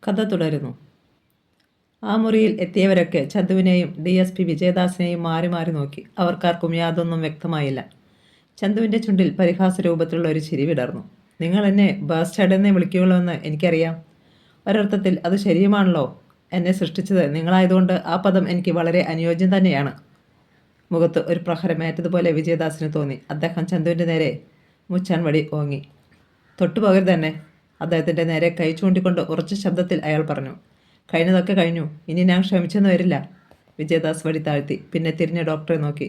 കഥ തുടരുന്നു. ആ മുറിയിൽ എത്തിയവരൊക്കെ ചന്തുവിനെയും DSP വിജയദാസിനെയും മാറി മാറി നോക്കി. അവർക്കാർക്കും യാതൊന്നും വ്യക്തമായില്ല. ചന്തുവിൻ്റെ ചുണ്ടിൽ പരിഹാസ രൂപത്തിലുള്ള ഒരു ചിരി വിടർന്നു. നിങ്ങൾ എന്നെ ബാസ്റ്റേഡ് എന്നേ വിളിക്കുകയുള്ളൂ എന്ന് എനിക്കറിയാം. ഒരർത്ഥത്തിൽ അത് ശരിയുമാണല്ലോ. എന്നെ സൃഷ്ടിച്ചത് നിങ്ങളായതുകൊണ്ട് ആ പദം എനിക്ക് വളരെ അനുയോജ്യം തന്നെയാണ്. മുഖത്ത് ഒരു പ്രഹരമേറ്റതുപോലെ വിജയദാസിന് തോന്നി. അദ്ദേഹം ചന്തുവിൻ്റെ നേരെ മുച്ചാൻ വടി ഓങ്ങി. തൊട്ടുപോകരുത് തന്നെ. അദ്ദേഹത്തിൻ്റെ നേരെ കൈ ചൂണ്ടിക്കൊണ്ട് ഉറച്ച ശബ്ദത്തിൽ അയാൾ പറഞ്ഞു. കഴിഞ്ഞതൊക്കെ കഴിഞ്ഞു. ഇനി ഞാൻ ക്ഷമിച്ചെന്ന് വരില്ല. വിജയദാസ് വടി താഴ്ത്തി. പിന്നെ തിരിഞ്ഞ ഡോക്ടറെ നോക്കി.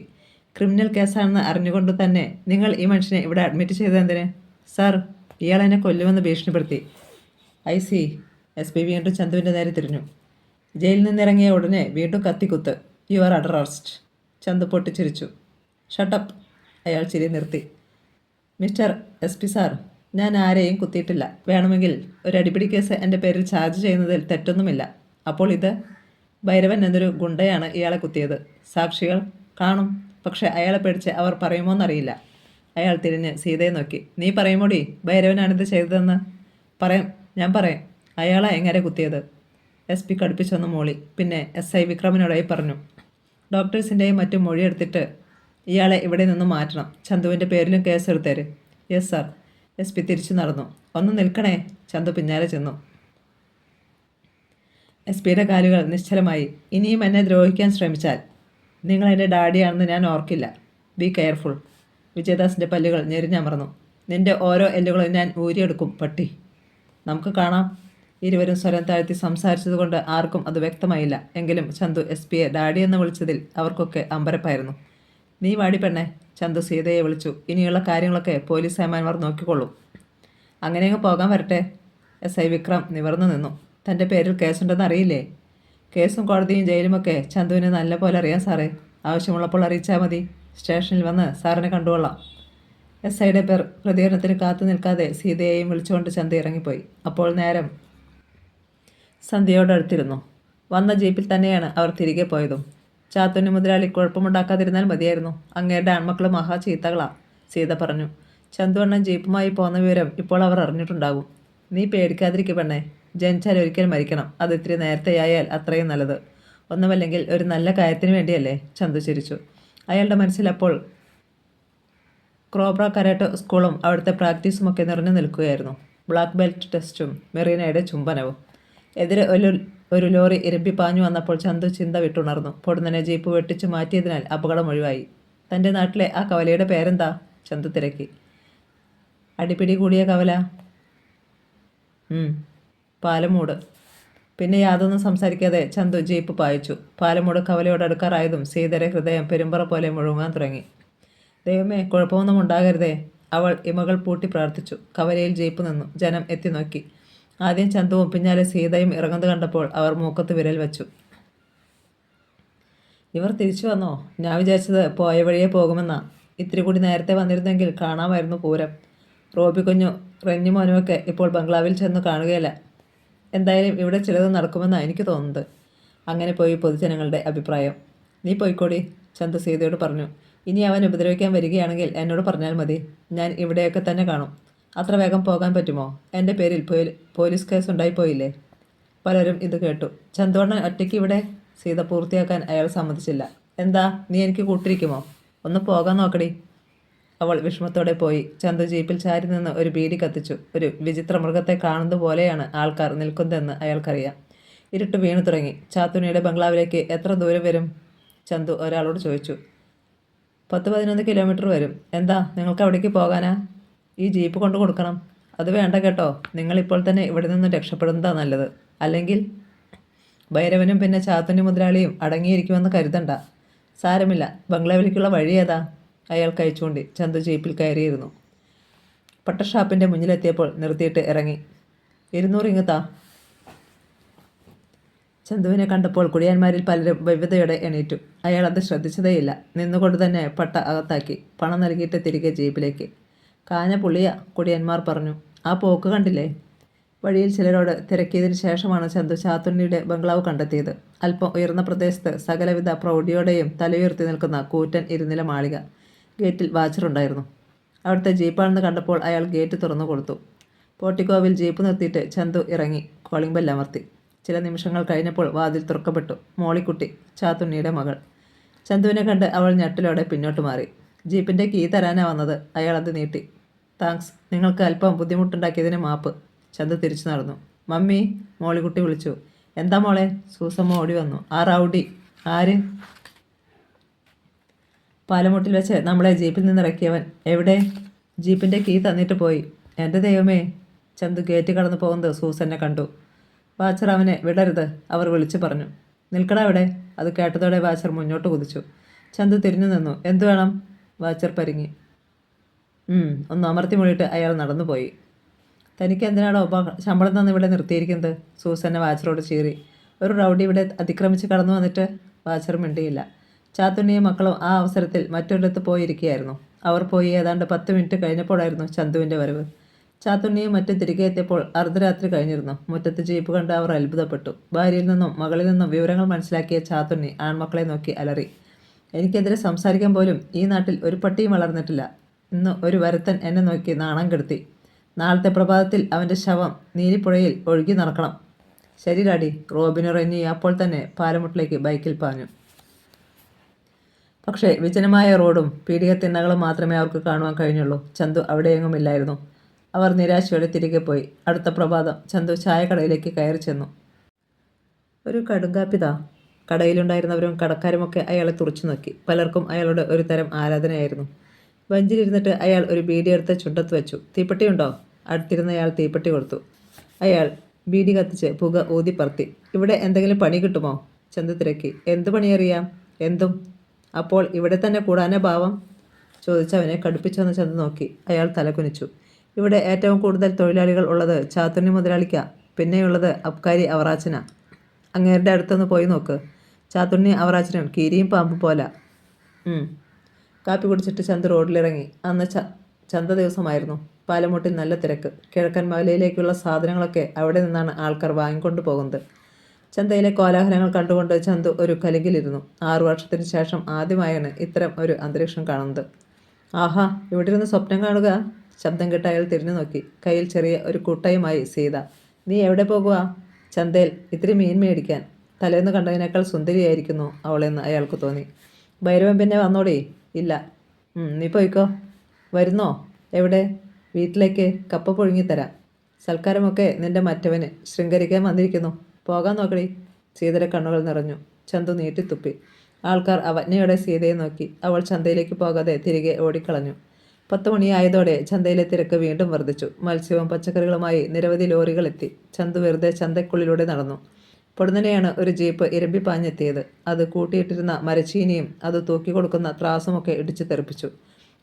ക്രിമിനൽ കേസാണെന്ന് അറിഞ്ഞുകൊണ്ട് തന്നെ നിങ്ങൾ ഈ മനുഷ്യനെ ഇവിടെ അഡ്മിറ്റ് ചെയ്തതെന്തിന്? സാർ, ഇയാൾ എന്നെ കൊല്ലുമെന്ന് ഭീഷണിപ്പെടുത്തി. സി. SP വീണ്ടും ചന്തുവിൻ്റെ നേരെ തിരിഞ്ഞു. ജയിലിൽ നിന്നിറങ്ങിയ ഉടനെ വീണ്ടും കത്തിക്കുത്ത്. You are under arrest. Chandu പൊട്ടിച്ചിരിച്ചു. ഷട്ടപ്പ്. അയാൾ ചിരി നിർത്തി. മിസ്റ്റർ SP സാർ, ഞാൻ ആരെയും കുത്തിയിട്ടില്ല. വേണമെങ്കിൽ ഒരു അടിപിടി കേസ് എൻ്റെ പേരിൽ ചാർജ് ചെയ്യുന്നതിൽ തെറ്റൊന്നുമില്ല. അപ്പോൾ ഇത് ഭൈരവൻ എന്നൊരു ഗുണ്ടയാണ് ഇയാളെ കുത്തിയത്. സാക്ഷികൾ കാണും. പക്ഷെ അയാളെ പേടിച്ച് അവർ പറയുമോയെന്നറിയില്ല. അയാൾ തിരിഞ്ഞ് സീതയെ നോക്കി. നീ പറയുമോടി ഭൈരവനാണിത് ചെയ്തതെന്ന്? ഞാൻ പറയാം. അയാളെ എങ്ങനെ കുത്തിയത്? SP കടുപ്പിച്ചൊന്ന് മൂളി. പിന്നെ SI വിക്രമിനോടായി പറഞ്ഞു. ഡോക്ടേഴ്സിൻ്റെയും മറ്റും മൊഴിയെടുത്തിട്ട് ഇയാളെ ഇവിടെ നിന്ന് മാറ്റണം. ചന്തുവിൻ്റെ പേരിലും കേസെടുത്തേര്. Yes sir. SP തിരിച്ചു നടന്നു. ഒന്ന് നിൽക്കണേ. ചന്തു പിന്നാലെ ചെന്നു. SP കാലുകൾ നിശ്ചലമായി. ഇനിയും എന്നെ ദ്രോഹിക്കാൻ ശ്രമിച്ചാൽ നിങ്ങൾ എൻ്റെ ഡാഡിയാണെന്ന് ഞാൻ ഓർക്കില്ല. Be careful. വിജയദാസിൻ്റെ പല്ലുകൾ ഞെരിഞ്ഞമർന്നു. നിൻ്റെ ഓരോ എല്ലുകളും ഞാൻ ഊരിയെടുക്കും പട്ടി. നമുക്ക് കാണാം. ഇരുവരും സ്വരം താഴ്ത്തി സംസാരിച്ചതുകൊണ്ട് ആർക്കും അത് വ്യക്തമായില്ല. എങ്കിലും ചന്തു SP ഡാഡി എന്ന് വിളിച്ചതിൽ അവർക്കൊക്കെ അമ്പരപ്പായിരുന്നു. നീ വാടി പെണ്ണെ. ചന്തു സീതയെ വിളിച്ചു. ഇനിയുള്ള കാര്യങ്ങളൊക്കെ പോലീസ് ഏമാന്മാർ നോക്കിക്കൊള്ളും. അങ്ങനെയങ്ങ് പോകാൻ വരട്ടെ. SI വിക്രം നിവർന്നു നിന്നു. തൻ്റെ പേരിൽ കേസുണ്ടെന്ന് അറിയില്ലേ? കേസും കോടതിയും ജയിലുമൊക്കെ ചന്തുവിന് നല്ല പോലെ അറിയാം സാറേ. ആവശ്യമുള്ളപ്പോൾ അറിയിച്ചാൽ മതി. സ്റ്റേഷനിൽ വന്ന് സാറിനെ കണ്ടുകൊള്ളാം. SIയുടെ പ്രതികരണത്തിന് കാത്തു നിൽക്കാതെ സീതയെയും വിളിച്ചുകൊണ്ട് ചന്തു ഇറങ്ങിപ്പോയി. അപ്പോൾ നേരം സന്ധ്യയോടടുത്തിരുന്നു. വന്ന ജീപ്പിൽ തന്നെയാണ് അവർ തിരികെ പോയതും. ചാത്തുണ്ണി മുതലാളി കുഴപ്പമുണ്ടാക്കാതിരുന്നാൽ മതിയായിരുന്നു. അങ്ങേരുടെ ആൺമക്കൾ മഹാ ചീത്തകളാ, സീത പറഞ്ഞു. ചന്തുവണ്ണൻ ജീപ്പുമായി പോന്ന വിവരം ഇപ്പോൾ അവർ അറിഞ്ഞിട്ടുണ്ടാകും. നീ പേടിക്കാതിരിക്കുക പെണ്ണേ. ജനിച്ചാൽ ഒരിക്കൽ മരിക്കണം. അത് ഇത്തിരി നേരത്തെയായാൽ അത്രയും നല്ലത്. ഒന്നുമല്ലെങ്കിൽ ഒരു നല്ല കാര്യത്തിന് വേണ്ടിയല്ലേ? ചന്തു ചിരിച്ചു. അയാളുടെ മനസ്സിൽ അപ്പോൾ ക്രോബ്ര കരാട്ടെ സ്കൂളും അവിടുത്തെ പ്രാക്ടീസുമൊക്കെ നിറഞ്ഞു നിൽക്കുകയായിരുന്നു. ബ്ലാക്ക് ബെൽറ്റ് ടെസ്റ്റും മെറീനയുടെ ചുംബനവും. എതിരെ ഒരു ലോറി ഇരമ്പി പാഞ്ഞു വന്നപ്പോൾ ചന്തു ചിന്ത വിട്ടുണർന്നു. പൊടുന്നനെ ജീപ്പ് വെട്ടിച്ചു മാറ്റിയതിനാൽ അപകടം ഒഴിവായി. തൻ്റെ നാട്ടിലെ ആ കവലയുടെ പേരെന്താ? ചന്തു തിരക്കി. അടിപിടി കൂടിയ കവല? പാലമൂട്. പിന്നെ യാതൊന്നും സംസാരിക്കാതെ ചന്തു ജീപ്പ് പായിച്ചു. പാലമൂട് കവലയോട് അടുക്കാറായതും സീതയുടെ ഹൃദയം പെരുമ്പറ പോലെ മുഴുങ്ങാൻ തുടങ്ങി. ദൈവമേ, കുഴപ്പമൊന്നും ഉണ്ടാകരുതേ. അവൾ ഇമകൾ പൂട്ടി പ്രാർത്ഥിച്ചു. കവലയിൽ ജീപ്പ് നിന്നു. ജനം എത്തി നോക്കി. ആദ്യം ചന്തുവും പിന്നാലെ സീതയും ഇറങ്ങുന്നത് കണ്ടപ്പോൾ അവർ മൂക്കത്ത് വിരൽ വെച്ചു. ഇവർ തിരിച്ചു വന്നോ? ഞാൻ വിചാരിച്ചത് പോയ വഴിയെ പോകുമെന്നാ. ഇത്തിരി കൂടി നേരത്തെ വന്നിരുന്നെങ്കിൽ കാണാമായിരുന്നു പൂരം. റോബിക്കുഞ്ഞു റെഞ്ഞുമോനുമൊക്കെ ഇപ്പോൾ ബംഗ്ലാവിൽ ചെന്ന് കാണുകയില്ല. എന്തായാലും ഇവിടെ ചിലത് നടക്കുമെന്നാണ് എനിക്ക് തോന്നുന്നത്. അങ്ങനെ പോയി പൊതുജനങ്ങളുടെ അഭിപ്രായം. നീ പോയിക്കോടി, ചന്തു സീതയോട് പറഞ്ഞു. ഇനി അവൻ ഉപദ്രവിക്കാൻ വരികയാണെങ്കിൽ എന്നോട് പറഞ്ഞാൽ മതി. ഞാൻ ഇവിടെയൊക്കെ തന്നെ കാണും. അത്ര വേഗം പോകാൻ പറ്റുമോ? എൻ്റെ പേരിൽ പോലീസ് കേസ് ഉണ്ടായിപ്പോയില്ലേ? പലരും ഇത് കേട്ടു. ചന്തുവണ്ണൻ ഒറ്റയ്ക്ക് ഇവിടെ? സീത പൂർത്തിയാക്കാൻ അയാൾ സമ്മതിച്ചില്ല. എന്താ, നീ എനിക്ക് കൂട്ടിരിക്കുമോ? ഒന്ന് പോകാൻ നോക്കടി. അവൾ വിഷമത്തോടെ പോയി. ചന്തു ജീപ്പിൽ ചാരി നിന്ന് ഒരു ബീഡി കത്തിച്ചു. ഒരു വിചിത്ര മൃഗത്തെ കാണുന്നത് പോലെയാണ് ആൾക്കാർ നിൽക്കുന്നതെന്ന് അയാൾക്കറിയാം. ഇരുട്ട് വീണു തുടങ്ങി. ചാത്തുണ്ണിയുടെ ബംഗ്ലാവിലേക്ക് എത്ര ദൂരം വരും? ചന്തു ഒരാളോട് ചോദിച്ചു. 10-11 കിലോമീറ്റർ വരും. എന്താ, നിങ്ങൾക്ക് അവിടേക്ക് പോകാനാ? ഈ ജീപ്പ് കൊണ്ടു കൊടുക്കണം. അത് വേണ്ട കേട്ടോ. നിങ്ങളിപ്പോൾ തന്നെ ഇവിടെ നിന്ന് രക്ഷപ്പെടുന്നതാണ് നല്ലത്. അല്ലെങ്കിൽ ഭൈരവനും പിന്നെ ചാത്തുണ്ണി മുതലാളിയും അടങ്ങിയിരിക്കുമെന്ന് കരുതണ്ട. സാരമില്ല. ബംഗ്ലാവിലേക്കുള്ള വഴി ഏതാ? അയാൾ കഴിച്ചുകൊണ്ടി. ചന്തു ജീപ്പിൽ കയറിയിരുന്നു. പട്ടഷാപ്പിൻ്റെ മുന്നിലെത്തിയപ്പോൾ നിർത്തിയിട്ട് ഇറങ്ങി. 200 ഇങ്ങത്താ. ചന്തുവിനെ കണ്ടപ്പോൾ കുടിയാന്മാരിൽ പലരും വിവിധയോടെ എണീറ്റു. അയാൾ അത് ശ്രദ്ധിച്ചതേയില്ല. നിന്നുകൊണ്ട് തന്നെ പട്ട അകത്താക്കി. പണം നൽകിയിട്ട് തിരികെ ജീപ്പിലേക്ക്. കാഞ്ഞ പുളിയ, കുടിയന്മാർ പറഞ്ഞു. ആ പോക്ക് കണ്ടില്ലേ? വഴിയിൽ ചിലരോട് തിരക്കിയതിന് ശേഷമാണ് ചന്തു ചാത്തുണ്ണിയുടെ ബംഗ്ലാവ് കണ്ടെത്തിയത്. അല്പം ഉയർന്ന പ്രദേശത്ത് സകലവിധ പ്രൗഢിയോടെയും തലയുയർത്തി നിൽക്കുന്ന കൂറ്റൻ ഇരുനില മാളിക. ഗേറ്റിൽ വാച്ചറുണ്ടായിരുന്നു. അവിടുത്തെ ജീപ്പാണെന്ന് കണ്ടപ്പോൾ അയാൾ ഗേറ്റ് തുറന്നു കൊടുത്തു. പോർട്ടിക്കോവിൽ ജീപ്പ് നിർത്തിയിട്ട് ചന്തു ഇറങ്ങി കോളിംഗ് ബെൽ അമർത്തി. ചില നിമിഷങ്ങൾ കഴിഞ്ഞപ്പോൾ വാതിൽ തുറക്കപ്പെട്ടു. മോളിക്കുട്ടി, ചാത്തുണ്ണിയുടെ മകൾ. ചന്തുവിനെ കണ്ട് അവൾ ഞെട്ടലോടെ പിന്നോട്ട് മാറി. ജീപ്പിൻ്റെ കീ തരാനാ വന്നത്. അയാൾ അത് നീട്ടി. താങ്ക്സ്, നിങ്ങൾക്ക് അല്പം ബുദ്ധിമുട്ടുണ്ടാക്കിയതിന് മാപ്പ്. ചന്തു തിരിച്ചു നടന്നു. മമ്മി, മോളിക്കുട്ടി വിളിച്ചു. എന്താ മോളെ? സൂസമ്മ ഓടി വന്നു. ആ റൗഡി. ആര്? പാലമുട്ടിൽ വെച്ച് നമ്മളെ ജീപ്പിൽ നിന്ന് ഇറക്കിയവൻ. എവിടെ? ജീപ്പിൻ്റെ കീ തന്നിട്ട് പോയി. എൻ്റെ ദൈവമേ! ചന്തു ഗേറ്റ് കടന്നു പോകുന്നത് സൂസന്നെ കണ്ടു. വാച്ചർ അവനെ വിടരുത്, അവർ വിളിച്ചു പറഞ്ഞു. നിൽക്കടാ അവിടെ. അത് കേട്ടതോടെ വാച്ചർ മുന്നോട്ട് കുതിച്ചു. ചന്തു തിരിഞ്ഞു നിന്നു. എന്തു വേണം? വാച്ചർ പരിങ്ങി. ഒന്ന് അമർത്തി മുളിയിട്ട് അയാൾ നടന്നുപോയി. തനിക്ക് എന്തിനാണോ ശമ്പളം തന്ന് ഇവിടെ നിർത്തിയിരിക്കുന്നത്? സൂസന്നെ വാച്ചറോട് ചീറി. ഒരു റൗഡി ഇവിടെ അതിക്രമിച്ച് കടന്നു വന്നിട്ട്? വാച്ചർ മിണ്ടിയില്ല. ചാത്തുണ്ണിയും മക്കളും ആ അവസരത്തിൽ മറ്റൊരിടത്ത് പോയിരിക്കുകയായിരുന്നു. അവർ പോയി ഏതാണ്ട് 10 മിനിറ്റ് കഴിഞ്ഞപ്പോഴായിരുന്നു ചന്തുവിൻ്റെ വരവ്. ചാത്തുണ്ണിയും മറ്റും തിരികെ എത്തിയപ്പോൾ അർദ്ധരാത്രി കഴിഞ്ഞിരുന്നു. മുറ്റത്ത് ജീപ്പ് കണ്ട് അവർ അത്ഭുതപ്പെട്ടു. ഭാര്യയിൽ നിന്നും മകളിൽ നിന്നും വിവരങ്ങൾ മനസ്സിലാക്കിയ ചാത്തുണ്ണി ആൺമക്കളെ നോക്കി അലറി. എനിക്കെതിരെ സംസാരിക്കാൻ പോലും ഈ നാട്ടിൽ ഒരു പട്ടിയും വളർന്നിട്ടില്ല. ഇന്ന് ഒരു വരുത്തൻ എന്നെ നോക്കി നാണം കെടുത്തി. നാളത്തെ പ്രഭാതത്തിൽ അവൻ്റെ ശവം നീലിപ്പുഴയിൽ ഒഴുകി നടക്കണം. ശരി ഡാഡി. റോബിന് റെന്നി അപ്പോൾ തന്നെ പാലമുട്ടിലേക്ക് ബൈക്കിൽ പാഞ്ഞു. പക്ഷേ വിജനമായ റോഡും പീഡിക തിണ്ണകളും മാത്രമേ അവർക്ക് കാണുവാൻ കഴിഞ്ഞുള്ളൂ. ചന്തു അവിടെയെങ്ങുമില്ലായിരുന്നു. അവർ നിരാശയോടെ തിരികെ പോയി. അടുത്ത പ്രഭാതം ചന്തു ചായക്കടയിലേക്ക് കയറി ചെന്നു. ഒരു കടുങ്കാപ്പിതാ. കടയിലുണ്ടായിരുന്നവരും കടക്കാരുമൊക്കെ അയാളെ തുറച്ചു നോക്കി. പലർക്കും അയാളുടെ ഒരു തരം ആരാധനയായിരുന്നു. ബെഞ്ചിലിരുന്നിട്ട് അയാൾ ഒരു ബീഡി എടുത്ത് ചുണ്ടത്ത് വെച്ചു. തീപ്പെട്ടിയുണ്ടോ? അടുത്തിരുന്നയാൾ തീപ്പെട്ടി കൊടുത്തു. അയാൾ ബീഡി കത്തിച്ച് പുക ഊതിപ്പറത്തി. ഇവിടെ എന്തെങ്കിലും പണി കിട്ടുമോ? ചന്തു തിരക്കി. എന്ത് പണിയറിയാം? എന്തും. അപ്പോൾ ഇവിടെ തന്നെ കൂടാനാ ഭാവം? ചോദിച്ചവനെ കടുപ്പിച്ചെന്ന് ചന്തു നോക്കി. അയാൾ തലകുനിച്ചു. ഇവിടെ ഏറ്റവും കൂടുതൽ തൊഴിലാളികൾ ഉള്ളത് ചാത്തുണ്ണി മുതലാളിക്കാ. പിന്നെയുള്ളത് അബ്കാരി അവറാച്ചന. അങ്ങേരുടെ അടുത്തൊന്ന് പോയി നോക്ക്. ചാത്തുണ്ണി അവറാച്ചനും കീരിയും പാമ്പും പോല. കാപ്പി കുടിച്ചിട്ട് ചന്തു റോഡിലിറങ്ങി. അന്ന് ചന്ത ദിവസമായിരുന്നു. പാലമുട്ടിൽ നല്ല തിരക്ക്. കിഴക്കൻ മലയിലേക്കുള്ള സാധനങ്ങളൊക്കെ അവിടെ നിന്നാണ് ആൾക്കാർ വാങ്ങിക്കൊണ്ടു പോകുന്നത്. ചന്തയിലെ കോലാഹലങ്ങൾ കണ്ടുകൊണ്ട് ചന്തു ഒരു കലിങ്കിലിരുന്നു. 6 വർഷത്തിന് ശേഷം ആദ്യമായാണ് ഇത്തരം ഒരു അന്തരീക്ഷം കാണുന്നത്. ആഹാ, ഇവിടെ ഇരുന്ന് സ്വപ്നം കാണുക. ശബ്ദം കേട്ട് അയാൾ തിരിഞ്ഞു നോക്കി. കയ്യിൽ ചെറിയ ഒരു കുട്ടയുമായി സീത. നീ എവിടെ പോകുക? ചന്തയിൽ ഇത്തിരി മീൻ മേടിക്കാൻ. തലേന്ന് കണ്ടതിനേക്കാൾ സുന്ദരിയായിരിക്കുന്നു അവളെന്ന് അയാൾക്ക് തോന്നി. ഭൈരവൻ പിന്നെ വന്നോടേ? ഇല്ല. നീ പോയിക്കോ. വരുന്നോ? എവിടെ? വീട്ടിലേക്ക്. കപ്പ പുഴുങ്ങിത്തരാം. സൽക്കാരമൊക്കെ നിന്റെ മറ്റവന് ശൃംഗരിക്കാൻ വന്നിരിക്കുന്നു. പോകാൻ നോക്കടി. സീതയുടെ കണ്ണുകൾ നിറഞ്ഞു. ചന്തു നീട്ടിത്തുപ്പി. ആൾക്കാർ അവജ്ഞയോടെ സീതയെ നോക്കി. അവൾ ചന്തയിലേക്ക് പോകാതെ തിരികെ ഓടിക്കളഞ്ഞു. 10 മണിയായതോടെ ചന്തയിലെ തിരക്ക് വീണ്ടും വർദ്ധിച്ചു. മത്സ്യവും പച്ചക്കറികളുമായി നിരവധി ലോറികൾ എത്തി. ചന്തു വെറുതെ ചന്തക്കുള്ളിലൂടെ നടന്നു. പൊടുന്നനെയാണ് ഒരു ജീപ്പ് ഇരമ്പിപ്പാഞ്ഞെത്തിയത്. അത് കൂട്ടിയിട്ടിരുന്ന മരച്ചീനിയും അത് തൂക്കിക്കൊടുക്കുന്ന ത്രാസുമൊക്കെ ഇടിച്ചു തെറിപ്പിച്ചു.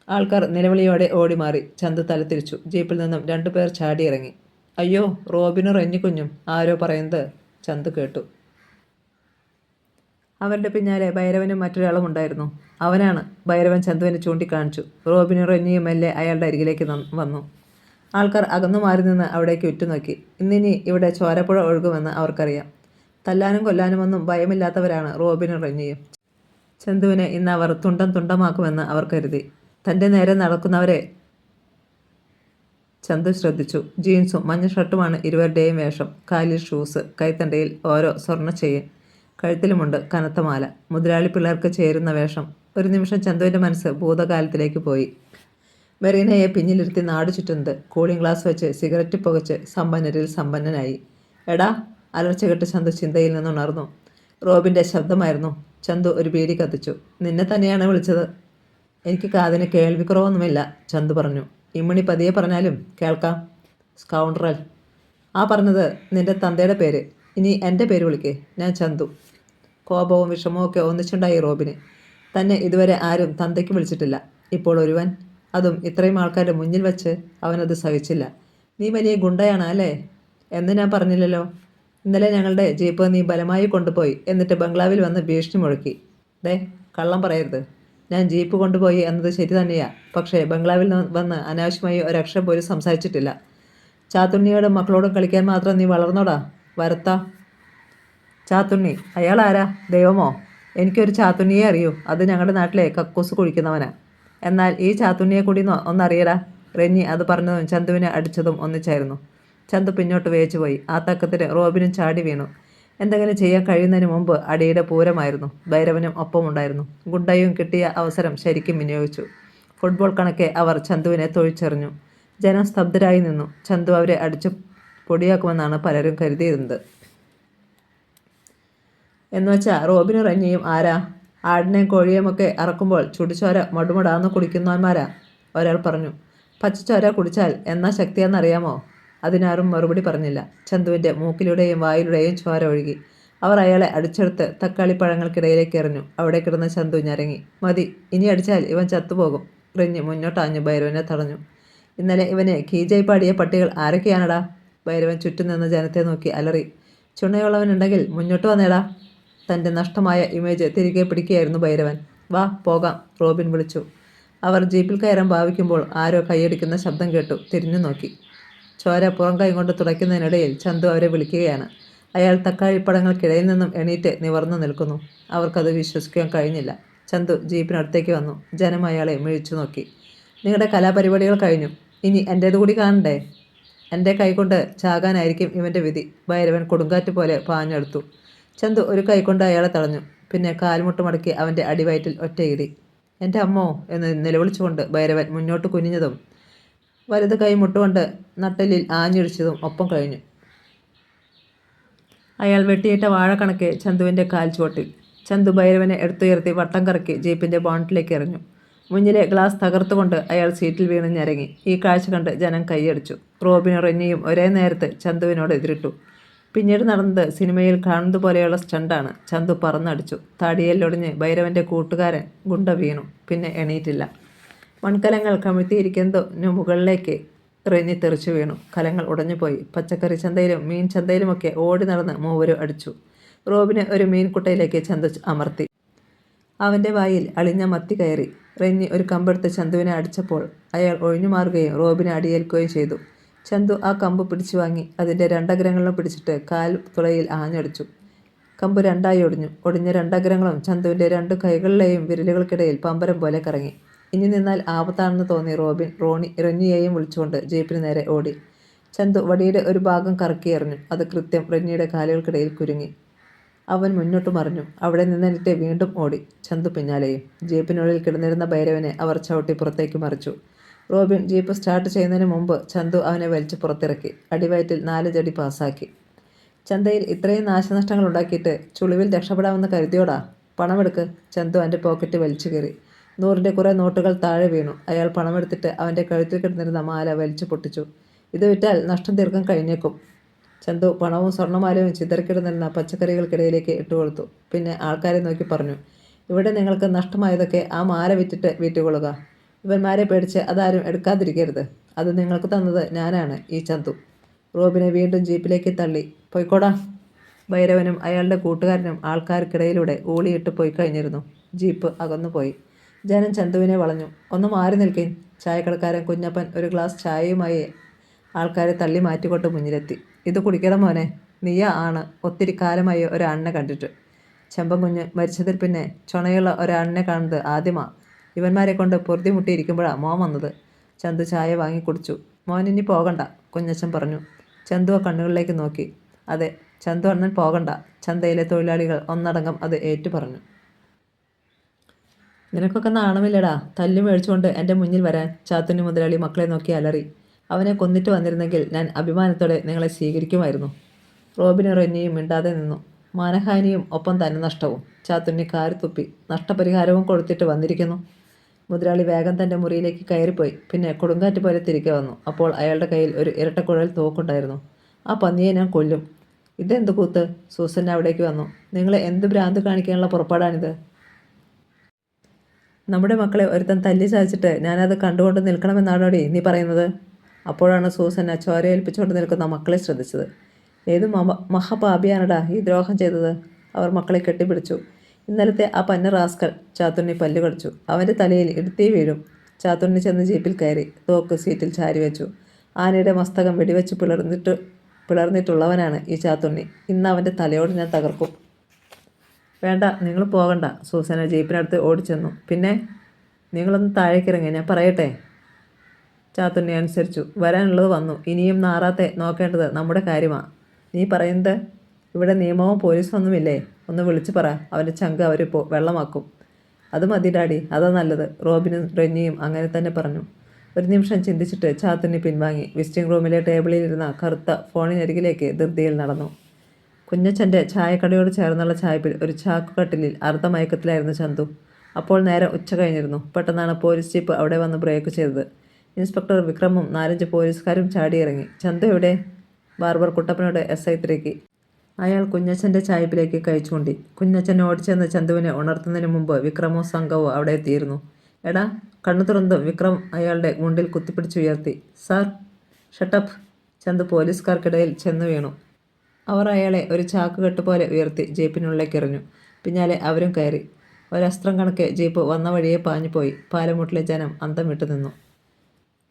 ആൾക്കാർ നിലവിളിയോടെ ഓടിമാറി. ചന്തു തലത്തിരിച്ചു. ജീപ്പിൽ നിന്നും 2 പേർ ചാടിയിറങ്ങി. അയ്യോ, റോബിനും റെന്നിക്കുഞ്ഞും ആരോ പറയുന്നത് ചന്തു കേട്ടു. അവരുടെ പിന്നാലെ ഭൈരവനും മറ്റൊരാളും ഉണ്ടായിരുന്നു. അവനാണ്. ഭൈരവൻ ചന്തുവിനെ ചൂണ്ടിക്കാണിച്ചു. റോബിനും റെന്നിയും മെല്ലെ അയാളുടെ അരികിലേക്ക് വന്നു. ആൾക്കാർ അകന്നു മാറി നിന്ന് അവിടേക്ക് ഉറ്റുനോക്കി. ഇന്നിനി ഇവിടെ ചോരപ്പുഴ ഒഴുകുമെന്ന് അവർക്കറിയാം. തല്ലാനും കൊല്ലാനുമൊന്നും ഭയമില്ലാത്തവരാണ് റോബിനും റെന്നിയും. ചന്തുവിനെ ഇന്ന് അവർ തുണ്ടം തുണ്ടമാക്കുമെന്ന് അവർ കരുതി. തൻ്റെ നേരെ നടക്കുന്നവരെ ചന്തു ശ്രദ്ധിച്ചു. ജീൻസും മഞ്ഞ ഷർട്ടുമാണ് ഇരുവരുടെയും വേഷം. കാലിൽ ഷൂസ്, കൈത്തണ്ടയിൽ ഓരോ സ്വർണ്ണ ചെയിൻ, കഴുത്തിലുമുണ്ട് കനത്ത മാല. മുതലാളി പിള്ളേർക്ക് ചേരുന്ന വേഷം. ഒരു നിമിഷം ചന്തുവിൻ്റെ മനസ്സ് ഭൂതകാലത്തിലേക്ക് പോയി. മെറീനയെ പിന്നിലിരുത്തി നാട് ചുറ്റുന്നത്, കൂളിംഗ് ഗ്ലാസ് വെച്ച് സിഗരറ്റ് പുകച്ച് സമ്പന്നരിൽ സമ്പന്നനായി. എടാ, അലർച്ച കെട്ട് ചന്തു ചിന്തയിൽ നിന്നുണർന്നു. റോബിൻ്റെ ശബ്ദമായിരുന്നു. ചന്തു ഒരു ബീഡി കത്തിച്ചു. നിന്നെ തന്നെയാണ് വിളിച്ചത്. എനിക്ക് കാതിന് കേൾവിക്കുറവൊന്നുമില്ല, ചന്തു പറഞ്ഞു. ഇമ്മണി പതിയെ പറഞ്ഞാലും കേൾക്കാം. സ്കൗണ്ടറൽ. ആ പറഞ്ഞത് നിന്റെ തന്തയുടെ പേര്. ഇനി എൻ്റെ പേര് വിളിക്കേ. ഞാൻ ചന്തു. കോപവും വിഷമവും ഒക്കെ ഒന്നിച്ചുണ്ടായി റോബിന്. തന്നെ ഇതുവരെ ആരും തന്തയ്ക്ക് വിളിച്ചിട്ടില്ല. ഇപ്പോൾ ഒരുവൻ, അതും ഇത്രയും ആൾക്കാരുടെ മുന്നിൽ വെച്ച്, അവനത് സഹിച്ചില്ല. നീ വലിയ ഗുണ്ടയാണ് അല്ലേ? എന്ന് ഞാൻ പറഞ്ഞില്ലല്ലോ. ഇന്നലെ ഞങ്ങളുടെ ജീപ്പ് നീ ബലമായി കൊണ്ടുപോയി. എന്നിട്ട് ബംഗ്ലാവിൽ വന്ന് ഭീഷണി മുഴക്കി. ദേ, കള്ളം പറയരുത്. ഞാൻ ജീപ്പ് കൊണ്ടുപോയി എന്നത് ശരി തന്നെയാ. പക്ഷേ ബംഗ്ലാവിൽ വന്ന് അനാവശ്യമായി ഒരക്ഷരം പോലും സംസാരിച്ചിട്ടില്ല. ചാത്തുണ്ണിയോടും മക്കളോടും കളിക്കാൻ മാത്രം നീ വളർന്നോടാ വരത്താ. ചാത്തുണ്ണി? അയാൾ ആരാ? ദൈവമോ? എനിക്കൊരു ചാത്തുണ്ണിയെ അറിയൂ. അത് ഞങ്ങളുടെ നാട്ടിലെ കക്കൂസ് കുഴിക്കുന്നവനാ. എന്നാൽ ഈ ചാത്തുണ്ണിയെ കൂടി ഒന്നറിയടാ. റെന്നി അത് പറഞ്ഞതും ചന്തുവിനെ അടിച്ചതും ഒന്നിച്ചായിരുന്നു. ചന്തു പിന്നോട്ട് വേച്ചുപോയി. ആ തക്കത്തിന് റോബിനും ചാടി വീണു. എന്തെങ്കിലും ചെയ്യാൻ കഴിയുന്നതിന് മുമ്പ് അടിയുടെ പൂരമായിരുന്നു. ഭൈരവനും ഒപ്പമുണ്ടായിരുന്നു. ഗുണ്ടയും കിട്ടിയ അവസരം ശരിക്കും വിനിയോഗിച്ചു. ഫുട്ബോൾ കണക്കെ അവർ ചന്തുവിനെ തൊഴിച്ചെറിഞ്ഞു. ജനം സ്തബ്ധരായി നിന്നു. ചന്തു അവരെ അടിച്ചു പൊടിയാക്കുമെന്നാണ് പലരും കരുതിയിരുന്നത്. എന്നുവെച്ചാൽ റോബിനും റെന്നിയും ആരാ? ആടിനെയും കോഴിയുമൊക്കെ അറക്കുമ്പോൾ ചുടുചോര മടുമടാന്ന് കുടിക്കുന്നവന്മാരാ, ഒരാൾ പറഞ്ഞു. പച്ചച്ചോര കുടിച്ചാൽ എന്നാ ശക്തിയാണെന്നറിയാമോ? അതിനാരും മറുപടി പറഞ്ഞില്ല. ചന്തുവിൻ്റെ മൂക്കിലൂടെയും വായിലൂടെയും ചോര ഒഴുകി. അവർ അയാളെ അടിച്ചെടുത്ത് തക്കാളിപ്പഴങ്ങൾക്കിടയിലേക്ക് എറിഞ്ഞു. അവിടെ കിടന്ന ചന്തു ഞരങ്ങി. മതി, ഇനി അടിച്ചാൽ ഇവൻ ചത്തുപോകും. റെഞ്ഞ് മുന്നോട്ടാഞ്ഞു ഭൈരവനെ തടഞ്ഞു. ഇന്നലെ ഇവനെ കീജായി പാടിയ പട്ടികൾ ആരൊക്കെയാണടാ? ഭൈരവൻ ചുറ്റും നിന്ന ജനത്തെ നോക്കി അലറി. ചുണയുള്ളവനുണ്ടെങ്കിൽ മുന്നോട്ട് വന്നേടാ. തൻ്റെ നഷ്ടമായ ഇമേജ് തിരികെ പിടിക്കുകയായിരുന്നു ഭൈരവൻ. വാ പോകാം, റോബിൻ വിളിച്ചു. അവർ ജീപ്പിൽ കയറാൻ ഭാവിക്കുമ്പോൾ ആരോ കൈയടിക്കുന്ന ശബ്ദം കേട്ടു. തിരിഞ്ഞു നോക്കി. ചോര പുറം കൈ കൊണ്ട് തുടയ്ക്കുന്നതിനിടയിൽ ചന്തു അവരെ വിളിക്കുകയാണ്. അയാൾ തക്കാളിപ്പഴങ്ങൾക്കിടയിൽ നിന്നും എണീറ്റ് നിവർന്നു നിൽക്കുന്നു. അവർക്കത് വിശ്വസിക്കാൻ കഴിഞ്ഞില്ല. ചന്തു ജീപ്പിനടുത്തേക്ക് വന്നു. ജനം അയാളെ മിഴിച്ചു നോക്കി. നിങ്ങളുടെ കലാപരിപാടികൾ കഴിഞ്ഞു, ഇനി എൻ്റേത് കൂടി കാണണ്ടേ? എൻ്റെ കൈകൊണ്ട് ചാകാനായിരിക്കും ഇവൻ്റെ വിധി. ഭൈരവൻ കൊടുങ്കാറ്റ് പോലെ പാഞ്ഞെടുത്തു. ചന്തു ഒരു കൈകൊണ്ട് അയാളെ തടഞ്ഞു. പിന്നെ കാൽമുട്ട് മടക്കി അവൻ്റെ അടിവയറ്റിൽ ഒറ്റയിടി. എൻ്റെ അമ്മോ എന്ന് നിലവിളിച്ചുകൊണ്ട് ഭൈരവൻ മുന്നോട്ട് കുനിഞ്ഞതും വലത് കൈ മുട്ടുകൊണ്ട് നട്ടലിൽ ആഞ്ഞിടിച്ചതും ഒപ്പം കഴിഞ്ഞു. അയാൾ വെട്ടിയിട്ട വാഴ കണക്കെ ചന്തുവിൻ്റെ കാൽ ചുവട്ടിൽ. ചന്തു ഭൈരവനെ എടുത്തുയർത്തി വട്ടം കറക്കി ജീപ്പിൻ്റെ ബോണറ്റിലേക്ക് എറിഞ്ഞു. മുന്നിലെ ഗ്ലാസ് തകർത്തുകൊണ്ട് അയാൾ സീറ്റിൽ വീണ് ഞരങ്ങി. ഈ കാഴ്ച കണ്ട് ജനം കൈയടിച്ചു. റോബിനും റെന്നിയും ഒരേ നേരത്ത് ചന്തുവിനോട് എതിരിട്ടു. പിന്നീട് നടന്നത് സിനിമയിൽ കാണുന്നത് പോലെയുള്ള സ്റ്റണ്ടാണ്. ചന്തു പറന്നടിച്ചു. താടിയെല്ലൊടിഞ്ഞ് ഭൈരവൻ്റെ കൂട്ടുകാരൻ ഗുണ്ട വീണു. പിന്നെ എണീറ്റില്ല. മൺകലങ്ങൾ കമിഴ്ത്തിയിരിക്കുന്നതിനു മുകളിലേക്ക് റെന്നി തെറിച്ചു വീണു. കലങ്ങൾ ഉടഞ്ഞുപോയി. പച്ചക്കറി ചന്തയിലും മീൻ ചന്തയിലുമൊക്കെ ഓടി നടന്ന് മൂവരും അടിച്ചു. റോബിനെ ഒരു മീൻകുട്ടയിലേക്ക് ചന്തു അമർത്തി. അവൻ്റെ വായിൽ അളിഞ്ഞ മത്തി കയറി. റെന്നി ഒരു കമ്പെടുത്ത് ചന്തുവിനെ അടിച്ചപ്പോൾ അയാൾ ഒഴിഞ്ഞു മാറുകയും റോബിനെ അടിയേൽക്കുകയും ചെയ്തു. ചന്തു ആ കമ്പ് പിടിച്ചു വാങ്ങി അതിൻ്റെ രണ്ടഗ്രങ്ങളിലും പിടിച്ചിട്ട് കാൽ തുളയിൽ ആഞ്ഞടിച്ചു. കമ്പ് രണ്ടായി ഒടിഞ്ഞു. ഒടിഞ്ഞ രണ്ടഗ്രങ്ങളും ചന്തുവിൻ്റെ 2 കൈകളിലെയും വിരലുകൾക്കിടയിൽ പമ്പരം പോലെ കറങ്ങി. ഇനി നിന്നാൽ ആപത്താണെന്ന് തോന്നി റോബിൻ റെന്നിയെയും വിളിച്ചുകൊണ്ട് ജീപ്പിന് നേരെ ഓടി. ചന്തു വടിയുടെ ഒരു ഭാഗം കറക്കി എറിഞ്ഞു. അത് കൃത്യം റെന്നിയുടെ കാലുകൾക്കിടയിൽ കുരുങ്ങി. അവൻ മുന്നോട്ട് മറിഞ്ഞു. അവിടെ നിന്നെന്നിട്ട് വീണ്ടും ഓടി. ചന്തു പിന്നാലെയും. ജീപ്പിനുള്ളിൽ കിടന്നിരുന്ന ഭൈരവനെ അവർ ചവിട്ടി പുറത്തേക്ക് മറിച്ചു. റോബിൻ ജീപ്പ് സ്റ്റാർട്ട് ചെയ്യുന്നതിന് മുമ്പ് ചന്തു അവനെ വലിച്ച് പുറത്തിറക്കി. അടിവയറ്റിൽ 4 ജടി പാസാക്കി. ചന്തയിൽ ഇത്രയും നാശനഷ്ടങ്ങൾ ഉണ്ടാക്കിയിട്ട് ചുളിവിൽ രക്ഷപ്പെടാമെന്ന് കരുതിയോടാ? പണമെടുക്ക്. ചന്തു അവൻ്റെ പോക്കറ്റ് വലിച്ചു കയറി. 100ൻ്റെ കുറേ നോട്ടുകൾ താഴെ വീണു. അയാൾ പണമെടുത്തിട്ട് അവൻ്റെ കഴുത്തിൽ കിടന്നിരുന്ന മാല വലിച്ചു പൊട്ടിച്ചു. ഇത് വിറ്റാൽ നഷ്ടം തീർക്കാൻ കഴിഞ്ഞേക്കും. ചന്തു പണവും സ്വർണ്ണമാലയും ചിതറിക്കിടന്നിരുന്ന പച്ചക്കറികൾക്കിടയിലേക്ക് ഇട്ടുകൊടുത്തു. പിന്നെ ആൾക്കാരെ നോക്കി പറഞ്ഞു. ഇവിടെ നിങ്ങൾക്ക് നഷ്ടമായതൊക്കെ ആ മാല വിറ്റിട്ട് വീട്ടുകൊള്ളുക. ഇവന്മാരെ പേടിച്ച് അതാരും എടുക്കാതിരിക്കരുത്. അത് നിങ്ങൾക്ക് തന്നത് ഞാനാണ്, ഈ ചന്തു. റോബിനെ വീണ്ടും ജീപ്പിലേക്ക് തള്ളി. പോയിക്കോടാ. ഭൈരവനും അയാളുടെ കൂട്ടുകാരനും ആൾക്കാർക്കിടയിലൂടെ ഊളിയിട്ട് പോയി കഴിഞ്ഞിരുന്നു. ജീപ്പ് അകന്നുപോയി. ജനം ചന്തുവിനെ വളഞ്ഞു. ഒന്ന് മാറി നിൽക്കേൻ. ചായക്കടക്കാരൻ കുഞ്ഞപ്പൻ ഒരു ഗ്ലാസ് ചായയുമായി ആൾക്കാരെ തള്ളി മാറ്റിക്കൊണ്ട് മുന്നിലെത്തി. ഇത് കുടിക്കണം മോനെ, നീയാ ആണ് ഒത്തിരി കാലമായി ഒരാണിനെ കണ്ടിട്ട്. ചെമ്പൻ കുഞ്ഞ് മരിച്ചതിൽ പിന്നെ ചുണയുള്ള ഒരാണിനെ കാണുന്നത് ആദ്യമാ. ഇവന്മാരെ കൊണ്ട് പൊറുതി മുട്ടിയിരിക്കുമ്പോഴാണ് മോൻ വന്നത്. ചന്തു ചായ വാങ്ങി കുടിച്ചു. മോൻ ഇനി പോകണ്ട, കുഞ്ഞച്ചൻ പറഞ്ഞു. ചന്തു ആ കണ്ണുകളിലേക്ക് നോക്കി. അതെ, ചന്തു അണ്ണൻ പോകണ്ട. ചന്തയിലെ തൊഴിലാളികൾ ഒന്നടങ്കം അത് ഏറ്റു പറഞ്ഞു. നിനക്കൊക്കെ നാണമില്ലടാ, തല്ലു മേടിച്ചുകൊണ്ട് എൻ്റെ മുന്നിൽ വരാൻ. ചാത്തുണ്ണി മുതലാളി മക്കളെ നോക്കി അലറി. അവനെ കൊന്നിട്ട് വന്നിരുന്നെങ്കിൽ ഞാൻ അഭിമാനത്തോടെ നിങ്ങളെ സ്വീകരിക്കുമായിരുന്നു. റോബിനും റെന്നിയും മിണ്ടാതെ നിന്നു. മാനഹാനിയും ഒപ്പം തന്നെ നഷ്ടവും. ചാത്തുണ്ണി കാറിത്തുപ്പി. നഷ്ടപരിഹാരവും കൊടുത്തിട്ട് വന്നിരിക്കുന്നു. മുതലാളി വേഗം തൻ്റെ മുറിയിലേക്ക് കയറിപ്പോയി. പിന്നെ കൊടുങ്കാറ്റ് പോലെ തിരികെ വന്നു. അപ്പോൾ അയാളുടെ കയ്യിൽ ഒരു ഇരട്ടക്കുഴൽ തോക്കുണ്ടായിരുന്നു. ആ പന്നിയെ ഞാൻ കൊല്ലും. ഇതെന്ത് കൂത്ത്? സൂസൻ അവിടേക്ക് വന്നു. നിങ്ങളെ എന്ത് ഭ്രാന്ത് കാണിക്കാനുള്ള പുറപ്പാടാണിത്? നമ്മുടെ മക്കളെ ഒരുത്തൻ തല്ലി സാധിച്ചിട്ട് ഞാനത് കണ്ടുകൊണ്ട് നിൽക്കണമെന്നാണോടി നീ പറയുന്നത്? അപ്പോഴാണ് സൂസന്ന ചോരയേൽപ്പിച്ചുകൊണ്ട് നിൽക്കുന്ന മക്കളെ ശ്രദ്ധിച്ചത്. ഏത് മഹാപാപിയാണടാ ഈ ദ്രോഹം ചെയ്തത്? അവർ മക്കളെ കെട്ടിപ്പിടിച്ചു. ഇന്നലത്തെ ആ പന്ന റാസ്കൽ. ചാത്തുണ്ണി പല്ലു കടിച്ചു. അവൻ്റെ തലയിൽ ഇടുത്തി വീഴും. ചാത്തുണ്ണി ചെന്ന് ജീപ്പിൽ കയറി. തോക്ക് സീറ്റിൽ ചാരി വെച്ചു. ആനയുടെ മസ്തകം വെടിവെച്ച് പിളർന്നിട്ടുള്ളവനാണ് ഈ ചാത്തുണ്ണി. ഇന്ന് അവൻ്റെ തലയോട് ഞാൻ തകർക്കും. വേണ്ട, നിങ്ങൾ പോകണ്ട. സൂസന ജീപ്പിനടുത്ത് ഓടിച്ചെന്നു. പിന്നെ നിങ്ങളൊന്ന് താഴേക്കിറങ്ങി, ഞാൻ പറയട്ടെ. ചാത്തുണ്ണി അനുസരിച്ചു. വരാനുള്ളത് വന്നു. ഇനിയും നാറാത്തെ നോക്കേണ്ടത് നമ്മുടെ കാര്യമാണ്. നീ പറയുന്നത് ഇവിടെ നിയമവും പോലീസൊന്നുമില്ലേ? ഒന്ന് വിളിച്ചു പറ. അവൻ്റെ ചങ്ക് അവരിപ്പോൾ വെള്ളമാക്കും. അത് മതി ഡാഡി, അതാ നല്ലത്. റോബിനും റെന്നിയും അങ്ങനെ തന്നെ പറഞ്ഞു. ഒരു നിമിഷം ചിന്തിച്ചിട്ട് ചാത്തുണ്ണി പിൻവാങ്ങി. വിസിറ്റിംഗ് റൂമിലെ ടേബിളിലിരുന്ന കറുത്ത ഫോണിനരികിലേക്ക് ധൃതിയിൽ നടന്നു. കുഞ്ഞച്ചൻ്റെ ചായക്കടയോട് ചേർന്നുള്ള ചായപ്പിൽ ഒരു ചാക്കുകട്ടിലിൽ അർദ്ധമയക്കത്തിലായിരുന്നു ചന്തു. അപ്പോൾ നേരം ഉച്ച കഴിഞ്ഞിരുന്നു. പെട്ടെന്നാണ് പോലീസ് ജീപ്പ് അവിടെ വന്ന് ബ്രേക്ക് ചെയ്തത്. ഇൻസ്പെക്ടർ വിക്രമും 4-5 പോലീസുകാരും ചാടിയിറങ്ങി. ചന്തു എവിടെ? ബാർബർ കുട്ടപ്പനോട് SI തിരക്കി. അയാൾ കുഞ്ഞച്ചൻ്റെ ചായപ്പിലേക്ക് കഴിച്ചുകൊണ്ടി. കുഞ്ഞച്ചൻ ഓടിച്ചെന്ന് ചന്തുവിനെ ഉണർത്തുന്നതിന് മുമ്പ് വിക്രമോ സംഘവും അവിടെ എത്തിയിരുന്നു. എടാ, കണ്ണു തുറന്നും വിക്രം അയാളുടെ മുണ്ടിൽ കുത്തിപ്പിടിച്ചുയർത്തി. സാർ. ഷട്ടപ്പ്. ചന്തു പോലീസുകാർക്കിടയിൽ ചെന്നു വീണു. അവർ അയാളെ ഒരു ചാക്കുകെട്ട് പോലെ ഉയർത്തി ജീപ്പിനുള്ളിലേക്ക് എറിഞ്ഞു. പിന്നാലെ അവരും കയറി. ഒരസ്ത്രം കണക്കെ ജീപ്പ് വന്ന വഴിയെ പാഞ്ഞുപോയി. പാലമുട്ടിലെ ജനം അന്തം വിട്ടു നിന്നു.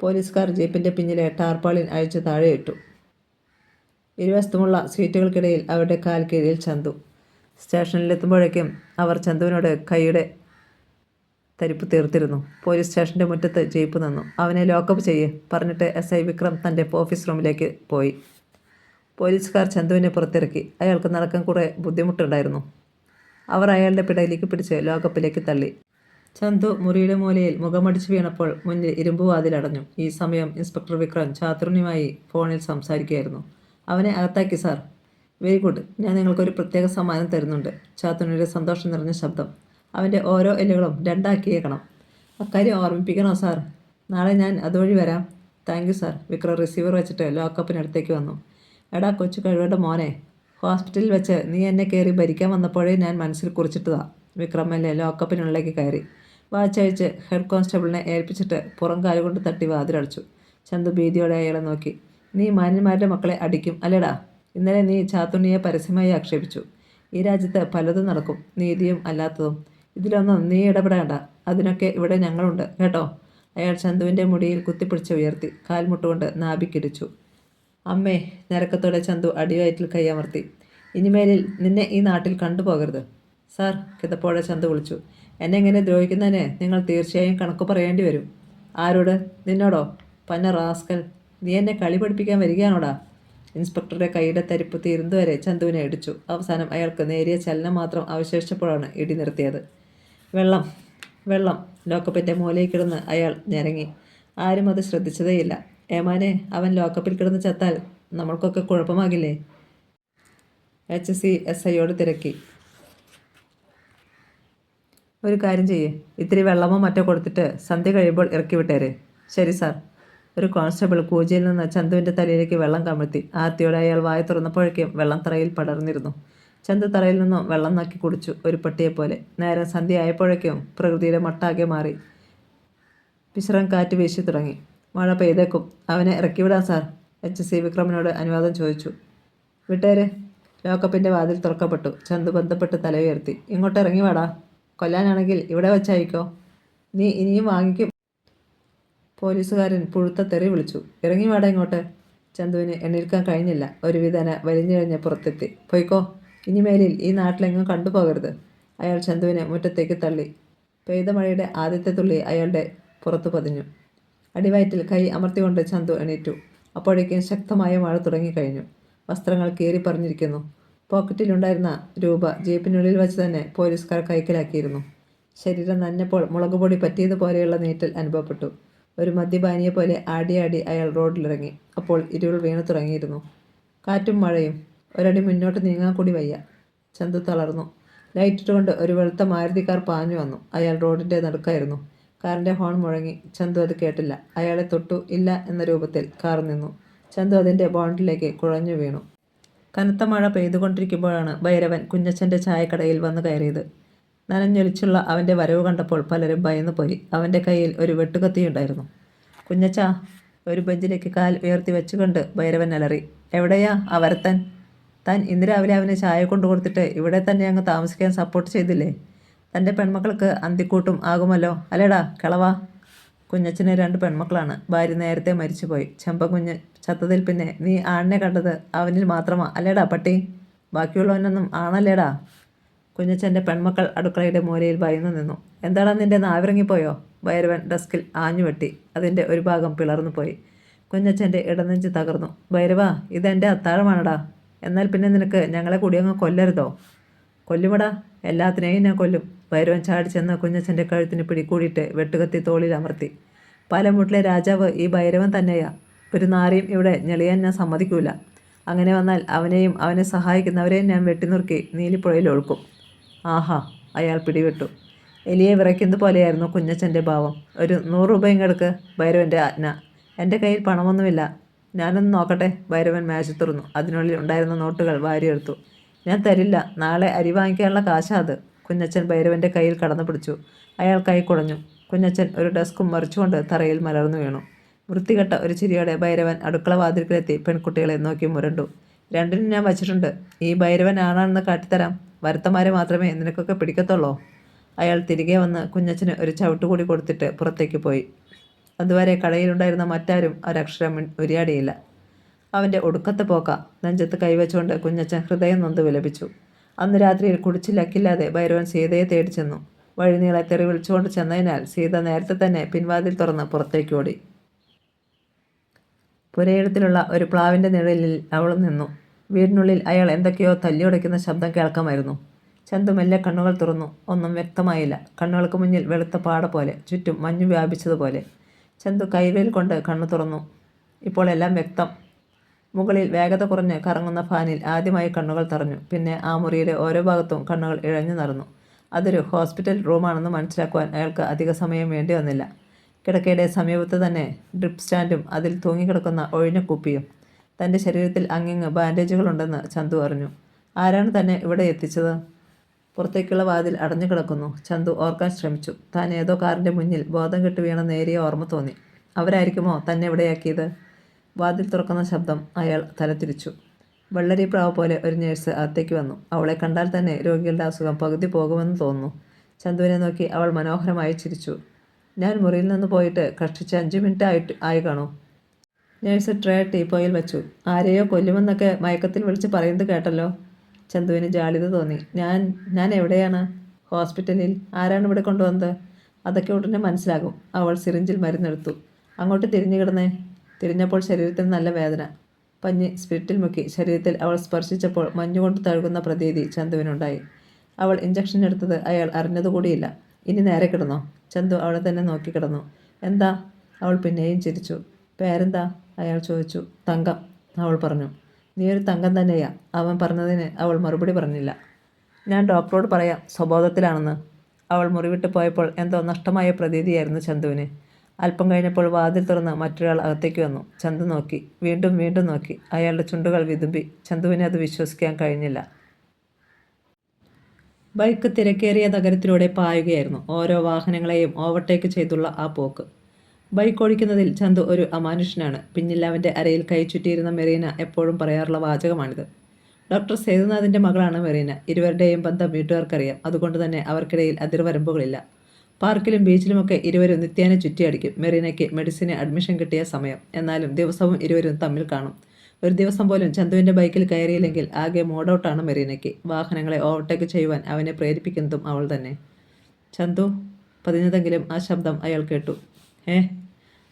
പോലീസുകാർ ജീപ്പിൻ്റെ പിന്നിലെ ടാർപ്പാളിൻ അഴിച്ച് താഴെയിട്ടു. ഇരുവശത്തുമുള്ള സീറ്റുകൾക്കിടയിൽ അവരുടെ കാൽ കീഴിൽ ചന്തു. സ്റ്റേഷനിലെത്തുമ്പോഴേക്കും അവർ ചന്തുവിനോട് കൈയുടെ തരിപ്പ് തീർത്തിരുന്നു. പോലീസ് സ്റ്റേഷൻ്റെ മുറ്റത്ത് ജീപ്പ് നിന്നു. അവനെ ലോക്കപ്പ് ചെയ്യ് പറഞ്ഞിട്ട് SI വിക്രം തൻ്റെ ഓഫീസ് റൂമിലേക്ക് പോയി. പോലീസുകാർ ചന്തുവിനെ പുറത്തിറക്കി. അയാൾക്ക് നടക്കാൻ കുറേ ബുദ്ധിമുട്ടുണ്ടായിരുന്നു. അവർ അയാളുടെ പിടയിലേക്ക് പിടിച്ച് ലോക്കപ്പിലേക്ക് തള്ളി. ചന്തു മുറിയുടെ മൂലയിൽ മുഖമടിച്ചു വീണപ്പോൾ മുന്നിൽ ഇരുമ്പ് വാതിലടഞ്ഞു. ഈ സമയം ഇൻസ്പെക്ടർ വിക്രം ചാതുർണ്യമായി ഫോണിൽ സംസാരിക്കുകയായിരുന്നു. അവനെ അകത്താക്കി സാർ. Very good. ഞാൻ നിങ്ങൾക്കൊരു പ്രത്യേക സമ്മാനം തരുന്നുണ്ട്. ചാത്തുണ്ണിയുടെ സന്തോഷം നിറഞ്ഞ ശബ്ദം. അവൻ്റെ ഓരോ എല്ലുകളും 2 ആക്കിയേക്കണം. അക്കാര്യം ഓർമ്മിപ്പിക്കണോ സാർ? നാളെ ഞാൻ അതുവഴി വരാം. Thank you sir. Vikram receiver വെച്ചിട്ട് ലോക്കപ്പിനടുത്തേക്ക് വന്നു. എടാ കൊച്ചു കഴിവേണ്ട മോനെ, ഹോസ്പിറ്റലിൽ വെച്ച് നീ എന്നെ കയറി ഭരിക്കാൻ വന്നപ്പോഴേ ഞാൻ മനസ്സിൽ കുറിച്ചിട്ടതാ. വിക്രം മെല്ലെ ലോക്കപ്പിനുള്ളിലേക്ക് കയറി. വാച്ചഴിച്ച് ഹെഡ് കോൺസ്റ്റബിളിനെ ഏൽപ്പിച്ചിട്ട് പുറം കാലുകൊണ്ട് തട്ടി വാതിലടച്ചു. ചന്തു ഭീതിയോടെ അയാളെ നോക്കി. നീ മാന്യന്മാരുടെ മക്കളെ അടിക്കും അല്ലേടാ? ഇന്നലെ നീ ചാത്തുണ്ണിയെ പരസ്യമായി ആക്ഷേപിച്ചു. ഈ രാജ്യത്ത് പലതും നടക്കും, നീതിയും അല്ലാത്തതും. ഇതിലൊന്നും നീ ഇടപെടേണ്ട. അതിനൊക്കെ ഇവിടെ ഞങ്ങളുണ്ട് കേട്ടോ. അയാൾ ചന്തുവിൻ്റെ മുടിയിൽ കുത്തിപ്പിടിച്ച് ഉയർത്തി കാൽമുട്ടുകൊണ്ട് നാഭിക്കിടിച്ചു. അമ്മേ. ഞരക്കത്തോടെ ചന്തു അടിവയറ്റിൽ കൈയമർത്തി. ഇനിമേലിൽ നിന്നെ ഈ നാട്ടിൽ കണ്ടുപോകരുത്. സാർ. കിതപ്പോടെ ചന്തു വിളിച്ചു. എന്നെ ഇങ്ങനെ ദ്രോഹിക്കുന്നതിന് നിങ്ങൾ തീർച്ചയായും കണക്ക് പറയേണ്ടി വരും. ആരോട്? നിന്നോടോ? പന്ന റാസ്കൽ. നീ എന്നെ കളി പഠിപ്പിക്കാൻ വരികയാണോടാ? ഇൻസ്പെക്ടറുടെ കൈയുടെ തരിപ്പ് തീരുന്നതുവരെ ചന്തുവിനെ ഇടിച്ചു. അവസാനം അയാൾക്ക് നേരിയ ചലനം മാത്രം അവശേഷിച്ചപ്പോഴാണ് ഇടി നിർത്തിയത്. വെള്ളം. വെള്ളം. ലോക്കപ്പിൻ്റെ മൂലയിൽ കിടന്ന് അയാൾ ഞരങ്ങി. ആരും അത് ശ്രദ്ധിച്ചതേയില്ല. ഏമാനെ, അവൻ ലോക്കപ്പിൽ കിടന്ന് ചത്താൽ നമ്മൾക്കൊക്കെ കുഴപ്പമാകില്ലേ? HC SIയോട് തിരക്കി. ഒരു കാര്യം ചെയ്യേ, ഇത്തിരി വെള്ളമോ മറ്റോ കൊടുത്തിട്ട് സന്ധ്യ കഴിയുമ്പോൾ ഇറക്കി വിട്ടേരെ. ശരി സാർ. ഒരു കോൺസ്റ്റബിൾ കൂജിയിൽ നിന്ന് ചന്തുവിൻ്റെ തലയിലേക്ക് വെള്ളം കമഴ്ത്തി. ആർത്തിയോടെ അയാൾ വായ തുറന്നപ്പോഴേക്കും വെള്ളം തറയിൽ പടർന്നിരുന്നു. ചന്തു തറയിൽ നിന്നും വെള്ളം നക്കി കുടിച്ചു, ഒരു പട്ടിയെപ്പോലെ. നേരം സന്ധ്യ ആയപ്പോഴേക്കും പ്രകൃതിയുടെ മട്ടാകെ മാറി. വിശ്രം കാറ്റ് വീശി തുടങ്ങി. മഴ പെയ്തേക്കും. അവനെ ഇറക്കിവിടാം സാർ. HC വിക്രമിനോട് അനുവാദം ചോദിച്ചു. വിട്ടേര്. ലോക്കപ്പിൻ്റെ വാതിൽ തുറക്കപ്പെട്ടു. ചന്തു ബന്ധപ്പെട്ട് തല ഉയർത്തി. ഇങ്ങോട്ട് ഇറങ്ങി വാടാ. കൊല്ലാനാണെങ്കിൽ ഇവിടെ വെച്ചായിക്കോ. നീ ഇനിയും വാങ്ങിക്കും. പോലീസുകാരൻ പുഴുത്ത തെറി വിളിച്ചു. ഇറങ്ങി വാടാ ഇങ്ങോട്ട്. ചന്തുവിന് എണ്ണീൽക്കാൻ കഴിഞ്ഞില്ല. ഒരു വിധന വലിഞ്ഞിഴഞ്ഞ് പുറത്തെത്തി. പൊയ്ക്കോ. ഇനിമേലിൽ ഈ നാട്ടിലെങ്ങും കണ്ടുപോകരുത്. അയാൾ ചന്തുവിനെ മുറ്റത്തേക്ക് തള്ളി. പെയ്ത മഴയുടെ ആദ്യത്തെ തുള്ളി അയാളുടെ പുറത്തു പതിഞ്ഞു. അടിവയറ്റിൽ കൈ അമർത്തിക്കൊണ്ട് ചന്തു എണീറ്റു. അപ്പോഴേക്കും ശക്തമായ മഴ തുടങ്ങിക്കഴിഞ്ഞു. വസ്ത്രങ്ങൾ കീറിപ്പറിഞ്ഞിരിക്കുന്നു. പോക്കറ്റിലുണ്ടായിരുന്ന രൂപ ജീപ്പിനുള്ളിൽ വെച്ച് തന്നെ പോലീസുകാർ കൈക്കലാക്കിയിരുന്നു. ശരീരം നനഞ്ഞപ്പോൾ മുളകുപൊടി പറ്റിയതുപോലെയുള്ള നീറ്റൽ അനുഭവപ്പെട്ടു. ഒരു മദ്യപാനിയെ പോലെ ആടി അയാൾ റോഡിലിറങ്ങി. അപ്പോൾ ഇരുൾ വീണു തുടങ്ങിയിരുന്നു. കാറ്റും മഴയും. ഒരടി മുന്നോട്ട് നീങ്ങാൻ കൂടി വയ്യ. ചന്തു തളർന്നു. ലൈറ്റിട്ടുകൊണ്ട് ഒരു വെളുത്ത മാരുതി കാർ പാഞ്ഞു വന്നു. അയാൾ റോഡിൻ്റെ നടുക്കായിരുന്നു. കാറിൻ്റെ ഹോൺ മുഴങ്ങി. ചന്തു അത് കേട്ടില്ല. അയാളെ തൊട്ടു ഇല്ല എന്ന രൂപത്തിൽ കാർ നിന്നു. ചന്തു അതിൻ്റെ ബോണ്ടിലേക്ക് കുഴഞ്ഞു വീണു. കനത്ത മഴ പെയ്തുകൊണ്ടിരിക്കുമ്പോഴാണ് ഭൈരവൻ കുഞ്ഞച്ചൻ്റെ ചായക്കടയിൽ വന്നു കയറിയത്. നനഞ്ഞൊലിച്ചുള്ള അവൻ്റെ വരവ് കണ്ടപ്പോൾ പലരും ഭയന്നു പോയി. അവൻ്റെ കയ്യിൽ ഒരു വെട്ടുകത്തിയുണ്ടായിരുന്നു. കുഞ്ഞച്ച. ഒരു ബെഞ്ചിലേക്ക് കാൽ ഉയർത്തി വെച്ചുകൊണ്ട് ഭൈരവൻ അലറി. എവിടെയാ ആ വരത്തൻ? താൻ ഇന്ന് രാവിലെ അവന് ചായ കൊണ്ടു കൊടുത്തിട്ട് ഇവിടെ തന്നെ അങ്ങ് താമസിക്കാൻ സപ്പോർട്ട് ചെയ്തില്ലേ? തൻ്റെ പെൺമക്കൾക്ക് അന്തിക്കൂട്ടും ആകുമല്ലോ അല്ലേടാ കിളവാ. കുഞ്ഞച്ചന് 2 പെൺമക്കളാണ്. ഭാര്യ നേരത്തെ മരിച്ചുപോയി. ചെമ്പക്കുഞ്ഞ് ചത്തതിൽ പിന്നെ നീ ആണിനെ കണ്ടത് അവനിൽ മാത്രമാ അല്ലേടാ പട്ടി? ബാക്കിയുള്ളവനൊന്നും ആണല്ലേടാ? കുഞ്ഞച്ചൻ്റെ പെൺമക്കൾ അടുക്കളയുടെ മൂലയിൽ ഭയന്നു നിന്നു. എന്താടാ നിൻ്റെ നാവിറങ്ങിപ്പോയോ? ഭൈരവൻ ഡെസ്കിൽ ആഞ്ഞുവെട്ടി. അതിൻ്റെ ഒരു ഭാഗം പിളർന്നു പോയി. കുഞ്ഞച്ചൻ്റെ ഇടനെഞ്ച് തകർന്നു. ഭൈരവ, ഇതെൻ്റെ അത്താഴമാണടാ. എന്നാൽ പിന്നെ നിനക്ക് ഞങ്ങളെ കൂടി അങ്ങ് കൊല്ലരുതോ? കൊല്ലുമടാ, എല്ലാത്തിനെയും ഞാൻ കൊല്ലും. ഭൈരവൻ ചാടിച്ചെന്ന് കുഞ്ഞച്ചൻ്റെ കഴുത്തിന് പിടികൂടിയിട്ട് വെട്ടുകത്തി തോളിൽ അമർത്തി. പാലമുട്ടിലെ രാജാവ് ഈ ഭൈരവൻ തന്നെയാ. ഒരു നാരിയും ഇവിടെ ഞെളിയാൻ ഞാൻ സമ്മതിക്കൂല. അങ്ങനെ വന്നാൽ അവനെയും അവനെ സഹായിക്കുന്നവരെയും ഞാൻ വെട്ടിനുറുക്കി നീലിപ്പുഴയിൽ ഒഴുക്കും. ആഹാ, അയാൾ പിടിവിട്ടു. എലിയെ വിറയ്ക്കുന്നത് പോലെയായിരുന്നു കുഞ്ഞച്ചൻ്റെ ഭാവം. ഒരു 100 രൂപയും കിടക്ക്, ഭൈരവൻ്റെ ആജ്ഞ. എൻ്റെ കയ്യിൽ പണമൊന്നുമില്ല. ഞാനൊന്ന് നോക്കട്ടെ. ഭൈരവൻ മേശ തുറന്നു. അതിനുള്ളിൽ ഉണ്ടായിരുന്ന നോട്ടുകൾ വാരിയെടുത്തു. ഞാൻ തരില്ല. നാളെ അരി വാങ്ങിക്കാനുള്ള കാശാ അത്. കുഞ്ഞച്ചൻ ഭൈരവൻ്റെ കയ്യിൽ കടന്നു പിടിച്ചു. അയാൾ കൈ കുടഞ്ഞു. കുഞ്ഞച്ചൻ ഒരു ഡെസ്കും മറിച്ചുകൊണ്ട് തറയിൽ മലർന്നു വീണു. വൃത്തികെട്ട ഒരു ചിരിയോടെ ഭൈരവൻ അടുക്കള വാതിൽക്കലെത്തി പെൺകുട്ടികളെ നോക്കി മുരണ്ടു. രണ്ടിനും ഞാൻ വച്ചിട്ടുണ്ട്. ഈ ഭൈരവൻ ആണാണെന്ന് കാട്ടിത്തരാം. വരുത്തമാരെ മാത്രമേ നിനക്കൊക്കെ പിടിക്കത്തുള്ളൂ. അയാൾ തിരികെ വന്ന് കുഞ്ഞച്ചന് ഒരു ചവിട്ടുകൂടി കൊടുത്തിട്ട് പുറത്തേക്ക് പോയി. അതുവരെ കടയിലുണ്ടായിരുന്ന മറ്റാരും ഒരക്ഷരം ഉരിയാടിയില്ല. അവൻ്റെ ഒടുക്കത്തെ പോക്ക. നെഞ്ചത്ത് കൈവച്ചുകൊണ്ട് കുഞ്ഞച്ചൻ ഹൃദയം നൊന്ത് വിലപിച്ചു. അന്ന് രാത്രിയിൽ കുടിച്ചിലക്കില്ലാതെ ഭൈരവൻ സീതയെ തേടി ചെന്നു. വഴിനീളെ തെറി വിളിച്ചുകൊണ്ട് ചെന്നതിനാൽ സീത നേരത്തെ തന്നെ പിൻവാതിൽ തുറന്ന് പുറത്തേക്ക് ഓടി. പുരയിടത്തിലുള്ള ഒരു പ്ലാവിൻ്റെ നിഴലിൽ അവൾ നിന്നു. വീടിനുള്ളിൽ അയാൾ എന്തൊക്കെയോ തല്ലിയുടയ്ക്കുന്ന ശബ്ദം കേൾക്കാമായിരുന്നു. ചന്തു മെല്ലെ കണ്ണുകൾ തുറന്നു. ഒന്നും വ്യക്തമായില്ല. കണ്ണുകൾക്ക് മുന്നിൽ വെളുത്ത പാട പോലെ, ചുറ്റും മഞ്ഞു വ്യാപിച്ചതുപോലെ. ചന്തു കൈവേൽ കൊണ്ട് കണ്ണു തുറന്നു. ഇപ്പോൾ എല്ലാം വ്യക്തം. മുകളിൽ വേഗത കുറഞ്ഞ് കറങ്ങുന്ന ഫാനിൽ ആദ്യമായി കണ്ണുകൾ തറഞ്ഞു. പിന്നെ ആ മുറിയിലെ ഓരോ ഭാഗത്തും കണ്ണുകൾ ഇഴഞ്ഞു നടന്നു. അതൊരു ഹോസ്പിറ്റൽ റൂമാണെന്ന് മനസ്സിലാക്കുവാൻ അയാൾക്ക് അധിക സമയം വേണ്ടി വന്നില്ല. കിടക്കയുടെ സമീപത്ത് തന്നെ ഡ്രിപ്പ് സ്റ്റാൻഡും അതിൽ തൂങ്ങിക്കിടക്കുന്ന ഒഴിഞ്ഞ കുപ്പിയും. തൻ്റെ ശരീരത്തിൽ അങ്ങിങ്ങ് ബാൻഡേജുകളുണ്ടെന്ന് ചന്തു അറിഞ്ഞു. ആരാണ് തന്നെ ഇവിടെ എത്തിച്ചത്? പുറത്തേക്കുള്ള വാതിൽ അടഞ്ഞു കിടക്കുന്നു. ചന്തു ഓർക്കാൻ ശ്രമിച്ചു. താൻ ഏതോ കാറിൻ്റെ മുന്നിൽ ബോധം കെട്ട് വീണ നേരിയ ഓർമ്മ തോന്നി. അവരായിരിക്കുമോ തന്നെ ഇവിടെയാക്കിയത്? വാതിൽ തുറക്കുന്ന ശബ്ദം. അയാൾ തലതിരിച്ചു. വെള്ളരി പ്രാവ് പോലെ ഒരു നേഴ്സ് അകത്തേക്ക് വന്നു. അവളെ കണ്ടാൽ തന്നെ രോഗികളുടെ അസുഖം പകുതി പോകുമെന്ന് തോന്നുന്നു. ചന്തുവിനെ നോക്കി അവൾ മനോഹരമായി ചിരിച്ചു. ഞാൻ മുറിയിൽ നിന്ന് പോയിട്ട് കഷ്ടിച്ച് 5 മിനിറ്റ് ആയി കാണൂ. നേഴ്സ് ട്രേ ടീപ്പോയിൽ വെച്ചു. ആരെയോ കൊല്ലുമെന്നൊക്കെ മയക്കത്തിൽ വിളിച്ച് പറയുന്നത് കേട്ടല്ലോ. ചന്തുവിന് ജാളിത തോന്നി. ഞാൻ എവിടെയാണ്? ഹോസ്പിറ്റലിൽ. ആരാണ് ഇവിടെ കൊണ്ടുവന്നത്? അതൊക്കെ ഉടനെ മനസ്സിലാകും. അവൾ സിറിഞ്ചിൽ മരുന്നെടുത്തു. അങ്ങോട്ട് തിരിഞ്ഞു കിടന്നേ. തിരിഞ്ഞപ്പോൾ ശരീരത്തിൽ നല്ല വേദന. പഞ്ഞി സ്പിരിറ്റിൽ മുക്കി ശരീരത്തിൽ അവൾ സ്പർശിച്ചപ്പോൾ മഞ്ഞുകൊണ്ട് തഴുകുന്ന പ്രതീതി ചന്തുവിനുണ്ടായി. അവൾ ഇഞ്ചക്ഷൻ എടുത്തത് അയാൾ അറിഞ്ഞതുകൂടിയില്ല. ഇനി നേരെ കിടന്നോ? ചന്തു അവളെ തന്നെ നോക്കി കിടന്നു. എന്താ? അവൾ പിന്നെയും ചിരിച്ചു. പേരെന്താ? അയാൾ ചോദിച്ചു. തങ്കം, അവൾ പറഞ്ഞു. നീ ഒരു തങ്കം തന്നെയാ. അവൻ പറഞ്ഞതിന് അവൾ മറുപടി പറഞ്ഞില്ല. ഞാൻ ഡോക്ടറോട് പറയാം സ്വബോധത്തിലാണെന്ന്. അവൾ മുറിവിട്ട് പോയപ്പോൾ എന്തോ നഷ്ടമായ പ്രതീതിയായിരുന്നു ചന്തുവിന്. അല്പം കഴിഞ്ഞപ്പോൾ വാതിൽ തുറന്ന് മറ്റൊരാൾ അകത്തേക്ക് വന്നു. ചന്തു നോക്കി. വീണ്ടും വീണ്ടും നോക്കി. അയാളുടെ ചുണ്ടുകൾ വിതുമ്പി. ചന്തുവിനെ അത് വിശ്വസിക്കാൻ കഴിഞ്ഞില്ല. ബൈക്ക് തിരക്കേറിയ നഗരത്തിലൂടെ പായുകയായിരുന്നു. ഓരോ വാഹനങ്ങളെയും ഓവർടേക്ക് ചെയ്തുള്ള ആ പോക്ക്. ബൈക്ക് ഓടിക്കുന്നതിൽ ചന്തു ഒരു അമാനുഷ്യനാണ്. പിന്നിൽ അവൻ്റെ അരയിൽ കൈ ചുറ്റിയിരുന്ന മെറീന എപ്പോഴും പറയാറുള്ള വാചകമാണിത്. ഡോക്ടർ സേതുനാഥിൻ്റെ മകളാണ് മെറീന. ഇരുവരുടെയും ബന്ധം വീട്ടുകാർക്കറിയാം. അതുകൊണ്ട് തന്നെ അവർക്കിടയിൽ അതിർവരമ്പുകളില്ല. പാർക്കിലും ബീച്ചിലുമൊക്കെ ഇരുവരും നിത്യേന ചുറ്റിയടിക്കും. മെറീനയ്ക്ക് മെഡിസിന് അഡ്മിഷൻ കിട്ടിയ സമയം. എന്നാലും ദിവസവും ഇരുവരും തമ്മിൽ കാണും. ഒരു ദിവസം പോലും ചന്തുവിൻ്റെ ബൈക്കിൽ കയറിയില്ലെങ്കിൽ ആകെ മൂഡൌട്ടാണ് മെറീനയ്ക്ക്. വാഹനങ്ങളെ ഓവർടേക്ക് ചെയ്യുവാൻ അവനെ പ്രേരിപ്പിക്കുന്നതും അവൾ തന്നെ. ചന്തു പതിഞ്ഞതെങ്കിലും ആ ശബ്ദം അയാൾ കേട്ടു.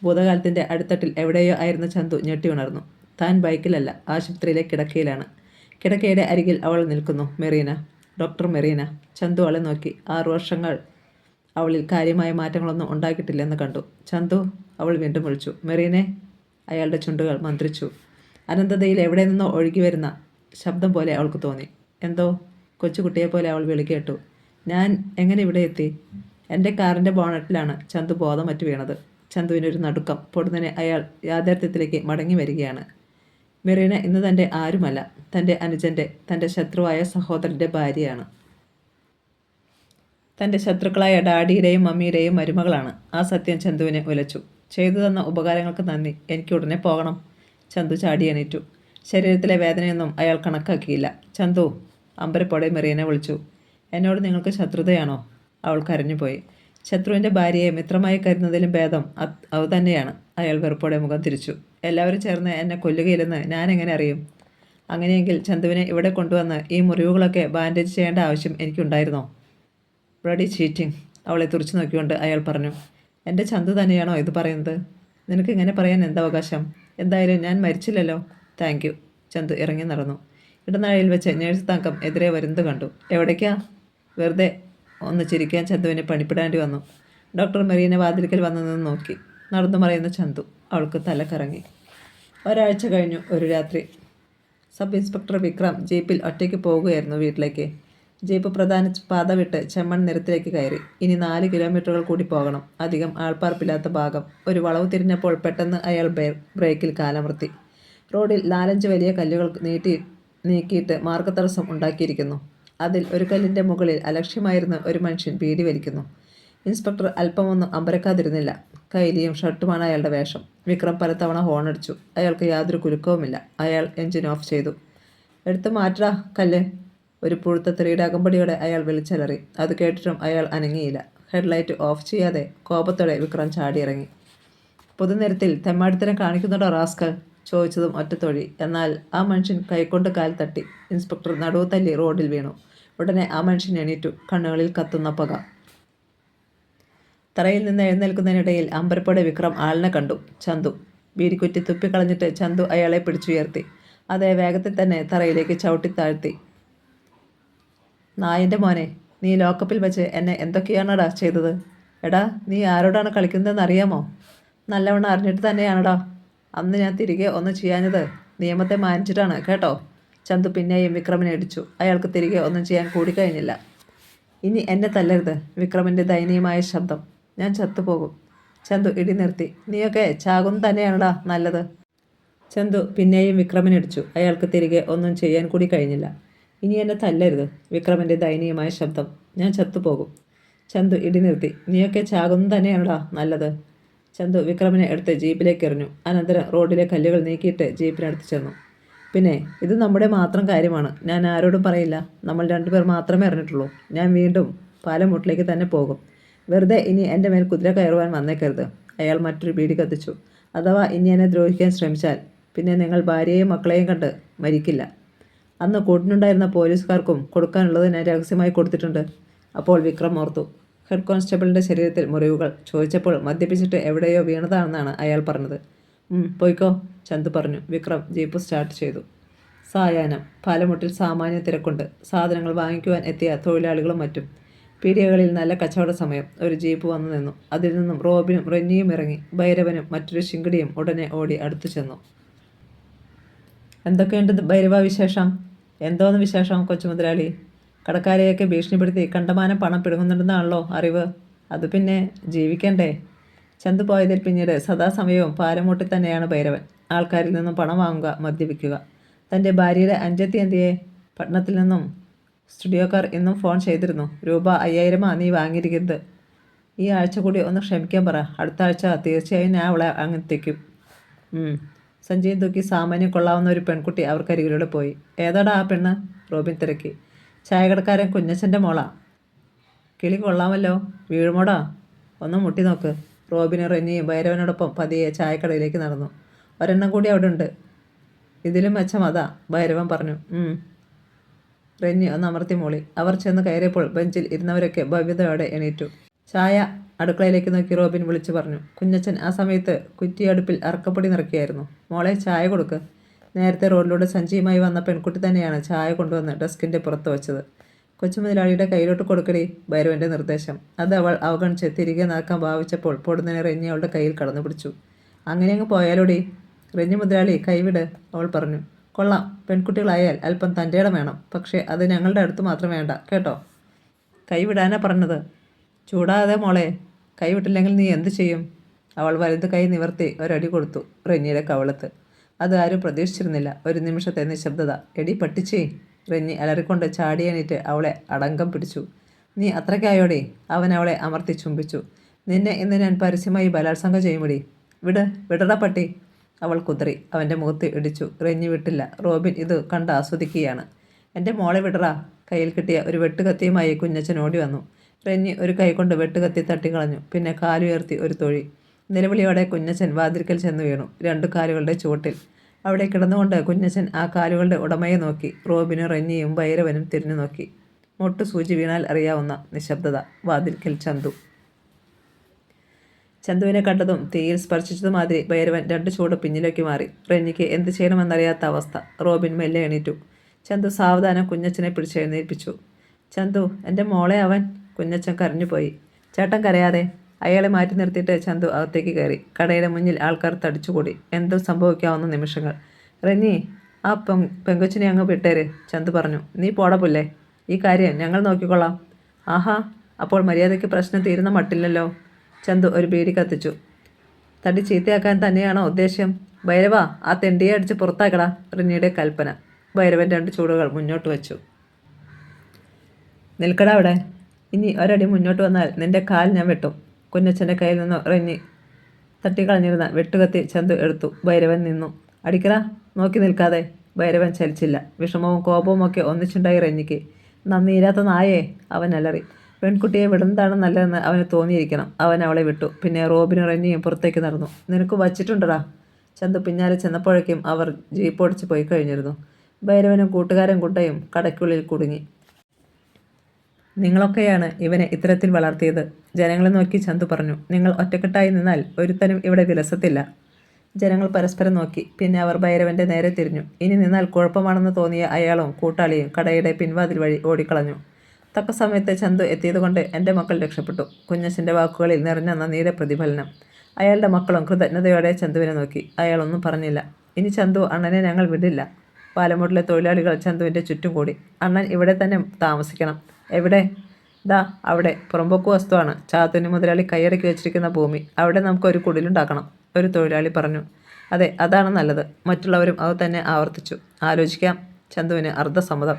ഭൂതകാലത്തിൻ്റെ അടിത്തട്ടിൽ എവിടെയോ ആയിരുന്ന ചന്തു ഞെട്ടി ഉണർന്നു. താൻ ബൈക്കിലല്ല, ആശുപത്രിയിലെ കിടക്കയിലാണ്. കിടക്കയുടെ അരികിൽ അവൾ നിൽക്കുന്നു. മെറീന, ഡോക്ടർ മെറീന. ചന്തു അവളെ നോക്കി. 6 വർഷങ്ങൾ അവളിൽ കാര്യമായ മാറ്റങ്ങളൊന്നും ഉണ്ടാക്കിയിട്ടില്ലെന്ന് കണ്ടു. ചന്തു, അവൾ വീണ്ടും വിളിച്ചു. മെറീനെ. അയാളുടെ ചുണ്ടുകൾ മന്ത്രിച്ചു. അനന്തതയിൽ എവിടെ നിന്നോ ഒഴുകി വരുന്ന ശബ്ദം പോലെ അവൾക്ക് തോന്നി. എന്തോ കൊച്ചുകുട്ടിയെപ്പോലെ അവൾ വിളി കേട്ടു. ഞാൻ എങ്ങനെ ഇവിടെ എത്തി? എൻ്റെ കാറിൻ്റെ ബോണറ്റിലാണ് ചന്തു ബോധം മറ്റു വീണത്. ചന്തുവിനൊരു നടുക്കം. പൊടുന്നനെ അയാൾ യാഥാർത്ഥ്യത്തിലേക്ക് മടങ്ങി വരികയാണ്. മെറീന ഇന്ന് തൻ്റെ ആരുമല്ല. തൻ്റെ അനുജൻ്റെ, തൻ്റെ ശത്രുവായ സഹോദരൻ്റെ ഭാര്യയാണ്. തൻ്റെ ശത്രുക്കളായ ഡാഡിയുടെയും മമ്മിയുടെയും മരുമകളാണ്. ആ സത്യം ചന്തുവിനെ ഉലച്ചു. ചെയ്തു തന്ന ഉപകാരങ്ങൾക്ക് നന്ദി. എനിക്ക് ഉടനെ പോകണം. ചന്തു ചാടി എണീറ്റു. ശരീരത്തിലെ വേദനയൊന്നും അയാൾ കണക്കാക്കിയില്ല. ചന്തു, അമ്പരപ്പോടെ മെറീനെ വിളിച്ചു. എന്നോട് നിങ്ങൾക്ക് ശത്രുതയാണോ? അവൾ കരഞ്ഞുപോയി. ശത്രുവിൻ്റെ ഭാര്യയെ മിത്രമായി കരുതുന്നതിലും ഭേദം അതുതന്നെയാണ്. അയാൾ വെറുപ്പോടെ മുഖം തിരിച്ചു. എല്ലാവരും ചേർന്ന് എന്നെ കൊല്ലുകയില്ലെന്ന് ഞാൻ എങ്ങനെ അറിയും? അങ്ങനെയെങ്കിൽ ചന്തുവിനെ ഇവിടെ കൊണ്ടുവന്ന് ഈ മുറിവുകളൊക്കെ ബാൻഡേജ് ചെയ്യേണ്ട ആവശ്യം എനിക്കുണ്ടായിരുന്നോ? ബ്ലഡി ചീറ്റിംഗ്, അവളെ തുറച്ചു നോക്കിക്കൊണ്ട് അയാൾ പറഞ്ഞു. എൻ്റെ ചന്തു തന്നെയാണോ ഇത് പറയുന്നത്? നിനക്ക് ഇങ്ങനെ പറയാൻ എന്താ അവകാശം? എന്തായാലും ഞാൻ മരിച്ചില്ലല്ലോ. Thank you. ചന്തു ഇറങ്ങി നടന്നു. ഇടനാഴിയിൽ വെച്ച് നേഴ്സ് തങ്കം എതിരെ വരുന്നത് കണ്ടു. എവിടേക്കാ? വെറുതെ ഒന്ന് ചിരിക്കാൻ ചന്തുവിനെ പണിപ്പെടേണ്ടി വന്നു. ഡോക്ടർ മെറീനെ വാതിൽക്കൽ വന്നു നിന്ന് നോക്കി. നടന്നു മറയുന്ന ചന്തു. അവൾക്ക് തല കറങ്ങി. ഒരാഴ്ച കഴിഞ്ഞു. ഒരു രാത്രി സബ് ഇൻസ്പെക്ടർ വിക്രം ജീപ്പിൽ ഒറ്റയ്ക്ക് പോവുകയായിരുന്നു വീട്ടിലേക്ക്. ജീപ്പ് പ്രധാന പാത വിട്ട് ചെമ്മൺ നിരത്തിലേക്ക് കയറി. ഇനി 4 കിലോമീറ്ററുകൾ കൂടി പോകണം. അധികം ആൾപ്പാർപ്പില്ലാത്ത ഭാഗം. ഒരു വളവ് തിരിഞ്ഞപ്പോൾ പെട്ടെന്ന് അയാൾ ബ്രേക്കിൽ കാലമർത്തി. റോഡിൽ 4-5 വലിയ കല്ലുകൾ നീക്കിയിട്ട് മാർഗതടസ്സം ഉണ്ടാക്കിയിരിക്കുന്നു. അതിൽ ഒരു കല്ലിൻ്റെ മുകളിൽ അലക്ഷ്യമായിരുന്ന ഒരു മനുഷ്യൻ ബീഡി വലിക്കുന്നു. ഇൻസ്പെക്ടർ അല്പമൊന്നും അമ്പരക്കാതിരുന്നില്ല. കൈലിയും ഷർട്ടുമാണ് അയാളുടെ വേഷം. വിക്രം പലതവണ ഹോണടിച്ചു. അയാൾക്ക് യാതൊരു കുലുക്കവുമില്ല. അയാൾ എഞ്ചിൻ ഓഫ് ചെയ്തു. എടുത്ത് മാറ്റാ കല്ല്. ഒരു പുഴുത്ത തെറിയുടെ അകമ്പടിയോടെ അയാൾ വിളിച്ചലറി. അത് കേട്ടിട്ടും അയാൾ അനങ്ങിയില്ല. ഹെഡ്ലൈറ്റ് ഓഫ് ചെയ്യാതെ കോപത്തോടെ വിക്രം ചാടിയിറങ്ങി. പൊതുനിരത്തിൽ തെമ്മാടിത്തരം കാണിക്കുന്നുണ്ടോ റാസ്കൽ? ചോദിച്ചതും ഒറ്റത്തൊഴി. എന്നാൽ ആ മനുഷ്യൻ കൈക്കൊണ്ട് കാൽ തട്ടി. ഇൻസ്പെക്ടർ നടുവ് തല്ലി റോഡിൽ വീണു. ഉടനെ ആ മനുഷ്യൻ എണീറ്റു. കണ്ണുകളിൽ കത്തുന്ന പുക. തറയിൽ നിന്ന് എഴുന്നേൽക്കുന്നതിനിടയിൽ അമ്പരപ്പോടെ വിക്രം ആളിനെ കണ്ടു. ചന്തു. ബീഡിക്കുറ്റി തുപ്പിക്കളഞ്ഞിട്ട് ചന്തു അയാളെ പിടിച്ചുയർത്തി. അതേ വേഗത്തിൽ തന്നെ തറയിലേക്ക് ചവിട്ടി താഴ്ത്തി. നായൻ്റെ മോനെ, നീ ലോക്കപ്പിൽ വെച്ച് എന്നെ എന്തൊക്കെയാണടാ ചെയ്തത്? എടാ, നീ ആരോടാണ് കളിക്കുന്നതെന്ന് അറിയാമോ? നല്ലവണ്ണം അറിഞ്ഞിട്ട് തന്നെയാണടാ അന്ന് ഞാൻ തിരികെ ഒന്നും ചെയ്യാഞ്ഞത്. നിയമത്തെ മാനിച്ചിട്ടാണ് കേട്ടോ. ചന്തു പിന്നെയും വിക്രമിനെ ഇടിച്ചു. അയാൾക്ക് തിരികെ ഒന്നും ചെയ്യാൻ കൂടി കഴിഞ്ഞില്ല. ഇനി എന്നെ തല്ലരുത്. വിക്രമിൻ്റെ ദയനീയമായ ശബ്ദം. ഞാൻ ചത്തുപോകും. ചന്തു ഇടി നിർത്തി. നീയൊക്കെ ചാകുന്നു തന്നെയാണടാ നല്ലത്. ചന്തു പിന്നെയും വിക്രമിനടിച്ചു. അയാൾക്ക് തിരികെ ഒന്നും ചെയ്യാൻ കൂടി കഴിഞ്ഞില്ല. ഇനി എന്നെ തല്ലരുത്. വിക്രമിൻ്റെ ദയനീയമായ ശബ്ദം. ഞാൻ ചത്തുപോകും. ചന്തു ഇടി നിർത്തി. നീയൊക്കെ ചാകുന്നു തന്നെയാണടാ നല്ലത്. ചന്തു വിക്രമിനെ എടുത്ത് ജീപ്പിലേക്ക് എറിഞ്ഞു. അനന്തരം റോഡിലെ കല്ലുകൾ നീക്കിയിട്ട് ജീപ്പിനടുത്ത് ചെന്നു. പിന്നെ ഇത് നമ്മുടെ മാത്രം കാര്യമാണ്. ഞാൻ ആരോടും പറയില്ല. നമ്മൾ 2 പേർ മാത്രമേ അറിഞ്ഞിട്ടുള്ളൂ. ഞാൻ വീണ്ടും പാലമുട്ടിലേക്ക് തന്നെ പോകും. വെറുതെ ഇനി എൻ്റെ മേൽ കുതിര കയറുവാൻ വന്നേക്കരുത്. അയാൾ മറ്റൊരു ബീഡി കത്തിച്ചു. അഥവാ ഇനി എന്നെ ദ്രോഹിക്കാൻ ശ്രമിച്ചാൽ പിന്നെ നിങ്ങൾ ഭാര്യയെയും മക്കളെയും കണ്ട് മരിക്കില്ല. അന്ന് കൂട്ടിനുണ്ടായിരുന്ന പോലീസുകാർക്കും കൊടുക്കാനുള്ളത് ഞാൻ രഹസ്യമായി കൊടുത്തിട്ടുണ്ട്. അപ്പോൾ വിക്രം ഓർത്തു. ഹെഡ് കോൺസ്റ്റബിളിൻ്റെ ശരീരത്തിൽ മുറിവുകൾ. ചോദിച്ചപ്പോൾ മദ്യപിച്ചിട്ട് എവിടെയോ വീണതാണെന്നാണ് അയാൾ പറഞ്ഞത്. പോയിക്കോ, ചന്തു പറഞ്ഞു. വിക്രം ജീപ്പ് സ്റ്റാർട്ട് ചെയ്തു. സായാഹ്നം. പാലമുട്ടിൽ സാമാന്യ തിരക്കുണ്ട്. സാധനങ്ങൾ വാങ്ങിക്കുവാൻ എത്തിയ തൊഴിലാളികളും മറ്റും. പീടികകളിൽ നല്ല കച്ചവട സമയം. ഒരു ജീപ്പ് വന്നു നിന്നു. അതിൽ നിന്നും റോബിനും റെന്നിയും ഇറങ്ങി. ഭൈരവനും മറ്റൊരു ശിങ്കിടിയും ഉടനെ ഓടി അടുത്തു ചെന്നു. എന്തൊക്കെയുണ്ട് ഭൈരവ വിശേഷം? എന്തോന്ന് വിശേഷം കൊച്ചുമുതലാളി? കടക്കാരെയൊക്കെ ഭീഷണിപ്പെടുത്തി കണ്ടമാനം പണം പിടുങ്ങുന്നുണ്ടെന്നാണല്ലോ അറിവ്. അത് പിന്നെ ജീവിക്കണ്ടേ? ചന്തു പോയതിൽ പിന്നീട് സദാസമയവും പാലമുട്ടിൽ തന്നെയാണ് ഭൈരവൻ. ആൾക്കാരിൽ നിന്നും പണം വാങ്ങുക, മദ്യപിക്കുക. തൻ്റെ ഭാര്യയുടെ അഞ്ചത്തി എന്തിയെ? പട്ടണത്തിൽ നിന്നും സ്റ്റുഡിയോക്കാർ ഇന്നും ഫോൺ ചെയ്തിരുന്നു. രൂപ 5000 നീ വാങ്ങിയിരിക്കുന്നത്. ഈ ആഴ്ച കൂടി ഒന്ന് ക്ഷമിക്കാൻ പറ. അടുത്ത ആഴ്ച തീർച്ചയായും ഞാൻ അവളെ അങ്ങെത്തിക്കും. സഞ്ജയ് തൂക്കി സാമാന്യം കൊള്ളാവുന്ന ഒരു പെൺകുട്ടി അവർക്കരികിലൂടെ പോയി. ഏതാടാ ആ പെണ്ണ്? റോബിൻ തിരക്കി. ചായകടക്കാരൻ കുഞ്ഞച്ചൻ്റെ മോളാ. കിളി കൊള്ളാമല്ലോ. വീഴുമോടാ? ഒന്ന് മുട്ടി നോക്ക്. റോബിനും റെന്നിയും ഭൈരവനോടൊപ്പം പതിയെ ചായക്കടയിലേക്ക് നടന്നു. ഒരെണ്ണം കൂടി അവിടെ ഉണ്ട്. ഇതിലും മെച്ചം അതാ, ഭൈരവൻ പറഞ്ഞു. റെന്നി ഒന്ന് അമർത്തി മൂളി. അവർ ചെന്ന് കയറിയപ്പോൾ ബെഞ്ചിൽ ഇരുന്നവരൊക്കെ ഭവ്യതയോടെ എണീറ്റു. ചായ. അടുക്കളയിലേക്ക് നോക്കി റോബിൻ വിളിച്ചു പറഞ്ഞു. കുഞ്ഞച്ചൻ ആ സമയത്ത് കുറ്റിയടുപ്പിൽ അറക്കപ്പൊടി നിറക്കിയായിരുന്നു. മോളെ ചായ കൊടുക്ക്. നേരത്തെ റോഡിലൂടെ സഞ്ജയുമായി വന്ന പെൺകുട്ടി തന്നെയാണ് ചായ കൊണ്ടുവന്ന് ഡെസ്കിൻ്റെ പുറത്ത് വെച്ചത്. കൊച്ചുമുതലാളിയുടെ കയ്യിലോട്ട് കൊടുക്കടി, ഭൈരവൻ്റെ നിർദ്ദേശം. അത് അവൾ അവഗണിച്ച് തിരികെ നടക്കാൻ ഭാവിച്ചപ്പോൾ പൊടുന്നനെ റെന്നി അവളുടെ കയ്യിൽ കടന്നു പിടിച്ചു. അങ്ങനെ അങ്ങ് പോയാലോടി. റെന്നി മുതലാളി കൈവിട്, അവൾ പറഞ്ഞു. കൊള്ളാം, പെൺകുട്ടികളായാൽ അല്പം തൻ്റെ ഇടം വേണം. പക്ഷേ അത് ഞങ്ങളുടെ അടുത്ത് മാത്രം വേണ്ട കേട്ടോ. കൈവിടാനാ പറഞ്ഞത്. ചൂടാതെ മോളെ. കൈവിട്ടില്ലെങ്കിൽ നീ എന്തു ചെയ്യും? അവൾ വലുത് കൈ നിവർത്തി ഒരടി കൊടുത്തു റെന്നിയുടെ കവളത്ത്. അത് ആരും പ്രതീക്ഷിച്ചിരുന്നില്ല. ഒരു നിമിഷത്തെ നിശബ്ദത. എടി പട്ടിച്ചേ. റെന്നി അലറിക്കൊണ്ട് ചാടിയണിറ്റ് അവളെ അടങ്കം പിടിച്ചു. നീ അത്രയ്ക്കായോടി? അവൻ അവളെ അമർത്തി ചുംബിച്ചു. നിന്നെ ഇന്ന് ഞാൻ പരസ്യമായി ബലാത്സംഗം ചെയ്യുമടി. വിടടാ പട്ടി. അവൾ കുതറി. അവൻ്റെ മുഖത്ത് ഇടിച്ചു. റെന്നി വിട്ടില്ല. റോബിൻ ഇത് കണ്ട് ആസ്വദിക്കുകയാണ്. എൻ്റെ മോളെ വിടറാ. കയ്യിൽ കിട്ടിയ ഒരു വെട്ടുകത്തിയുമായി കുഞ്ഞച്ചൻ ഓടി വന്നു. റെന്നി ഒരു കൈകൊണ്ട് വെട്ടുകത്തി തട്ടിക്കളഞ്ഞു. പിന്നെ കാലുയർത്തി ഒരു തൊഴി. നിലവിളിയോടെ കുഞ്ഞച്ചൻ വാതിൽക്കൽ ചെന്ന് വീണു. 2 കാലുകളുടെ ചുവട്ടിൽ. അവിടെ കിടന്നുകൊണ്ട് കുഞ്ഞച്ചൻ ആ കാലുകളുടെ ഉടമയെ നോക്കി. റോബിനും റെന്നിയും ഭൈരവനും തിരിഞ്ഞു നോക്കി. മൊട്ടു സൂചി വീണാൽ അറിയാവുന്ന നിശബ്ദത. വാതിൽക്കൽ ചന്തു. ചന്തുവിനെ കണ്ടതും തീയിൽ സ്പർശിച്ചതുമാതിരി ഭൈരവൻ 2 ചുവട് പിന്നിലേക്ക് മാറി. റെന്നിക്ക് എന്ത് ചെയ്യണമെന്നറിയാത്ത അവസ്ഥ. റോബിൻ മെല്ലെ എണീറ്റു. ചന്തു സാവധാനം കുഞ്ഞച്ചനെ പിടിച്ചെഴുന്നേൽപ്പിച്ചു. ചന്തു, എൻ്റെ മോളെ അവൻ. കുഞ്ഞച്ചൻ കരഞ്ഞുപോയി. ചേട്ടൻ കരയാതെ. അയാളെ മാറ്റി നിർത്തിയിട്ട് ചന്തു അകത്തേക്ക് കയറി. കടയുടെ മുന്നിൽ ആൾക്കാർ തടിച്ചുകൂടി. എന്തും സംഭവിക്കാവുന്ന നിമിഷങ്ങൾ. റെന്നി, ആ പെങ്കൊച്ചിനെ അങ്ങ് വിട്ടേര്, ചന്തു പറഞ്ഞു. നീ പോടാ പുല്ലേ, ഈ കാര്യം ഞങ്ങൾ നോക്കിക്കൊള്ളാം. ആഹാ, അപ്പോൾ മര്യാദയ്ക്ക് പ്രശ്നം തീരുന്ന മട്ടില്ലല്ലോ. ചന്തു ഒരു ബീഡി കത്തിച്ചു. തടി ചീത്തയാക്കാൻ തന്നെയാണോ ഉദ്ദേശ്യം? ഭൈരവ, ആ തെണ്ടിയെ അടിച്ച് പുറത്താക്കടാ, റിനിയുടെ കൽപ്പന. ഭൈരവൻ 2 ചൂടുകൾ മുന്നോട്ട് വെച്ചു. നിൽക്കടാ അവിടെ. ഇനി ഒരടി മുന്നോട്ട് വന്നാൽ നിന്റെ കാൽ ഞാൻ വെട്ടും. കുഞ്ഞച്ചൻ്റെ കയ്യിൽ നിന്ന് റിന്നി തട്ടിക്കളഞ്ഞിരുന്ന വെട്ടുകത്തി ചന്തു എടുത്തു. ഭൈരവൻ നിന്നു. അടിക്കടാ, നോക്കി നിൽക്കാതെ. ഭൈരവൻ ചലിച്ചില്ല. വിഷമവും കോപവും ഒക്കെ ഒന്നിച്ചുണ്ടായി റെന്നിക്ക്. നന്ദിയില്ലാത്ത നായേ, അവൻ അലറി. പെൺകുട്ടിയെ വിടുന്നതാണ് നല്ലതെന്ന് അവന് തോന്നിയിരിക്കണം. അവൻ അവളെ വിട്ടു. പിന്നെ റോബിനും റെന്നിയും പുറത്തേക്ക് നടന്നു. നിനക്ക് വച്ചിട്ടുണ്ടടാ. ചന്തു പിന്നാലെ ചെന്നപ്പോഴേക്കും അവർ ജീപ്പ് ഓടിച്ച് പോയി കഴിഞ്ഞിരുന്നു. ഭൈരവനും കൂട്ടുകാരൻ കുട്ടയും കടയ്ക്കുള്ളിൽ കുടുങ്ങി. നിങ്ങളൊക്കെയാണ് ഇവനെ ഇത്തരത്തിൽ വളർത്തിയത്, ജനങ്ങളെ നോക്കി ചന്തു പറഞ്ഞു. നിങ്ങൾ ഒറ്റക്കെട്ടായി നിന്നാൽ ഒരുത്തനും ഇവിടെ വിലസത്തില്ല. ജനങ്ങൾ പരസ്പരം നോക്കി. പിന്നെ അവർ ഭൈരവൻ്റെ നേരെ തിരിഞ്ഞു. ഇനി നിന്നാൽ കുഴപ്പമാണെന്ന് തോന്നിയ അയാളും കൂട്ടാളിയും കടയുടെ പിൻവാതിൽ വഴി ഓടിക്കളഞ്ഞു. തക്ക സമയത്ത് ചന്തു എത്തിയതുകൊണ്ട് എൻ്റെ മക്കൾ രക്ഷപ്പെട്ടു. കുഞ്ഞച്ചൻ്റെ വാക്കുകളിൽ നിറഞ്ഞ നന്ദിയുടെ പ്രതിഫലനം. അയാളുടെ മക്കളും കൃതജ്ഞതയോടെ ചന്തുവിനെ നോക്കി. അയാളൊന്നും പറഞ്ഞില്ല. ഇനി ചന്തു, അണ്ണനെ ഞങ്ങൾ വിടില്ല. പാലമൂട്ടിലെ തൊഴിലാളികൾ ചന്തുവിൻ്റെ ചുറ്റും കൂടി. അണ്ണൻ ഇവിടെ തന്നെ താമസിക്കണം. എവിടെ? ദാ അവിടെ. പുറമ്പോക്ക് വസ്തുവാണ്. ചാത്തുണ്ണി മുതലാളി കൈയടക്കി വെച്ചിരിക്കുന്ന ഭൂമി. അവിടെ നമുക്കൊരു കുടിലുണ്ടാക്കണം, ഒരു തൊഴിലാളി പറഞ്ഞു. അതെ, അതാണ് നല്ലത്. മറ്റുള്ളവരും അത് തന്നെ ആവർത്തിച്ചു. ആലോചിക്കാം. ചന്തുവിന് അർദ്ധസമ്മതം.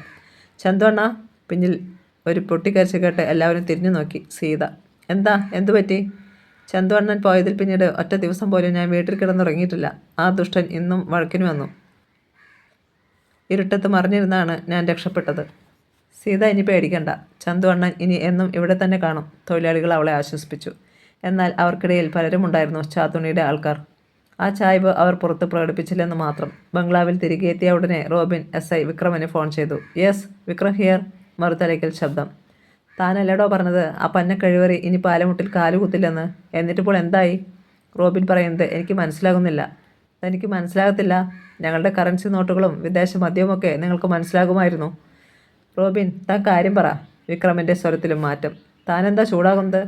ചന്തു അണ്ണാ. പിന്നിൽ ഒരു പൊട്ടിക്കരച്ച് കേട്ട് എല്ലാവരും തിരിഞ്ഞു നോക്കി. സീത. എന്താ, എന്തു പറ്റി? ചന്തു അണ്ണൻ പോയതിൽ പിന്നീട് ഒറ്റ ദിവസം പോലും ഞാൻ വീട്ടിൽ കിടന്നുറങ്ങിയിട്ടില്ല. ആ ദുഷ്ടൻ ഇന്നും വഴക്കിന് വന്നു. ഇരുട്ടത്ത് മറിഞ്ഞിരുന്നാണ് ഞാൻ രക്ഷപ്പെട്ടത്. സീത, ഇനി പേടിക്കണ്ട. ചന്തു അണ്ണൻ ഇനി എന്നും ഇവിടെ തന്നെ കാണും, തൊഴിലാളികൾ അവളെ ആശ്വസിപ്പിച്ചു. എന്നാൽ അവർക്കിടയിൽ പലരും ഉണ്ടായിരുന്നു ചാത്തുണ്ണിയുടെ ആൾക്കാർ. ആ ചായ്വ് അവർ പുറത്ത് പ്രകടിപ്പിച്ചില്ലെന്ന് മാത്രം. ബംഗ്ലാവിൽ തിരികെ എത്തിയ ഉടനെ റോബിൻ SI വിക്രമന് ഫോൺ ചെയ്തു. Yes, Vikram here. മറുതലയ്ക്കൽ ശബ്ദം. താനല്ലടോ പറഞ്ഞത് ആ പന്ന കഴിവറി ഇനി പാലമുട്ടിൽ കാലുകുത്തില്ലെന്ന്? എന്നിട്ടിപ്പോൾ എന്തായി? റോബിൻ പറയുന്നത് എനിക്ക് മനസ്സിലാകുന്നില്ല. തനിക്ക് മനസ്സിലാകത്തില്ല? ഞങ്ങളുടെ കറൻസി നോട്ടുകളും വിദേശ മദ്യവുമൊക്കെ നിങ്ങൾക്ക് മനസ്സിലാകുമായിരുന്നു. റോബിൻ, താൻ കാര്യം പറ. വിക്രമിൻ്റെ സ്വരത്തിലും മാറ്റം. താനെന്താ ചൂടാകുന്നത്?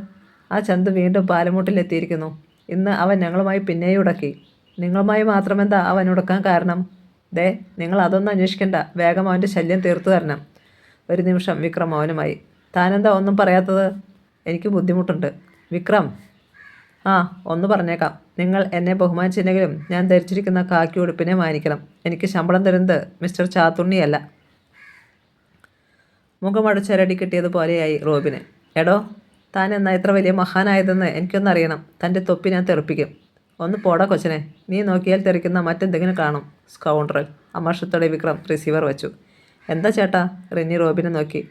ആ ചന്തു വീണ്ടും പാലമുട്ടിലെത്തിയിരിക്കുന്നു. ഇന്ന് അവൻ ഞങ്ങളുമായി പിന്നെയും ഉടക്കി. നിങ്ങളുമായി മാത്രമെന്താ അവൻ ഉടക്കാൻ കാരണം? ദേ, നിങ്ങൾ അതൊന്നും അന്വേഷിക്കണ്ട. വേഗം അവൻ്റെ ശല്യം തീർത്തു തരണം. ഒരു നിമിഷം വിക്രം മൗനമായി. താനെന്താ ഒന്നും പറയാത്തത്? എനിക്ക് ബുദ്ധിമുട്ടുണ്ട്. വിക്രം. ആ, ഒന്ന് പറഞ്ഞേക്കാം. നിങ്ങൾ എന്നെ ബഹുമാനിച്ചില്ലെങ്കിലും ഞാൻ ധരിച്ചിരിക്കുന്ന കാക്കി ഉടുപ്പിനെ മാനിക്കണം. എനിക്ക് ശമ്പളം തരുന്നത് മിസ്റ്റർ ചാത്തുണ്ണിയല്ല. മുഖമടച്ചൊരടി കിട്ടിയതുപോലെയായി റോബിന്. എടോ, താൻ എന്നാ ഇത്ര വലിയ മഹാനായതെന്ന് എനിക്കൊന്നറിയണം. തൻ്റെ തൊപ്പി ഞാൻ തെറിപ്പിക്കും. ഒന്ന് പോടാ കൊച്ചനെ. നീ നോക്കിയാൽ തെറിക്കുന്ന മറ്റെന്തെങ്കിലും കാണും, സ്കൗണ്ടറൽ. അമർഷത്തോടെ വിക്രം റിസീവർ വെച്ചു. എന്താ ചേട്ടാ? റിന്നി റോബിനെ നോക്കി.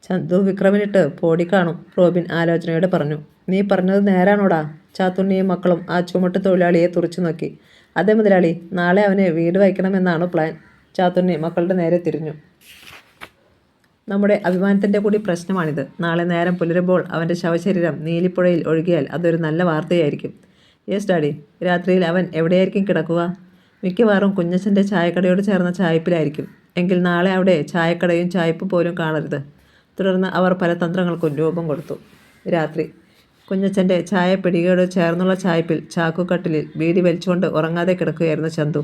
ചന്തു വിക്രമിനിട്ട് പോടി കാണും, റോബിൻ ആലോചനയോടെ പറഞ്ഞു. നീ പറഞ്ഞത് നേരാണോടാ? ചാത്തുണ്ണിയും മക്കളും ആ ചുമട്ട് തൊഴിലാളിയെ തുറച്ചു നോക്കി. അതെ മുതലാളി, നാളെ അവനെ വീട് വയ്ക്കണമെന്നാണ് പ്ലാൻ. ചാത്തുണ്ണി മക്കളുടെ നേരെ തിരിഞ്ഞു. നമ്മുടെ അഭിമാനത്തിൻ്റെ കൂടി പ്രശ്നമാണിത്. നാളെ നേരം പുലരുമ്പോൾ അവൻ്റെ ശവശരീരം നീലിപ്പുഴയിൽ ഒഴുകിയാൽ അതൊരു നല്ല വാർത്തയായിരിക്കും. Yes daddy. രാത്രിയിൽ അവൻ എവിടെയായിരിക്കും കിടക്കുക? മിക്കവാറും കുഞ്ഞച്ചൻ്റെ ചായക്കടയോട് ചേർന്ന ചായപ്പിലായിരിക്കും. എങ്കിൽ നാളെ അവിടെ ചായക്കടയും ചായപ്പ് പോലും കാണരുത്. തുടർന്ന് അവർ പല തന്ത്രങ്ങൾക്കും രൂപം കൊടുത്തു. രാത്രി കുഞ്ഞച്ചൻ്റെ ചായപ്പിടികയോട് ചേർന്നുള്ള ചായപ്പിൽ ചാക്കുകട്ടിലിൽ ബീഡി വലിച്ചുകൊണ്ട് ഉറങ്ങാതെ കിടക്കുകയായിരുന്നു ചന്തു.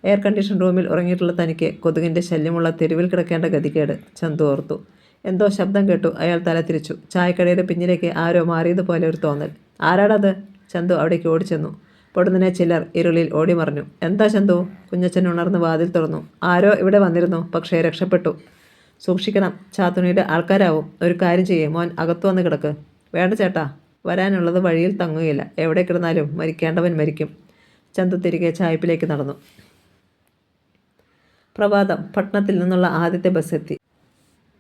എയർ കണ്ടീഷൻ റൂമിൽ ഉറങ്ങിയിട്ടുള്ള തനിക്ക് കൊതുകിൻ്റെ ശല്യമുള്ള തെരുവിൽ കിടക്കേണ്ട ഗതികേട് ചന്തു ഓർത്തു. എന്തോ ശബ്ദം കേട്ടു. അയാൾ തല തിരിച്ചു. ചായക്കടയുടെ പിന്നിലേക്ക് ആരോ മാറിയതുപോലെ ഒരു തോന്നൽ. ആരാടത്? ചന്തു അവിടേക്ക് ഓടിച്ചെന്നു. പൊടുന്നനെ ചിലർ ഇരുളിൽ ഓടിമറഞ്ഞു. എന്താ ചന്തു? കുഞ്ഞച്ചൻ ഉണർന്ന് വാതിൽ തുറന്നു. ആരോ ഇവിടെ വന്നിരുന്നു, പക്ഷേ രക്ഷപ്പെട്ടു. സൂക്ഷിക്കണം, ചാത്തുണ്ണിയുടെ ആൾക്കാരാവും. ഒരു കാര്യം ചെയ്യേ, മോൻ അകത്തു വന്ന് കിടക്ക്. വേണ്ട ചേട്ടാ, വരാനുള്ളത് വഴിയിൽ തങ്ങുകയില്ല. എവിടെ കിടന്നാലും മരിക്കേണ്ടവൻ മരിക്കും. ചന്തു തിരികെ ചായപ്പിലേക്ക് നടന്നു. പ്രഭാതം. പട്ടണത്തിൽ നിന്നുള്ള ആദ്യത്തെ ബസ് എത്തി.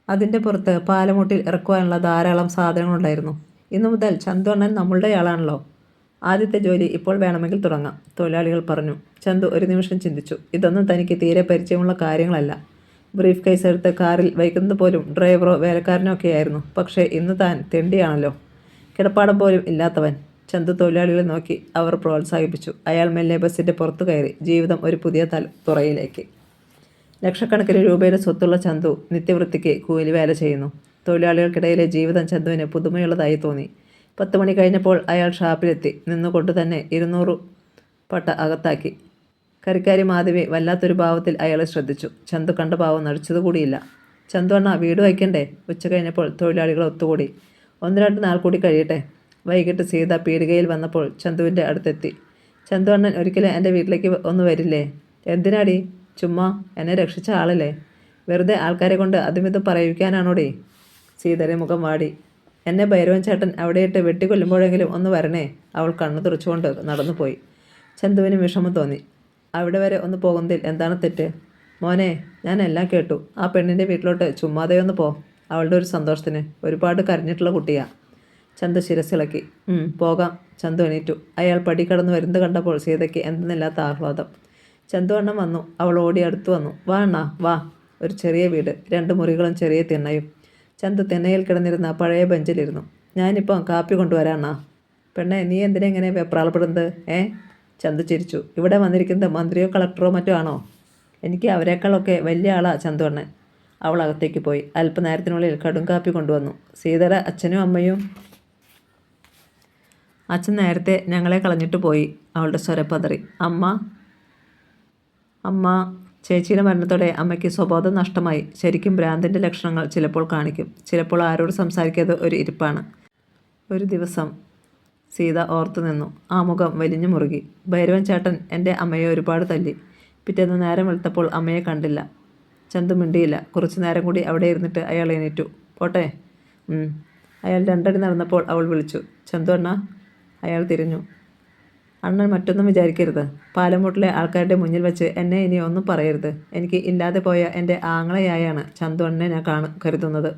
അതിൻ്റെ പുറത്ത് പാലമുട്ടിൽ ഇറക്കുവാനുള്ള ധാരാളം സാധനങ്ങളുണ്ടായിരുന്നു. ഇന്നു മുതൽ ചന്തു അണ്ണൻ നമ്മളുടെ ആളാണല്ലോ. ആദ്യത്തെ ജോലി ഇപ്പോൾ വേണമെങ്കിൽ തുടങ്ങാം, തൊഴിലാളികൾ പറഞ്ഞു. ചന്തു ഒരു നിമിഷം ചിന്തിച്ചു. ഇതൊന്നും തനിക്ക് തീരെ പരിചയമുള്ള കാര്യങ്ങളല്ല. ബ്രീഫ് കേസ് എടുത്ത് കാറിൽ വയ്ക്കുന്നത് പോലും ഡ്രൈവറോ വേലക്കാരനോ ഒക്കെയായിരുന്നു. പക്ഷേ ഇന്ന് താൻ തെണ്ടിയാണല്ലോ. കിടപ്പാടം പോലും ഇല്ലാത്തവൻ. ചന്തു തൊഴിലാളികളെ നോക്കി. അവർ പ്രോത്സാഹിപ്പിച്ചു. അയാൾ മെല്ലെ ബസ്സിൻ്റെ പുറത്തു കയറി. ജീവിതം ഒരു പുതിയ തുറയിലേക്ക്. ലക്ഷക്കണക്കിന് രൂപയുടെ സ്വത്തുള്ള ചന്തു നിത്യവൃത്തിക്ക് കൂലിവേല ചെയ്യുന്നു. തൊഴിലാളികൾക്കിടയിലെ ജീവിതം ചന്തുവിന് പുതുമയുള്ളതായി തോന്നി. 10 മണി കഴിഞ്ഞപ്പോൾ അയാൾ ഷാപ്പിലെത്തി. നിന്നുകൊണ്ട് തന്നെ 200 പട്ട അകത്താക്കി. കറിക്കാരി മാധവി വല്ലാത്തൊരു ഭാവത്തിൽ അയാളെ ശ്രദ്ധിച്ചു. ചന്തു കണ്ട ഭാവം നടിച്ചതുകൂടിയില്ല. ചന്തു അണ്ണ വീട് വയ്ക്കണ്ടേ? ഉച്ച കഴിഞ്ഞപ്പോൾ തൊഴിലാളികൾ ഒത്തുകൂടി. 1-2 നാൾ കൂടി കഴിയട്ടെ. വൈകിട്ട് സീത പീടികയിൽ വന്നപ്പോൾ ചന്തുവിൻ്റെ അടുത്തെത്തി. ചന്തു അണ്ണൻ ഒരിക്കലും എൻ്റെ വീട്ടിലേക്ക് ഒന്ന് വരില്ലേ? എന്തിനാടി? ചുമ്മാ എന്നെ രക്ഷിച്ച ആളല്ലേ. വെറുതെ ആൾക്കാരെ കൊണ്ട് അതുമിതും പറയിക്കാനാണോടി? സീതയുടെ മുഖം വാടി. എന്നെ ഭൈരവൻ ചേട്ടൻ അവിടെയിട്ട് വെട്ടിക്കൊല്ലുമ്പോഴെങ്കിലും ഒന്ന് വരണേ. അവൾ കണ്ണു തുറച്ചുകൊണ്ട് നടന്നുപോയി. ചന്തുവിന് വിഷമം തോന്നി. അവിടെ വരെ ഒന്ന് പോകുന്നതിൽ എന്താണ് തെറ്റ്? മോനെ, ഞാൻ എല്ലാം കേട്ടു. ആ പെണ്ണിൻ്റെ വീട്ടിലോട്ട് ചുമ്മാതെ ഒന്ന് പോ. അവളുടെ ഒരു സന്തോഷത്തിന്. ഒരുപാട് കരഞ്ഞിട്ടുള്ള കുട്ടിയാ. ചന്തു ശിരസിളക്കി. പോകാം. ചന്തു എണീറ്റു. അയാൾ പടി കടന്നു വരുന്നത് കണ്ടപ്പോൾ സീതയ്ക്ക് എന്തെന്നില്ലാത്ത ആഹ്ലാദം. ചന്തു അണ്ണൻ വന്നു. അവൾ ഓടി അടുത്തു വന്നു. വാ അണ്ണാ വാ. ഒരു ചെറിയ വീട്, 2 മുറികളും ചെറിയ തിണ്ണയും. ചന്തു തിണ്ണയിൽ കിടന്നിരുന്ന പഴയ ബെഞ്ചിലിരുന്നു. ഞാനിപ്പോൾ കാപ്പി കൊണ്ടുവരാം അണ്ണാ. പെണ്ണെ, നീ എന്തിനാ ഇങ്ങനെ വെപ്രാളപ്പെടുന്നത്? ചന്തു ചിരിച്ചു. ഇവിടെ വന്നിരിക്കുന്നത് മന്ത്രിയോ കളക്ടറോ മറ്റോ ആണോ? എനിക്ക് അവരെക്കാളൊക്കെ വലിയ ആളാ ചന്തു അണ്ണൻ. അവൾ അകത്തേക്ക് പോയി. അല്പനേരത്തിനുള്ളിൽ കടും കാപ്പി കൊണ്ടുവന്നു. സീതയുടെ അച്ഛനും അമ്മയും. അച്ഛൻ നേരത്തെ ഞങ്ങളെ കളഞ്ഞിട്ട് പോയി. അവളുടെ സ്വരപ്പതറി. അമ്മ ചേച്ചിയുടെ മരണത്തോടെ അമ്മയ്ക്ക് സ്വബോധം നഷ്ടമായി. ശരിക്കും ഭ്രാന്തിൻ്റെ ലക്ഷണങ്ങൾ ചിലപ്പോൾ കാണിക്കും. ചിലപ്പോൾ ആരോട് സംസാരിക്കാതെ ഒരു ഇരിപ്പാണ്. ഒരു ദിവസം സീത ഓർത്തു നിന്നു. ആ മുഖം വലിഞ്ഞു മുറുകി. ഭൈരവൻ ചേട്ടൻ എൻ്റെ അമ്മയെ ഒരുപാട് തല്ലി. പിറ്റേന്ന് നേരം വെളുത്തപ്പോൾ അമ്മയെ കണ്ടില്ല. ചന്തു മിണ്ടിയില്ല. കുറച്ചു നേരം കൂടി അവിടെ ഇരുന്നിട്ട് അയാൾ എണീറ്റു. പോട്ടെ. അയാൾ 2 അടി നടന്നപ്പോൾ അവൾ വിളിച്ചു. ചന്തു അണ്ണ. അയാൾ തിരിഞ്ഞു. അണ്ണൻ മറ്റൊന്നും വിചാരിക്കരുത്. പാലമൂട്ടിലെ ആൾക്കാരുടെ മുന്നിൽ വെച്ച് എന്നെ ഇനി ഒന്നും പറയരുത്. എനിക്ക് ഇല്ലാതെ പോയ എൻ്റെ ആങ്ങളയായാണ് ചന്തു അണ്ണനെ ഞാൻ കരുതുന്നത്.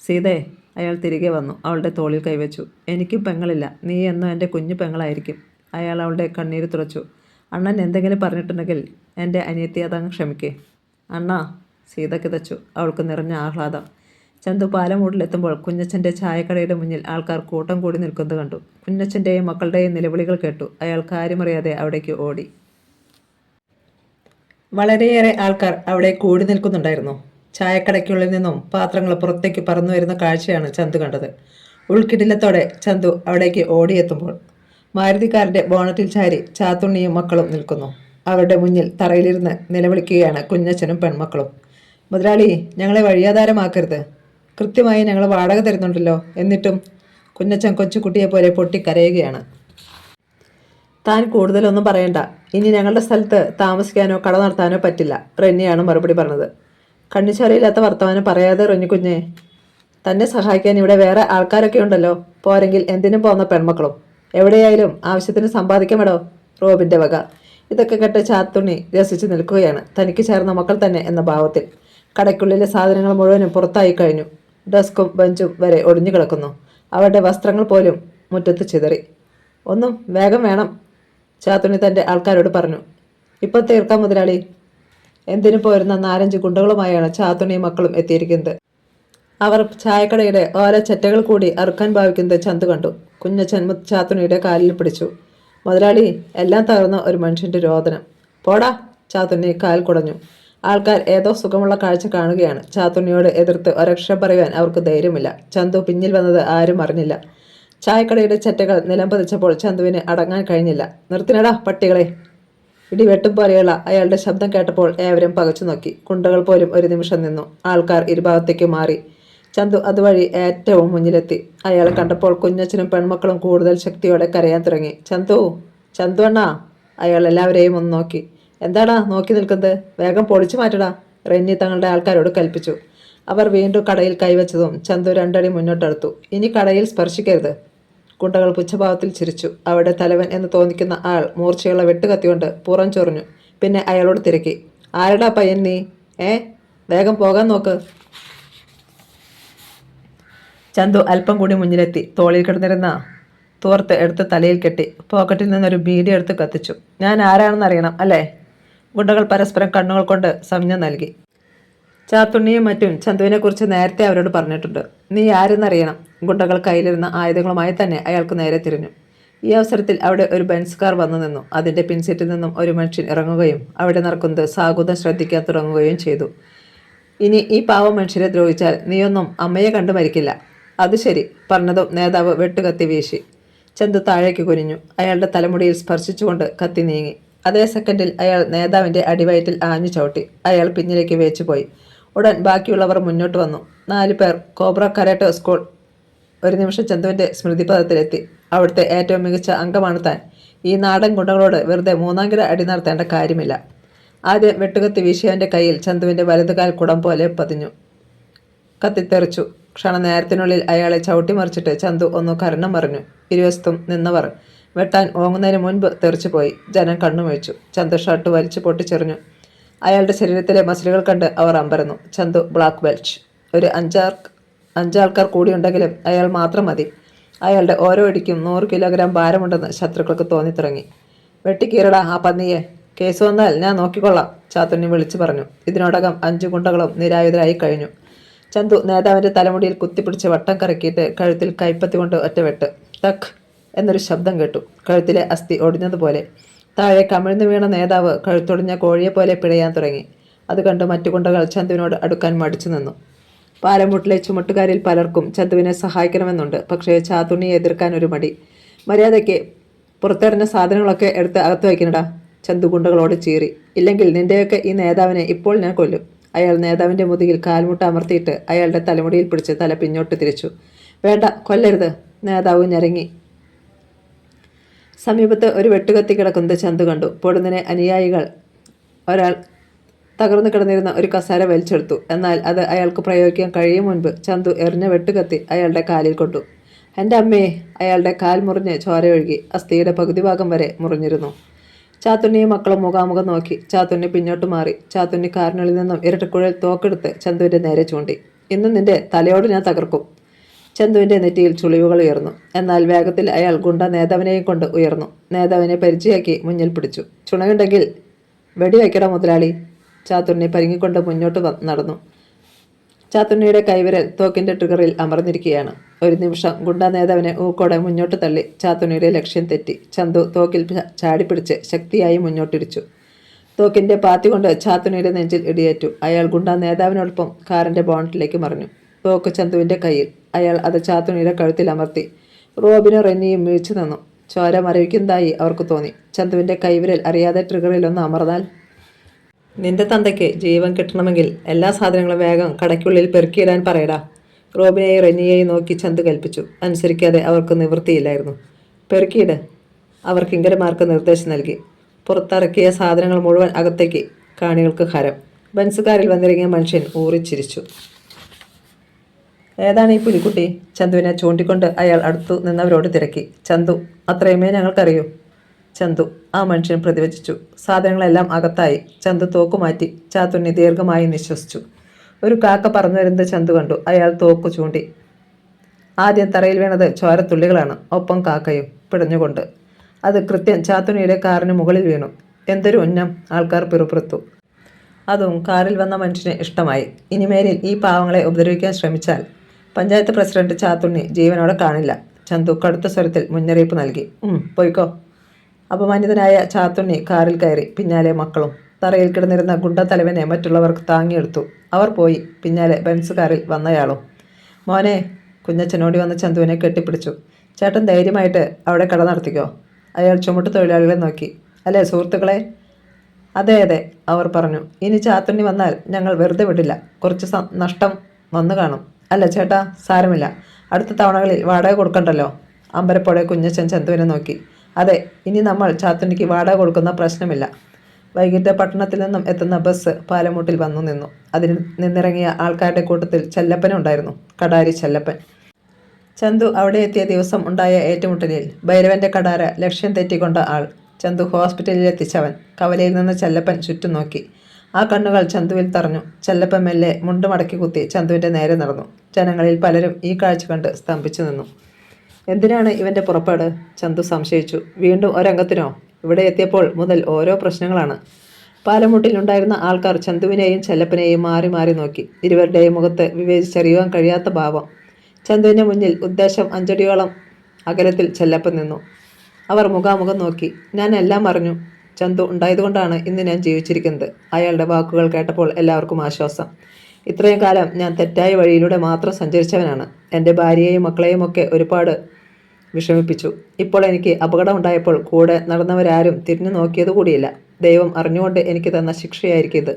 സീതേ. അയാൾ തിരികെ വന്നു. അവളുടെ തോളിൽ കൈവച്ചു. എനിക്കും പെങ്ങളില്ല. നീ എന്നും എൻ്റെ കുഞ്ഞു പെങ്ങളായിരിക്കും. അയാൾ അവളുടെ കണ്ണീര് തുറച്ചു. അണ്ണൻ എന്തെങ്കിലും പറഞ്ഞിട്ടുണ്ടെങ്കിൽ എൻ്റെ അനിയത്തി അതങ്ങ് ക്ഷമിക്കേ. അണ്ണാ. സീത കിതച്ചു. അവൾക്ക് നിറഞ്ഞ ആഹ്ലാദം. ചന്തു പാലമൂട്ടിലെത്തുമ്പോൾ കുഞ്ഞച്ചൻ്റെ ചായക്കടയുടെ മുന്നിൽ ആൾക്കാർ കൂട്ടം കൂടി നിൽക്കുന്നത് കണ്ടു. കുഞ്ഞച്ചൻ്റെയും മക്കളുടെയും നിലവിളികൾ കേട്ടു. അയാൾ കാര്യമറിയാതെ അവിടേക്ക് ഓടി. വളരെയേറെ ആൾക്കാർ അവിടെ കൂടി നിൽക്കുന്നുണ്ടായിരുന്നു. ചായക്കടയ്ക്കുള്ളിൽ നിന്നും പാത്രങ്ങൾ പുറത്തേക്ക് പറന്നു വരുന്ന കാഴ്ചയാണ് ചന്തു കണ്ടത്. ഉൾക്കിടിലത്തോടെ ചന്തു അവിടേക്ക് ഓടിയെത്തുമ്പോൾ മാരുതിക്കാരൻ്റെ ബോണറ്റിൽ ചാരി ചാത്തുണ്ണിയും മക്കളും നിൽക്കുന്നു. അവരുടെ മുന്നിൽ തറയിലിരുന്ന് നിലവിളിക്കുകയാണ് കുഞ്ഞച്ചനും പെൺമക്കളും. മുതലാളി, ഞങ്ങളെ വഴിയാധാരമാക്കരുത്. കൃത്യമായി ഞങ്ങൾ വാടക തരുന്നുണ്ടല്ലോ. എന്നിട്ടും കുഞ്ഞച്ചൻ കൊച്ചുകുട്ടിയെ പോലെ പൊട്ടിക്കരയുകയാണ്. താൻ കൂടുതലൊന്നും പറയണ്ട. ഇനി ഞങ്ങളുടെ സ്ഥലത്ത് താമസിക്കാനോ കട നടത്താനോ പറ്റില്ല. റെന്നിയാണ് മറുപടി പറഞ്ഞത്. കണ്ണിച്ചാറിയില്ലാത്ത വർത്തമാനം പറയാതെ റെന്നിക്കുഞ്ഞെ. തന്നെ സഹായിക്കാൻ ഇവിടെ വേറെ ആൾക്കാരൊക്കെ ഉണ്ടല്ലോ. പോരെങ്കിൽ എന്തിനും പോകുന്ന പെൺമക്കളും. എവിടെയായാലും ആവശ്യത്തിന് സമ്പാദിക്കാമെടോ. റോബിൻ്റെ വക. ഇതൊക്കെ കേട്ട് ചാത്തുണ്ണി രസിച്ച് നിൽക്കുകയാണ്. തനിക്ക് ചേർന്ന മക്കൾ തന്നെ എന്ന ഭാവത്തിൽ. കടയ്ക്കുള്ളിലെ സാധനങ്ങൾ മുഴുവനും പുറത്തായി കഴിഞ്ഞു. ഡെസ്കും ബെഞ്ചും വരെ ഒടിഞ്ഞു കിടക്കുന്നു. അവരുടെ വസ്ത്രങ്ങൾ പോലും മുറ്റത്ത് ചിതറി. ഒന്നും വേഗം വേണം, ചാത്തുണ്ണി തൻ്റെ ആൾക്കാരോട് പറഞ്ഞു. ഇപ്പം തീർക്കാം മുതലാളി. എന്തിനു പോരുന്ന 4-5 ഗുണ്ടകളുമായാണ് ചാത്തുണ്ണിയും മക്കളും എത്തിയിരിക്കുന്നത്. അവർ ചായക്കടയുടെ ഓലച്ചറ്റകൾ കൂടി അറുക്കാൻ ഭാവിക്കുന്നത് ചന്തു കണ്ടു. കുഞ്ഞച്ചൻ ചാത്തുണ്ണിയുടെ കാലിൽ പിടിച്ചു. മുതലാളി, എല്ലാം തകർന്ന ഒരു മനുഷ്യൻ്റെ രോദനം. പോടാ. ചാത്തുണ്ണി കാൽ കുടഞ്ഞു. ആൾക്കാർ ഏതോ സുഖമുള്ള കാഴ്ച കാണുകയാണ്. ചാത്തുണ്ണിയോട് എതിർത്ത് ഒരക്ഷരം പറയുവാൻ അവർക്ക് ധൈര്യമില്ല. ചന്തു പിന്നിൽ വന്നത് ആരും അറിഞ്ഞില്ല. ചായക്കടയുടെ ചറ്റകൾ നിലം പതിച്ചപ്പോൾ ചന്തുവിന് അടങ്ങാൻ കഴിഞ്ഞില്ല. നിർത്തിനടാ പട്ടികളെ. ഇടിവെട്ടും പോലെയുള്ള അയാളുടെ ശബ്ദം കേട്ടപ്പോൾ ഏവരും പകച്ചു നോക്കി. കുണ്ടകൾ പോലും ഒരു നിമിഷം നിന്നു. ആൾക്കാർ ഇരുഭാഗത്തേക്ക് മാറി. ചന്തു അതുവഴി ഏറ്റവും മുന്നിലെത്തി. അയാളെ കണ്ടപ്പോൾ കുഞ്ഞച്ചനും പെൺമക്കളും കൂടുതൽ ശക്തിയോടെ കരയാൻ തുടങ്ങി. ചന്തു അണ്ണാ. അയാൾ എല്ലാവരെയും ഒന്ന് നോക്കി. എന്താടാ നോക്കി നിൽക്കുന്നത്? വേഗം പൊളിച്ചു മാറ്റടാ, റെന്നി തങ്ങളുടെ ആൾക്കാരോട് കൽപ്പിച്ചു. അവർ വീണ്ടും കടയിൽ കൈവച്ചതും ചന്തു 2 അടി മുന്നോട്ടെടുത്തു. ഇനി കടയിൽ സ്പർശിക്കരുത്. കുണ്ടകൾ പുച്ഛഭാവത്തിൽ ചിരിച്ചു. അവിടെ തലവൻ എന്ന് തോന്നിക്കുന്ന ആൾ മൂർച്ചയുള്ള വെട്ടുകത്തിക്കൊണ്ട് പുറം ചൊറിഞ്ഞു. പിന്നെ അയാളോട് തിരക്കി. ആരടാ പയ്യൻ നീ? വേഗം പോകാൻ നോക്ക്. ചന്തു അല്പം കൂടി മുന്നിലെത്തി. തോളിൽ കിടന്നിരുന്ന തോർത്ത് എടുത്ത് തലയിൽ കെട്ടി പോക്കറ്റിൽ നിന്നൊരു ബീഡി എടുത്ത് കത്തിച്ചു. ഞാൻ ആരാണെന്ന് അറിയണം അല്ലേ? ഗുണ്ടകൾ പരസ്പരം കണ്ണുകൾ കൊണ്ട് സംജ്ഞ നൽകി. ചാത്തുണ്ണിയും മറ്റും ചന്തുവിനെക്കുറിച്ച് നേരത്തെ അവരോട് പറഞ്ഞിട്ടുണ്ട്. നീ ആരെന്നറിയണം. ഗുണ്ടകൾ കയ്യിലിരുന്ന ആയുധങ്ങളുമായി തന്നെ അയാൾക്ക് നേരെ തിരിഞ്ഞു. ഈ അവസരത്തിൽ അവിടെ ഒരു ബെൻസ് കാർ വന്നു നിന്നു. അതിന്റെ പിൻസീറ്റിൽ നിന്നും ഒരു മനുഷ്യൻ ഇറങ്ങുകയും അവിടെ നടക്കുന്നത് സാഗുതം ശ്രദ്ധിക്കാൻ തുടങ്ങുകയും ചെയ്തു. ഇനി ഈ പാവം മനുഷ്യരെ ദ്രോഹിച്ചാൽ നീയൊന്നും അമ്മയെ കണ്ടു മരിക്കില്ല. അത് ശരി, പറഞ്ഞതും നേതാവ് വെട്ടുകത്തി വീശി. ചന്തു താഴേക്ക് കുനിഞ്ഞു. അയാളുടെ തലമുടിയിൽ സ്പർശിച്ചുകൊണ്ട് കത്തി നീങ്ങി. അതേ സെക്കൻഡിൽ അയാൾ നേതാവിന്റെ അടിവയറ്റിൽ ആഞ്ഞു ചവിട്ടി. അയാൾ പിന്നിലേക്ക് വേച്ചുപോയി. ഉടൻ ബാക്കിയുള്ളവർ മുന്നോട്ട് വന്നു. 4 പേർ കോബ്ര കരാട്ടെ സ്കൂൾ. ഒരു നിമിഷം ചന്തുവിന്റെ സ്മൃതിപഥത്തിലെത്തി. അവിടുത്തെ ഏറ്റവും മികച്ച അംഗമാണ് താൻ. ഈ നാടൻ ഗുണ്ടകളോട് വെറുതെ മൂന്നാംകിര അടി നടത്തേണ്ട കാര്യമില്ല. ആദ്യം വെട്ടുകത്തി വീശിയവന്റെ കയ്യിൽ ചന്തുവിന്റെ വലതുകാൽ കുടം പോലെ പതിഞ്ഞു. കത്തിത്തെറിച്ചു. ക്ഷണനേരത്തിനുള്ളിൽ അയാളെ ചവിട്ടിമറിച്ചിട്ട് ചന്തു ഒന്ന് കരണം പറഞ്ഞു. ഇരുവശത്തും നിന്നവർ വെട്ടാൻ ഓങ്ങുന്നതിന് മുൻപ് തെറിച്ചുപോയി. ജനം കണ്ണുമൊഴിച്ചു. ചന്തു ഷർട്ട് വലിച്ചു പൊട്ടിച്ചെറിഞ്ഞു. അയാളുടെ ശരീരത്തിലെ മസിലുകൾ കണ്ട് അവർ അമ്പരന്നു. Chandu black belt. ഒരു അഞ്ചാൾക്കാർ കൂടിയുണ്ടെങ്കിലും അയാൾ മാത്രം മതി. അയാളുടെ ഓരോ ഇടിക്കും 100 കിലോഗ്രാം ഭാരമുണ്ടെന്ന് ശത്രുക്കൾക്ക് തോന്നിത്തുടങ്ങി. വെട്ടിക്കീറടാ ആ പന്നിയെ. കേസ് വന്നാൽ ഞാൻ നോക്കിക്കൊള്ളാം, ചാത്തുണ്ണി വിളിച്ചു പറഞ്ഞു. ഇതിനോടകം 5 ഗുണ്ടകളും നിരായുധരായി കഴിഞ്ഞു. ചന്തു നേതാവിന്റെ തലമുടിയിൽ കുത്തിപ്പിടിച്ച് വട്ടം കറക്കിയിട്ട് കഴുത്തിൽ കൈപ്പത്തി കൊണ്ട് ഒറ്റവെട്ട്. ടക്ക് എന്നൊരു ശബ്ദം കേട്ടു. കഴുത്തിലെ അസ്ഥി ഒടിഞ്ഞതുപോലെ. താഴെ കമിഴ്ന്നു വീണ നേതാവ് കഴുത്തൊടിഞ്ഞ കോഴിയെപ്പോലെ പിടയാൻ തുടങ്ങി. അത് കണ്ട് മറ്റു ഗുണ്ടകൾ ചന്തുവിനോട് അടുക്കാൻ മടിച്ചു നിന്നു. പാലമുട്ടിലെ ചുമട്ടുകാരിൽ പലർക്കും ചന്തുവിനെ സഹായിക്കണമെന്നുണ്ട്. പക്ഷേ ചാത്തുണ്ണിയെ എതിർക്കാൻ ഒരു മടി. മര്യാദയ്ക്ക് പുറത്തെറിഞ്ഞ സാധനങ്ങളൊക്കെ എടുത്ത് അകത്ത് വയ്ക്കണടാ, ചന്തു ഗുണ്ടകളോട് ചീറി. ഇല്ലെങ്കിൽ നിന്റെയൊക്കെ ഈ നേതാവിനെ ഇപ്പോൾ ഞാൻ കൊല്ലും. അയാൾ നേതാവിന്റെ മുതുകിൽ കാൽമുട്ട അമർത്തിയിട്ട് അയാളുടെ തലമുടിയിൽ പിടിച്ച് തല പിന്നോട്ട് തിരിച്ചു. വേണ്ട, കൊല്ലരുത്, നേതാവ് ഞരങ്ങി. സമീപത്ത് ഒരു വെട്ടുകത്തി കിടക്കുന്നത് ചന്തു കണ്ടു. പൊടുന്നനെ അനുയായികൾ ഒരാൾ തകർന്നു കിടന്നിരുന്ന ഒരു കസാര വലിച്ചെടുത്തു. എന്നാൽ അത് അയാൾക്ക് പ്രയോഗിക്കാൻ കഴിയും മുൻപ് ചന്തു എറിഞ്ഞ വെട്ടുകത്തി അയാളുടെ കാലിൽ കൊണ്ടു. എൻ്റെ അമ്മയെ! അയാളുടെ കാൽ മുറിഞ്ഞ് ചോരയൊഴുകി. അസ്ഥിയുടെ പകുതി ഭാഗം വരെ മുറിഞ്ഞിരുന്നു. ചാത്തുണ്ണിയും മക്കളും മുഖാമുഖം നോക്കി. ചാത്തുണ്ണി പിന്നോട്ട് മാറി. ചാത്തുണ്ണി കാറിനുള്ളിൽ നിന്നും ഇരട്ടക്കുഴൽ തോക്കെടുത്ത് ചന്തുവിന്റെ നേരെ ചൂണ്ടി. ഇന്ന് നിന്റെ തലയോട് ഞാൻ തകർക്കും. ചന്തുവിന്റെ നെറ്റിയിൽ ചുളിവുകൾ ഉയർന്നു. എന്നാൽ വേഗത്തിൽ അയാൾ ഗുണ്ട നേതാവിനെയും കൊണ്ട് ഉയർന്നു. നേതാവിനെ പരിചയാക്കി മുന്നിൽ പിടിച്ചു. ചുണയുണ്ടെങ്കിൽ വെടിവയ്ക്കട മുതലാളി. ചാത്തുണ്ണി പരിങ്ങിക്കൊണ്ട് മുന്നോട്ട് നടന്നു. ചാത്തുണ്ണിയുടെ കൈവിരൽ തോക്കിന്റെ ട്രിഗറിൽ അമർന്നിരിക്കുകയാണ്. ഒരു നിമിഷം ഗുണ്ട നേതാവിനെ ഊക്കോടെ മുന്നോട്ട് തള്ളി. ചാത്തുണ്ണിയുടെ ലക്ഷ്യം തെറ്റി. ചന്തു തോക്കിൽ ചാടിപ്പിടിച്ച് ശക്തിയായി മുന്നോട്ടിടിച്ചു. തോക്കിന്റെ പാത്തി കൊണ്ട് ചാത്തുണ്ണിയുടെ നെഞ്ചിൽ ഇടിയേറ്റു. അയാൾ ഗുണ്ട നേതാവിനോടൊപ്പം കാറിന്റെ ബോണറ്റിലേക്ക് മറിഞ്ഞു. തോക്ക് ചന്തുവിന്റെ കയ്യിൽ. അയാൾ അത് ചാത്തുണ്ണിയുടെ കഴുത്തിൽ അമർത്തി. റോബിനും റെന്നിയും വീഴ്ച നിന്നു. ചോര മരവിക്കുന്നതായി അവർക്ക് തോന്നി. ചന്തുവിന്റെ കൈവിരൽ അറിയാതെ ട്രിഗറിലൊന്ന് അമർന്നാൽ നിന്റെ തന്തയ്ക്ക് ജീവൻ കിട്ടണമെങ്കിൽ എല്ലാ സാധനങ്ങളും വേഗം കടയ്ക്കുള്ളിൽ പെറുക്കിയിടാൻ പറയടാ. റോബിനെയും റെന്നിയെയും നോക്കി ചന്തു കൽപ്പിച്ചു. അനുസരിക്കാതെ അവർക്ക് നിവൃത്തിയില്ലായിരുന്നു. പെറുക്കിയിട്, അവർ കിങ്കരന്മാർക്ക് നിർദ്ദേശം നൽകി. പുറത്തിറക്കിയ സാധനങ്ങൾ മുഴുവൻ അകത്തേക്ക്. കാണികൾക്ക് ഹരം. ബൻസുകാരിൽ വന്നിറങ്ങിയ മനുഷ്യൻ ഊറിച്ചിരിച്ചു. ഏതാണ് ഈ പുലിക്കുട്ടി? ചന്തുവിനെ ചൂണ്ടിക്കൊണ്ട് അയാൾ അടുത്തു നിന്നവരോട് തിരക്കി. ചന്തു, അത്രയുമേ ഞങ്ങൾക്കറിയൂ. ചന്തു, ആ മനുഷ്യൻ പ്രതിവചിച്ചു. സാധനങ്ങളെല്ലാം അകത്തായി. ചന്തു തോക്കുമാറ്റി. ചാത്തുണ്ണി ദീർഘമായി നിശ്വസിച്ചു. ഒരു കാക്ക പറന്നു വരുന്നത് ചന്തു കണ്ടു. അയാൾ തോക്കു ചൂണ്ടി. ആദ്യം തറയിൽ വീണത് ചോരത്തുള്ളികളാണ്. ഒപ്പം കാക്കയും പിടഞ്ഞുകൊണ്ട്. അത് കൃത്യം ചാത്തുണ്ണിയുടെ കാറിന് മുകളിൽ വീണു. എന്തൊരു ഉന്നം! ആൾക്കാർ പിറുപിറുത്തു. അതും കാറിൽ വന്ന മനുഷ്യന് ഇഷ്ടമായി. ഇനിമേലിൽ ഈ പാവങ്ങളെ ഉപദ്രവിക്കാൻ ശ്രമിച്ചാൽ പഞ്ചായത്ത് പ്രസിഡന്റ് ചാത്തുണ്ണി ജീവനോടെ കാണില്ല. ചന്തു കടുത്ത സ്വരത്തിൽ മുന്നറിയിപ്പ് നൽകി. പോയിക്കോ. അപമാനിതനായ ചാത്തുണ്ണി കാറിൽ കയറി. പിന്നാലെ മക്കളും. തറയിൽ കിടന്നിരുന്ന ഗുണ്ടത്തലവനെ മറ്റുള്ളവർക്ക് താങ്ങിയെടുത്തു. അവർ പോയി. പിന്നാലെ ബെൻസ് കാറിൽ വന്നയാളും. മോനെ! കുഞ്ഞച്ചനോടി വന്ന് ചന്തുവിനെ കെട്ടിപ്പിടിച്ചു. ചേട്ടൻ ധൈര്യമായിട്ട് അവിടെ കട നടത്തിക്കോ. അയാൾ ചുമട്ട് തൊഴിലാളികളെ നോക്കി. അല്ലേ സുഹൃത്തുക്കളെ? അതെ അതെ, അവർ പറഞ്ഞു. ഇനി ചാത്തുണ്ണി വന്നാൽ ഞങ്ങൾ വെറുതെ വിടില്ല. കുറച്ച് നഷ്ടം വന്നു കാണും. അല്ല ചേട്ടാ, സാരമില്ല. അടുത്ത തവണകളിൽ വാടക കൊടുക്കണ്ടല്ലോ. അമ്പരപ്പോടെ കുഞ്ഞച്ചൻ ചന്തുവിനെ നോക്കി. അതെ, ഇനി നമ്മൾ ചാത്തുണ്ണിക്ക് വാടക കൊടുക്കുന്ന പ്രശ്നമില്ല. വൈകിട്ട് പട്ടണത്തിൽ നിന്നും എത്തുന്ന ബസ് പാലമുട്ടിൽ വന്നു നിന്നു. അതിൽ നിന്നിറങ്ങിയ ആൾക്കാരുടെ കൂട്ടത്തിൽ ചെല്ലപ്പനുണ്ടായിരുന്നു. കടാരി ചെല്ലപ്പൻ. ചന്തു അവിടെ എത്തിയ ദിവസം ഉണ്ടായ ഏറ്റുമുട്ടലിൽ ഭൈരവന്റെ കടാര ലക്ഷ്യം തെറ്റിക്കൊണ്ട ആൾ. ചന്തു ഹോസ്പിറ്റലിൽ എത്തിച്ചവൻ. കവലയിൽ നിന്ന് ചെല്ലപ്പൻ ചുറ്റും നോക്കി. ആ കണ്ണുകൾ ചന്തുവിൽ തറഞ്ഞു. ചെല്ലപ്പൻ മെല്ലെ മുണ്ട് മടക്കി കുത്തി ചന്തുവിന്റെ നേരെ നടന്നു. ജനങ്ങളിൽ പലരും ഈ കാഴ്ച കണ്ട് സ്തംഭിച്ചു നിന്നു. എന്തിനാണ് ഇവന്റെ പുറപ്പാട്? ചന്തു സംശയിച്ചു. വീണ്ടും ഒരംഗത്തിനോ? ഇവിടെ എത്തിയപ്പോൾ മുതൽ ഓരോ പ്രശ്നങ്ങളാണ്. പാലമുട്ടിലുണ്ടായിരുന്ന ആൾക്കാർ ചന്തുവിനെയും ചെല്ലപ്പനെയും മാറി മാറി നോക്കി. ഇരുവരുടെയും മുഖത്ത് വിവേചിച്ചറിയുവാൻ കഴിയാത്ത ഭാവം. ചന്തുവിന്റെ മുന്നിൽ ഉദ്ദേശം 5 അടിയോളം അകലത്തിൽ ചെല്ലപ്പൻ നിന്നു. അവർ മുഖാമുഖം നോക്കി. ഞാൻ എല്ലാം അറിഞ്ഞു. ചന്തു ഉണ്ടായതുകൊണ്ടാണ് ഇന്ന് ഞാൻ ജീവിച്ചിരിക്കുന്നത്. അയാളുടെ വാക്കുകൾ കേട്ടപ്പോൾ എല്ലാവർക്കും ആശ്വാസം. ഇത്രയും കാലം ഞാൻ തെറ്റായ വഴിയിലൂടെ മാത്രം സഞ്ചരിച്ചവനാണ്. എൻ്റെ ഭാര്യയെയും മക്കളെയും ഒക്കെ ഒരുപാട് വിഷമിപ്പിച്ചു. ഇപ്പോൾ എനിക്ക് അപകടം ഉണ്ടായപ്പോൾ കൂടെ നടന്നവരാരും തിരിഞ്ഞു നോക്കിയത് കൂടിയില്ല. ദൈവം അറിഞ്ഞുകൊണ്ട് എനിക്ക് തന്ന ശിക്ഷയായിരിക്കും ഇത്.